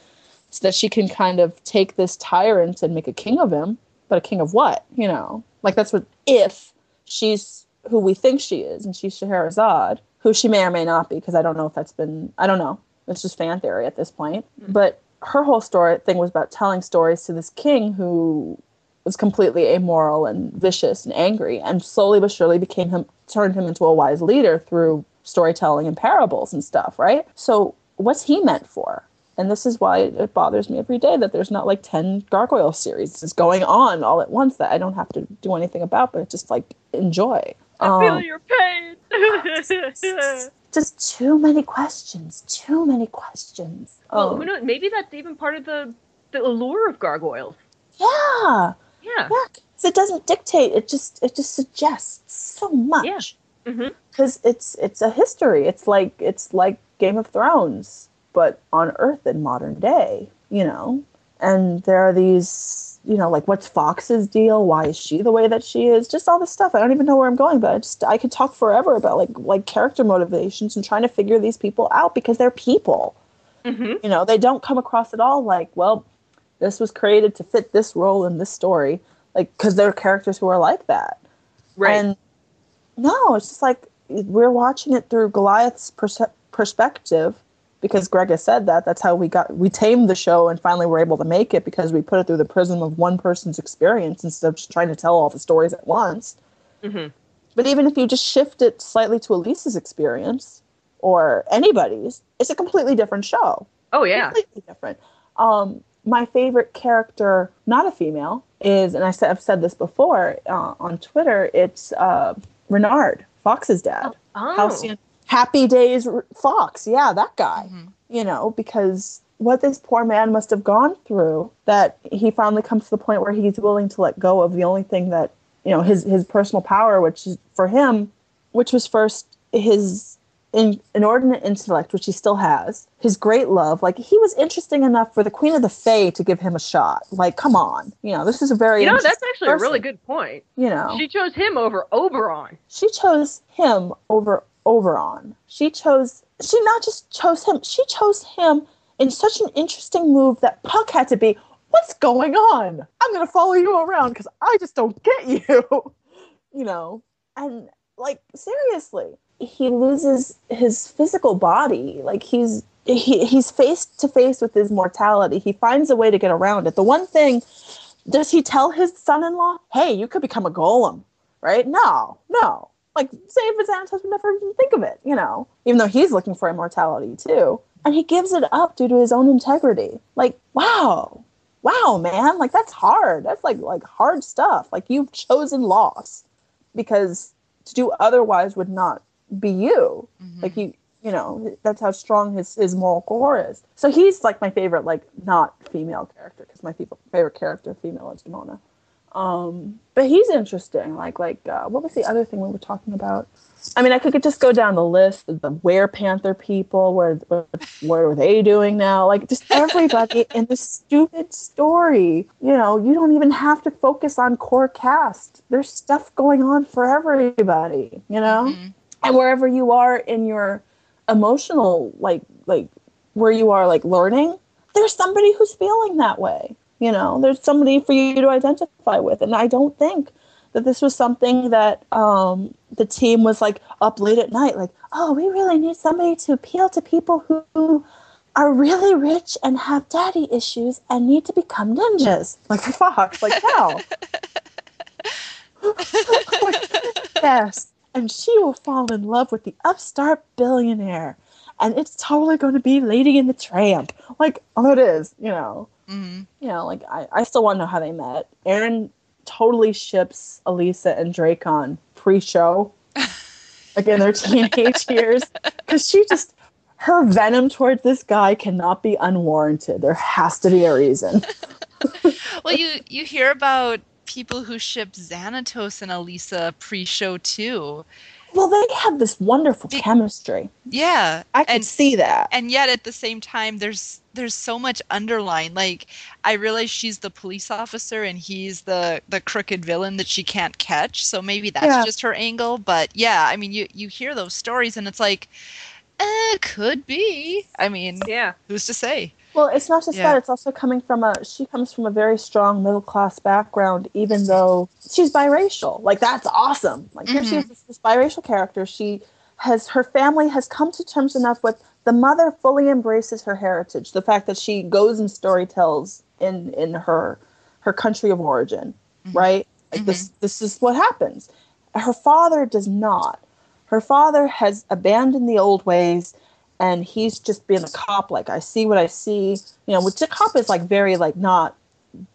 Speaker 4: so that she can kind of take this tyrant and make a king of him. But a king of what? You know, like, that's what, if she's who we think she is, and she's Scheherazade, who she may or may not be, because I don't know if I don't know. It's just fan theory at this point. But her whole thing was about telling stories to this king who was completely amoral and vicious and angry, and slowly but surely turned him into a wise leader through storytelling and parables and stuff, right? So what's he meant for? And this is why it bothers me every day that there's not like 10 Gargoyle series is going on all at once that I don't have to do anything about, but just like enjoy.
Speaker 1: I feel your pain.
Speaker 4: Just too many questions.
Speaker 1: Well, who knows? Maybe that's even part of the allure of Gargoyles.
Speaker 4: Yeah.
Speaker 1: Yeah.
Speaker 4: Because it doesn't dictate. It just suggests so much.
Speaker 1: Yeah.
Speaker 4: Because it's a history. It's like Game of Thrones, but on Earth in modern day, you know. And there are these, you know, like, what's Fox's deal? Why is she the way that she is? Just all this stuff. I don't even know where I'm going, but I could talk forever about like character motivations and trying to figure these people out because they're people. You know, they don't come across at all like, well, this was created to fit this role in this story, like, because they're characters who are like that.
Speaker 1: Right.
Speaker 4: And no, it's just like we're watching it through Goliath's perspective, because Greg has said that. That's how we tamed the show and finally were able to make it, because we put it through the prism of one person's experience instead of just trying to tell all the stories at once. But even if you just shift it slightly to Elisa's experience or anybody's, it's a completely different show.
Speaker 1: Oh, yeah.
Speaker 4: Completely different. My favorite character, not a female, is, and I've said this before on Twitter, it's Renard, Fox's dad.
Speaker 1: Oh.
Speaker 4: Happy Days Fox. Yeah, that guy. You know, because what this poor man must have gone through, that he finally comes to the point where he's willing to let go of the only thing that, you know, his personal power, which is for him, which was first his inordinate intellect, which he still has, his great love. Like, he was interesting enough for the Queen of the Fae to give him a shot. Like, come on. You know, this is a very
Speaker 1: that's actually a really good point.
Speaker 4: You know.
Speaker 1: She chose him over Oberon.
Speaker 4: She chose him over Oberon. She not just chose him, she chose him in such an interesting move that Puck had to be, what's going on? I'm going to follow you around because I just don't get you. You know, and like, seriously, he loses his physical body. Like, he's face to face with his mortality. He finds a way to get around it. The one thing, does he tell his son-in-law, hey, you could become a golem, right? No. Like, save his Xanatos would never even think of it, you know, even though he's looking for immortality too. And he gives it up due to his own integrity. Like, wow, man, like, that's hard. That's like hard stuff. Like, you've chosen loss, because to do otherwise would not be you. Like, you know, that's how strong his moral core is. So he's like my favorite, like, not female character, because my favorite character female is Demona. But he's interesting. Like, what was the other thing we were talking about? I mean, I could just go down the list. The Were-Panther people, what are they doing now? Like, just everybody in this stupid story. You know, you don't even have to focus on core cast. There's stuff going on for everybody, you know? And wherever you are in your emotional, like where you are, like, learning, there's somebody who's feeling that way. You know, there's somebody for you to identify with. And I don't think that this was something that the team was, like, up late at night, like, oh, we really need somebody to appeal to people who are really rich and have daddy issues and need to become ninjas. Like, fuck, like, no. Yes. And she will fall in love with the upstart billionaire. And it's totally going to be Lady and the Tramp. Like, oh, it is, you know. You know, like, I still want to know how they met. Aaron totally ships Elisa and Dracon pre-show, like, in their teenage years, because her venom towards this guy cannot be unwarranted. There has to be a reason.
Speaker 2: Well, you hear about people who ship Xanatos and Elisa pre-show too.
Speaker 4: Well, they have this wonderful chemistry.
Speaker 2: Yeah.
Speaker 4: I can see that.
Speaker 2: And yet at the same time, there's so much underlying. Like, I realize she's the police officer and he's the crooked villain that she can't catch. So maybe that's just her angle. But yeah, I mean, you hear those stories and it's like, could be. I mean, who's to say?
Speaker 4: Well, it's not just that. It's also she comes from a very strong middle-class background, even though she's biracial. Like, that's awesome. Like, here she is, this biracial character. Her family has come to terms enough with, the mother fully embraces her heritage. The fact that she goes and storytells in her country of origin, right? Like, this is what happens. Her father does not. Her father has abandoned the old ways and he's just being a cop. Like, I see what I see, which the cop is like very like not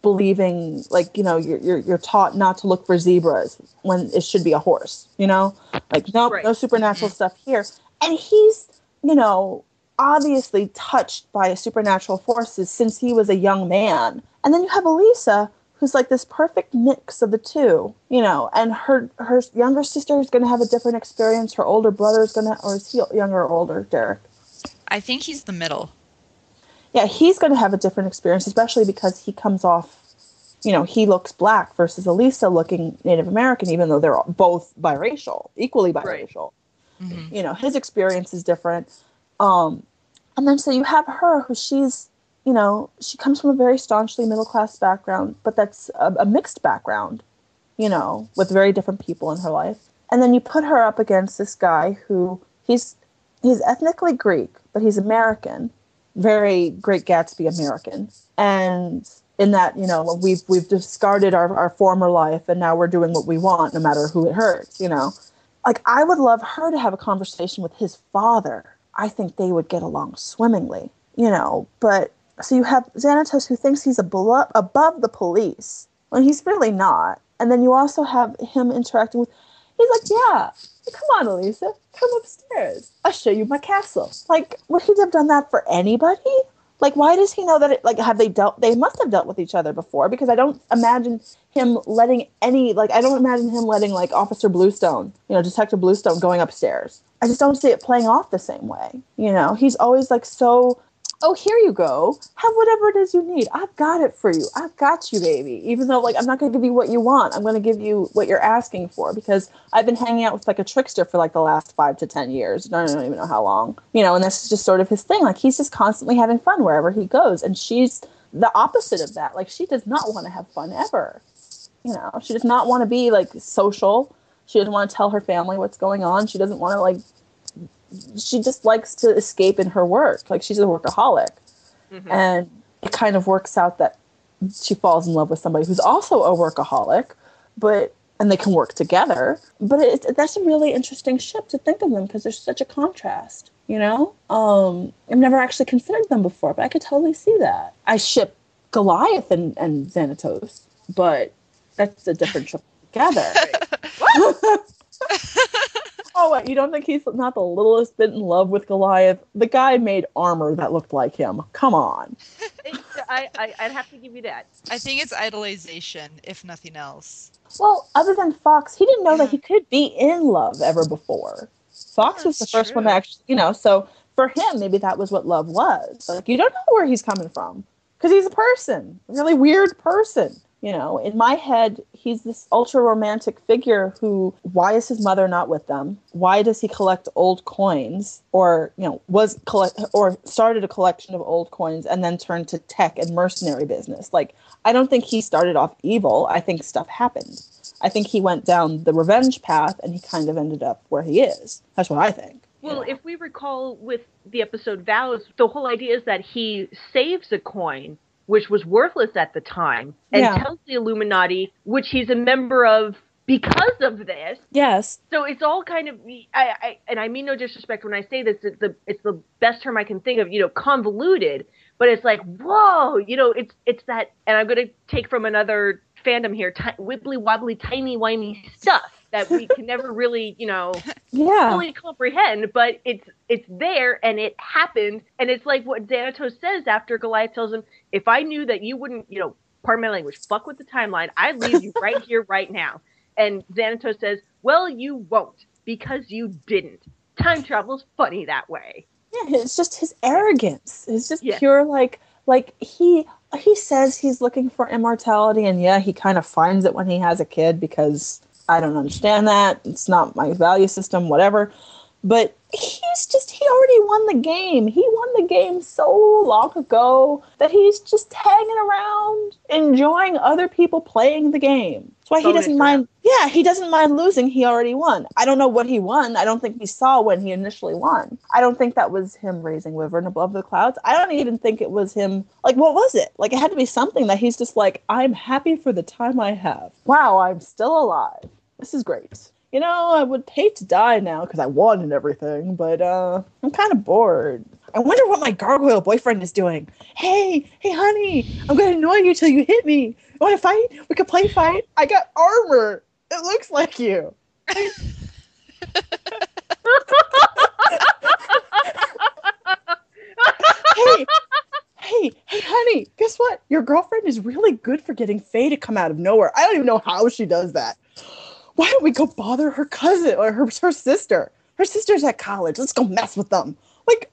Speaker 4: believing, like, you're taught not to look for zebras when it should be a horse, like, nope, right. No supernatural stuff here. And he's, obviously touched by supernatural forces since he was a young man. And then you have Elisa, who's like this perfect mix of the two, and her younger sister is going to have a different experience. Her older brother is going to, or is he younger or older, Derek?
Speaker 2: I think he's the middle.
Speaker 4: Yeah, he's going to have a different experience, especially because he comes off, he looks black versus Elisa looking Native American, even though they're both biracial, equally biracial. Right. Mm-hmm. His experience is different. And then so you have her, who she's, she comes from a very staunchly middle-class background, but that's a mixed background, with very different people in her life. And then you put her up against this guy who he's ethnically Greek, but he's American, very Great Gatsby American. And in that, we've discarded our former life, and now we're doing what we want, no matter who it hurts, Like, I would love her to have a conversation with his father. I think they would get along swimmingly, But so you have Xanatos, who thinks he's above the police when he's really not. And then you also have him interacting with, he's like, yeah, come on, Elisa, come upstairs. I'll show you my castle. Like, would he have done that for anybody? Like, why does he know that they must have dealt with each other before, because I don't imagine him letting like Officer Bluestone, Detective Bluestone going upstairs. I just don't see it playing off the same way. He's always like, so, oh, here you go. Have whatever it is you need. I've got it for you. I've got you, baby. Even though, like, I'm not going to give you what you want. I'm going to give you what you're asking for, because I've been hanging out with like a trickster for like the last 5 to 10 years. I don't even know how long, and this is just sort of his thing. Like, he's just constantly having fun wherever he goes. And she's the opposite of that. Like, she does not want to have fun ever. She does not want to be like social. She doesn't want to tell her family what's going on. She doesn't want to she just likes to escape in her work. Like, she's a workaholic. Mm-hmm. And it kind of works out that she falls in love with somebody who's also a workaholic, and they can work together. But that's a really interesting ship to think of them, because there's such a contrast, I've never actually considered them before, but I could totally see that. I ship Goliath and Xanatos, but that's a different ship together. Oh, wait, you don't think he's not the littlest bit in love with Goliath? The guy made armor that looked like him. Come on.
Speaker 1: I'd have to give you that.
Speaker 2: I think it's idolization, if nothing else.
Speaker 4: Well, other than Fox, he didn't know that he could be in love ever before. Fox was the first one to actually, so for him, maybe that was what love was. Like, you don't know where he's coming from, because he's a person, a really weird person. In my head, he's this ultra romantic figure who, why is his mother not with them? Why does he collect old coins, or, or started a collection of old coins and then turned to tech and mercenary business? Like, I don't think he started off evil. I think stuff happened. I think he went down the revenge path, and he kind of ended up where he is. That's what I think.
Speaker 1: Well, if we recall with the episode Vows, the whole idea is that he saves a coin, which was worthless at the time, and tells the Illuminati, which he's a member of because of this.
Speaker 4: Yes.
Speaker 1: So it's all kind of, I mean no disrespect when I say this, it's the best term I can think of, convoluted, but it's like, whoa, it's that, and I'm going to take from another fandom here, wibbly wobbly, timey wimey stuff that we can never really, fully comprehend, but it's there and it happened. And it's like what Xanatos says after Goliath tells him, if I knew that you wouldn't, pardon my language, fuck with the timeline, I'd leave you right here, right now. And Xanatos says, well, you won't, because you didn't. Time travel's funny that way.
Speaker 4: Yeah, it's just his arrogance. It's just pure, like he says he's looking for immortality, and he kind of finds it when he has a kid, because I don't understand that. It's not my value system, whatever. But he already won the game. He won the game so long ago that he's just hanging around, enjoying other people playing the game. That's why he doesn't mind. Yeah, he doesn't mind losing. He already won. I don't know what he won. I don't think we saw when he initially won. I don't think that was him raising Wyvern above the clouds. I don't even think it was him. Like, what was it? Like, it had to be something that he's just like, I'm happy for the time I have. Wow, I'm still alive. This is great. I would hate to die now because I won and everything, but I'm kind of bored. I wonder what my gargoyle boyfriend is doing. Hey, honey, I'm going to annoy you till you hit me. You want to fight? We could play fight. I got armor. It looks like you. Hey, honey, guess what? Your girlfriend is really good for getting Faye to come out of nowhere. I don't even know how she does that. Why don't we go bother her cousin or her sister? Her sister's at college. Let's go mess with them. Like,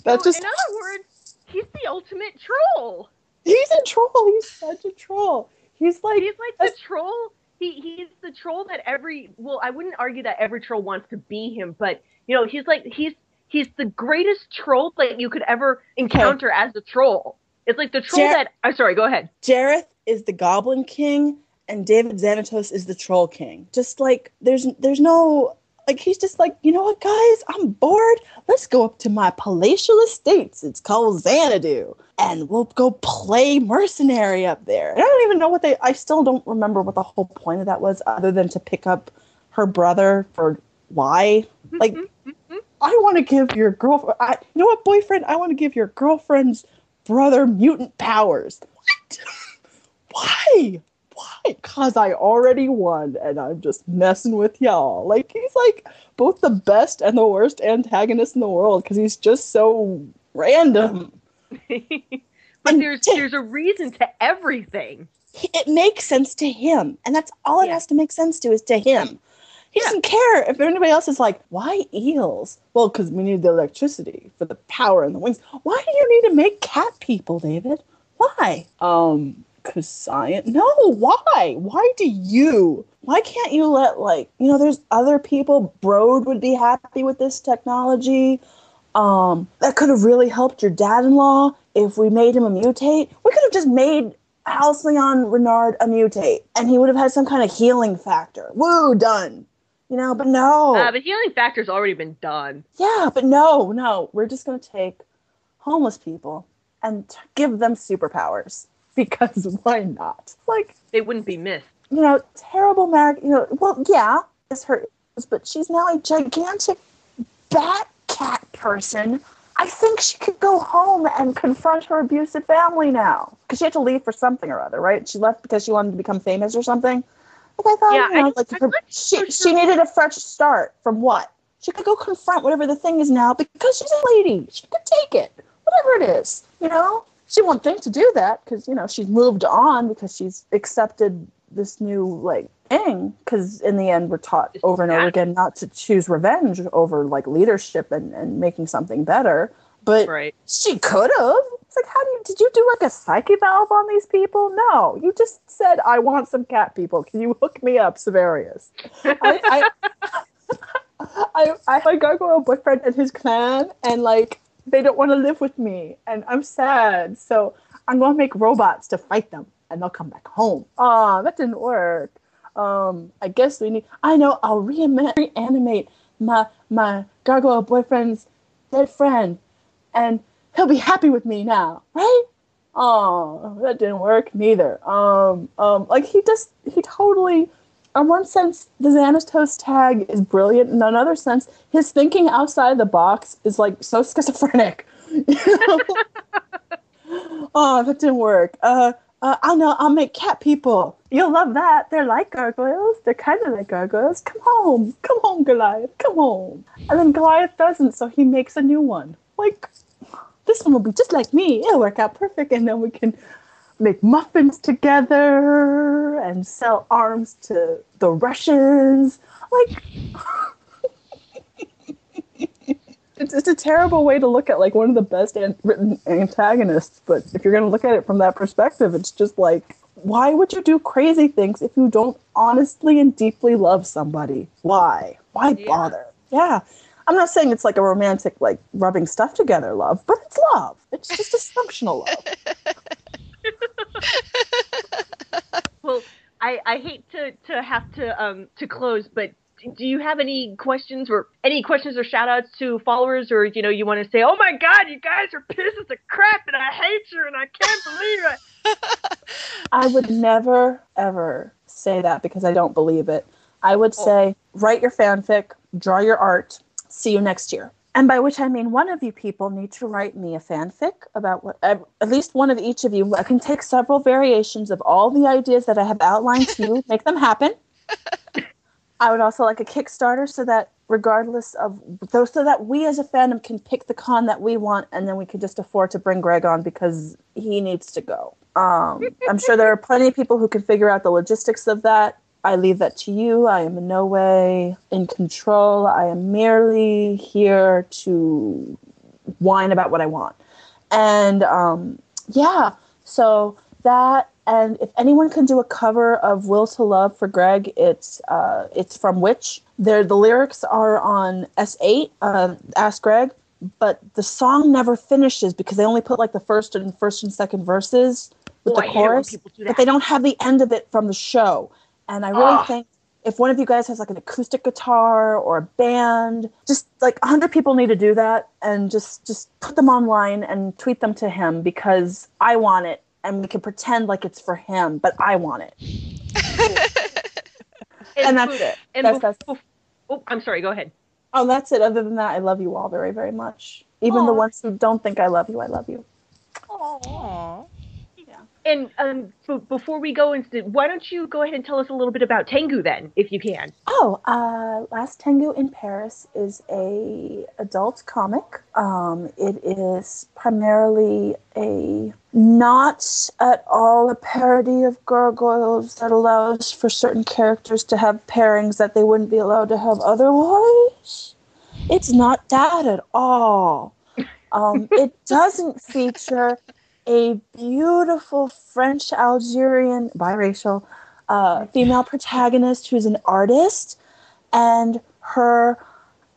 Speaker 4: that's just.
Speaker 1: In other words, he's the ultimate troll.
Speaker 4: He's a troll. He's such a troll. He's like
Speaker 1: the troll. He's the troll that I wouldn't argue that every troll wants to be him, but he's the greatest troll that you could ever encounter as a troll. It's like the troll I'm sorry, go ahead.
Speaker 4: Jareth is the Goblin King, and David Xanatos is the Troll King. Just like, there's no, like, he's just like, you know what, guys? I'm bored. Let's go up to my palatial estates. It's called Xanadu. And we'll go play mercenary up there. And I don't even know I still don't remember what the whole point of that was, other than to pick up her brother for why. Like, I want to give your girlfriend, you know what, boyfriend? I want to give your girlfriend's brother mutant powers. What? Why? Because I already won, and I'm just messing with y'all. Like, he's like both the best and the worst antagonist in the world, because he's just so random.
Speaker 1: But there's a reason to everything.
Speaker 4: It makes sense to him, and that's all it has to make sense to, is to him. He doesn't care if anybody else is like, why eels? Well, because we need the electricity for the power and the wings. Why do you need to make cat people, David? Why? Because science. No, why? Why can't you let, like, there's other people. Brode would be happy with this technology. That could have really helped your dad-in-law if we made him a mutate. We could have just made Halcyon Renard a mutate, and he would have had some kind of healing factor. Woo, done. But no.
Speaker 1: But healing factor's already been done.
Speaker 4: Yeah, but no. We're just going to take homeless people and give them superpowers. Because why not? Like,
Speaker 1: they wouldn't be missed.
Speaker 4: Terrible well, yeah, it's her, but she's now a gigantic bat cat person. I think she could go home and confront her abusive family now. Because she had to leave for something or other, right? She left because she wanted to become famous or something. Like, I thought, she needed a fresh start. From what? She could go confront whatever the thing is now because she's a lady. She could take it. Whatever it is, She won't think to do that because, she's moved on because she's accepted this new, like, thing. Because in the end, we're taught over and over again not to choose revenge over, like, leadership and making something better. But she could have. It's like, did you do, like, a psyche valve on these people? No. You just said, I want some cat people. Can you hook me up, Severius? I my gargoyle boyfriend and his clan, and, like, they don't want to live with me, and I'm sad. So I'm going to make robots to fight them, and they'll come back home. That didn't work. I guess I'll reanimate my gargoyle boyfriend's dead friend, and he'll be happy with me now, right? Oh, that didn't work neither. Like, he totally, in one sense, the Xanatos tag is brilliant. In another sense, his thinking outside the box is, like, so schizophrenic. Oh, that didn't work. I'll make cat people. You'll love that. They're like gargoyles. They're kind of like gargoyles. Come home, Goliath, come home. And then Goliath doesn't, so he makes a new one. Like, this one will be just like me. It'll work out perfect, and then we can make muffins together and sell arms to the Russians. Like, it's a terrible way to look at, like, one of the best written antagonists. But if you're going to look at it from that perspective, it's just like, why would you do crazy things if you don't honestly and deeply love somebody? Why bother? Yeah. I'm not saying it's like a romantic, like, rubbing stuff together love, but it's love. It's just dysfunctional love.
Speaker 1: Well, I hate to have to close, but do you have any questions or shout outs to followers, or you want to say, oh my god, you guys are pieces of crap and I hate you and I can't believe it?
Speaker 4: I would never ever say that because I don't believe it. I would say, write your fanfic, draw your art, see you next year. And by which I mean one of you people need to write me a fanfic about what, at least one of each of you. I can take several variations of all the ideas that I have outlined to you, make them happen. I would also like a Kickstarter so that regardless of those, so that we as a fandom can pick the con that we want, and then we can just afford to bring Greg on because he needs to go. I'm sure there are plenty of people who can figure out the logistics of that. I leave that to you. I am in no way in control. I am merely here to whine about what I want. And so that, and if anyone can do a cover of Will to Love for Greg, it's from Witch. The lyrics are on S8, Ask Greg, but the song never finishes because they only put like the first and second verses with the chorus, but they don't have the end of it from the show. And I really think if one of you guys has like an acoustic guitar or a band, just like 100 people need to do that and just put them online and tweet them to him because I want it and we can pretend like it's for him, but I want it. and that's it.
Speaker 1: I'm sorry, go ahead.
Speaker 4: Oh, that's it. Other than that, I love you all very, very much. Even the ones who don't think I love you, I love you.
Speaker 2: Aww.
Speaker 1: And before we go into, why don't you go ahead and tell us a little bit about Tengu then, if you can?
Speaker 4: Last Tengu in Paris is a adult comic. It is primarily a not at all a parody of Gargoyles that allows for certain characters to have pairings that they wouldn't be allowed to have otherwise. It's not that at all. It doesn't feature a beautiful French Algerian biracial female protagonist who's an artist, and her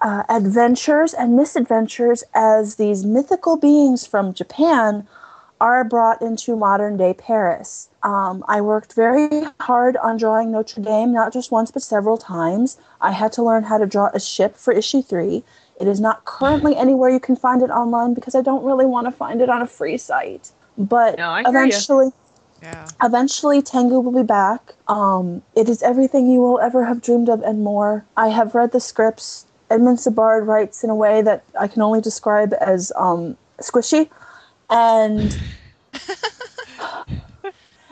Speaker 4: adventures and misadventures as these mythical beings from Japan are brought into modern day Paris. I worked very hard on drawing Notre Dame, not just once but several times. I had to learn how to draw a ship for issue 3. It is not currently anywhere you can find it online because I don't really want to find it on a free site. But eventually Tengu will be back. It is everything you will ever have dreamed of and more. I have read the scripts. Edmund Sabard writes in a way that I can only describe as squishy. And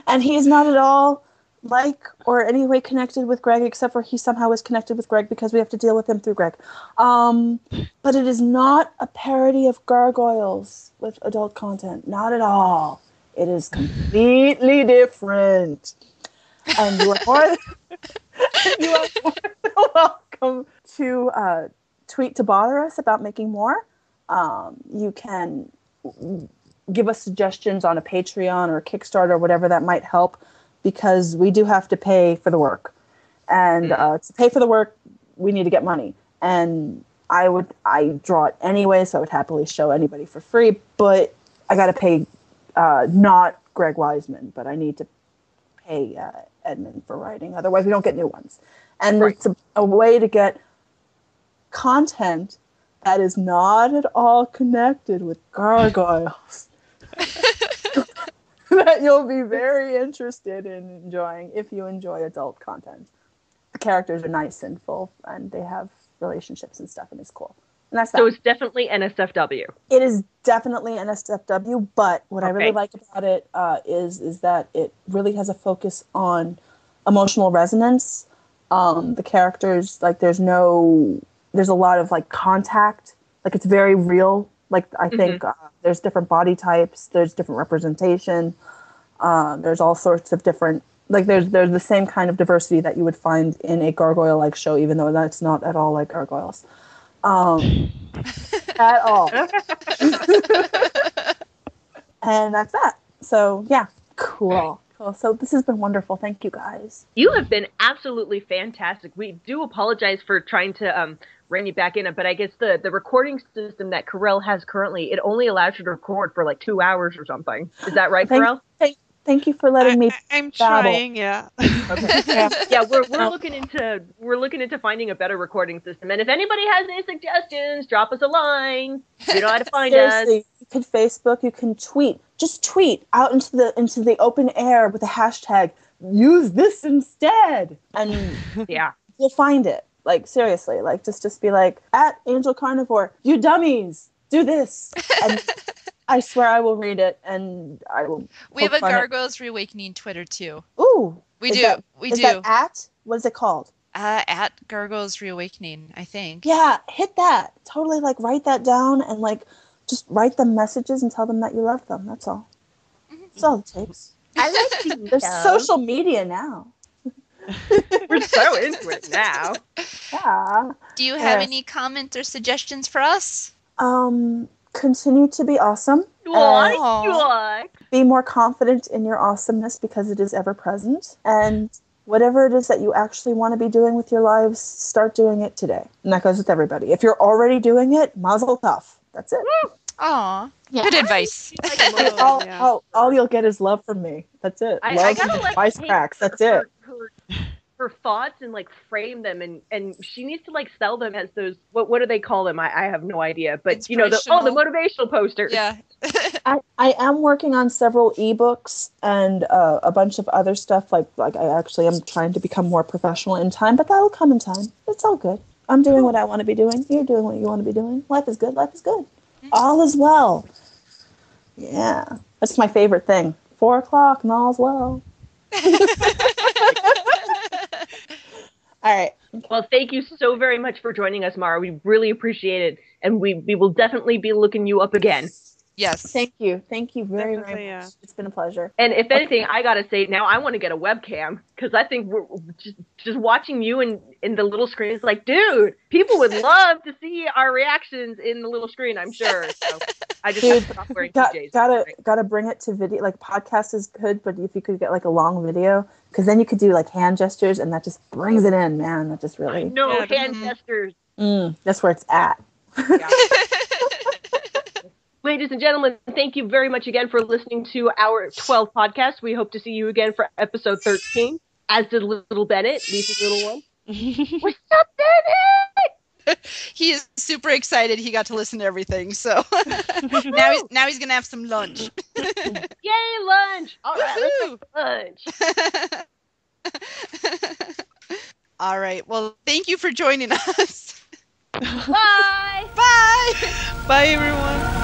Speaker 4: and he is not at all like or any way connected with Greg, except for he somehow is connected with Greg because we have to deal with him through Greg. But it is not a parody of Gargoyles with adult content. Not at all. It is completely different. And you are more than welcome to tweet to bother us about making more. You can give us suggestions on a Patreon or a Kickstarter or whatever that might help, because we do have to pay for the work. And to pay for the work, we need to get money. And I draw it anyway, so I would happily show anybody for free, but I got to pay, not Greg Wiseman, but I need to pay Edmund for writing. Otherwise, we don't get new ones. And it's a way to get content that is not at all connected with Gargoyles that you'll be very interested in enjoying if you enjoy adult content. The characters are nice and full, and they have relationships and stuff, and it's cool. And that's that.
Speaker 1: So it's definitely NSFW.
Speaker 4: It is definitely NSFW, but what I really like about it is that it really has a focus on emotional resonance. The characters, like, there's a lot of like contact, like it's very real. Like I think there's different body types, there's different representation, there's all sorts of different, like there's the same kind of diversity that you would find in a gargoyle-like show, even though that's not at all like gargoyles. At all. And that's that. So yeah, cool. So this has been wonderful. Thank you, guys.
Speaker 1: You have been absolutely fantastic. We do apologize for trying to rein you back in, but I guess the recording system that Carell has currently, it only allows you to record for like 2 hours or something. Is that right, Carell?
Speaker 4: Thank you for letting me.
Speaker 3: I'm trying, yeah.
Speaker 1: Okay. Yeah, we're looking into finding a better recording system. And if anybody has any suggestions, drop us a line. You know how to find us.
Speaker 4: You can Facebook, you can tweet. Just tweet out into the open air with the hashtag use this instead. And
Speaker 1: Yeah.
Speaker 4: you'll find it. Like, seriously, like, just be like, at Angel Carnivore, you dummies, do this. And I swear I will read it, and I will.
Speaker 2: We have a Gargoyles Reawakening Twitter, too.
Speaker 4: Ooh.
Speaker 2: We do.
Speaker 4: Is that at? What is it called?
Speaker 2: At Gargoyles Reawakening, I think.
Speaker 4: Yeah, hit that. Totally, like, write that down and, like, just write them messages and tell them that you love them. That's all. That's all it takes.
Speaker 1: I like you.
Speaker 4: There's social media now.
Speaker 1: We're so into it now.
Speaker 4: Yeah.
Speaker 2: Do you have any comments or suggestions for us?
Speaker 4: Continue to be awesome.
Speaker 1: What?
Speaker 4: Be more confident in your awesomeness because it is ever present. And whatever it is that you actually want to be doing with your lives, start doing it today. And that goes with everybody. If you're already doing it, mazel tov. That's it.
Speaker 2: Aw, good advice.
Speaker 4: All you'll get is love from me. That's it. Love and ice cracks. That's it.
Speaker 1: Her thoughts and like frame them, and she needs to like sell them as those, what do they call them? I have no idea, but you know, the motivational posters.
Speaker 2: Yeah.
Speaker 4: I am working on several ebooks and a bunch of other stuff. Like I actually am trying to become more professional in time, but that'll come in time. It's all good. I'm doing what I want to be doing. You're doing what you want to be doing. Life is good. Life is good. All is well. Yeah. That's my favorite thing. 4:00 and all's well. All right.
Speaker 1: Well, thank you so very much for joining us, Mara. We really appreciate it. And we will definitely be looking you up again.
Speaker 2: Yes.
Speaker 4: Thank you. Thank you very, very much.
Speaker 3: Yeah.
Speaker 4: It's been a pleasure.
Speaker 1: And if anything, I got to say, now I want to get a webcam, because I think we're just watching you in the little screen. It's like, dude, people would love to see our reactions in the little screen, I'm sure. So I just have to stop wearing PJs.
Speaker 4: Gotta bring it to video. Like, podcast is good, but if you could get like a long video, because then you could do like hand gestures, and that just brings it in, man. That just really.
Speaker 1: No hand gestures.
Speaker 4: That's where it's at.
Speaker 1: Yeah. Ladies and gentlemen, thank you very much again for listening to our 12th podcast. We hope to see you again for episode 13, as did little Bennett, Lisa's little one. What's up, Bennett?
Speaker 2: He is super excited he got to listen to everything, so now he's gonna have some lunch.
Speaker 1: Yay, lunch! All right, let's have lunch.
Speaker 2: All right, well, thank you for joining us.
Speaker 1: Bye!
Speaker 2: Bye!
Speaker 3: Bye, everyone.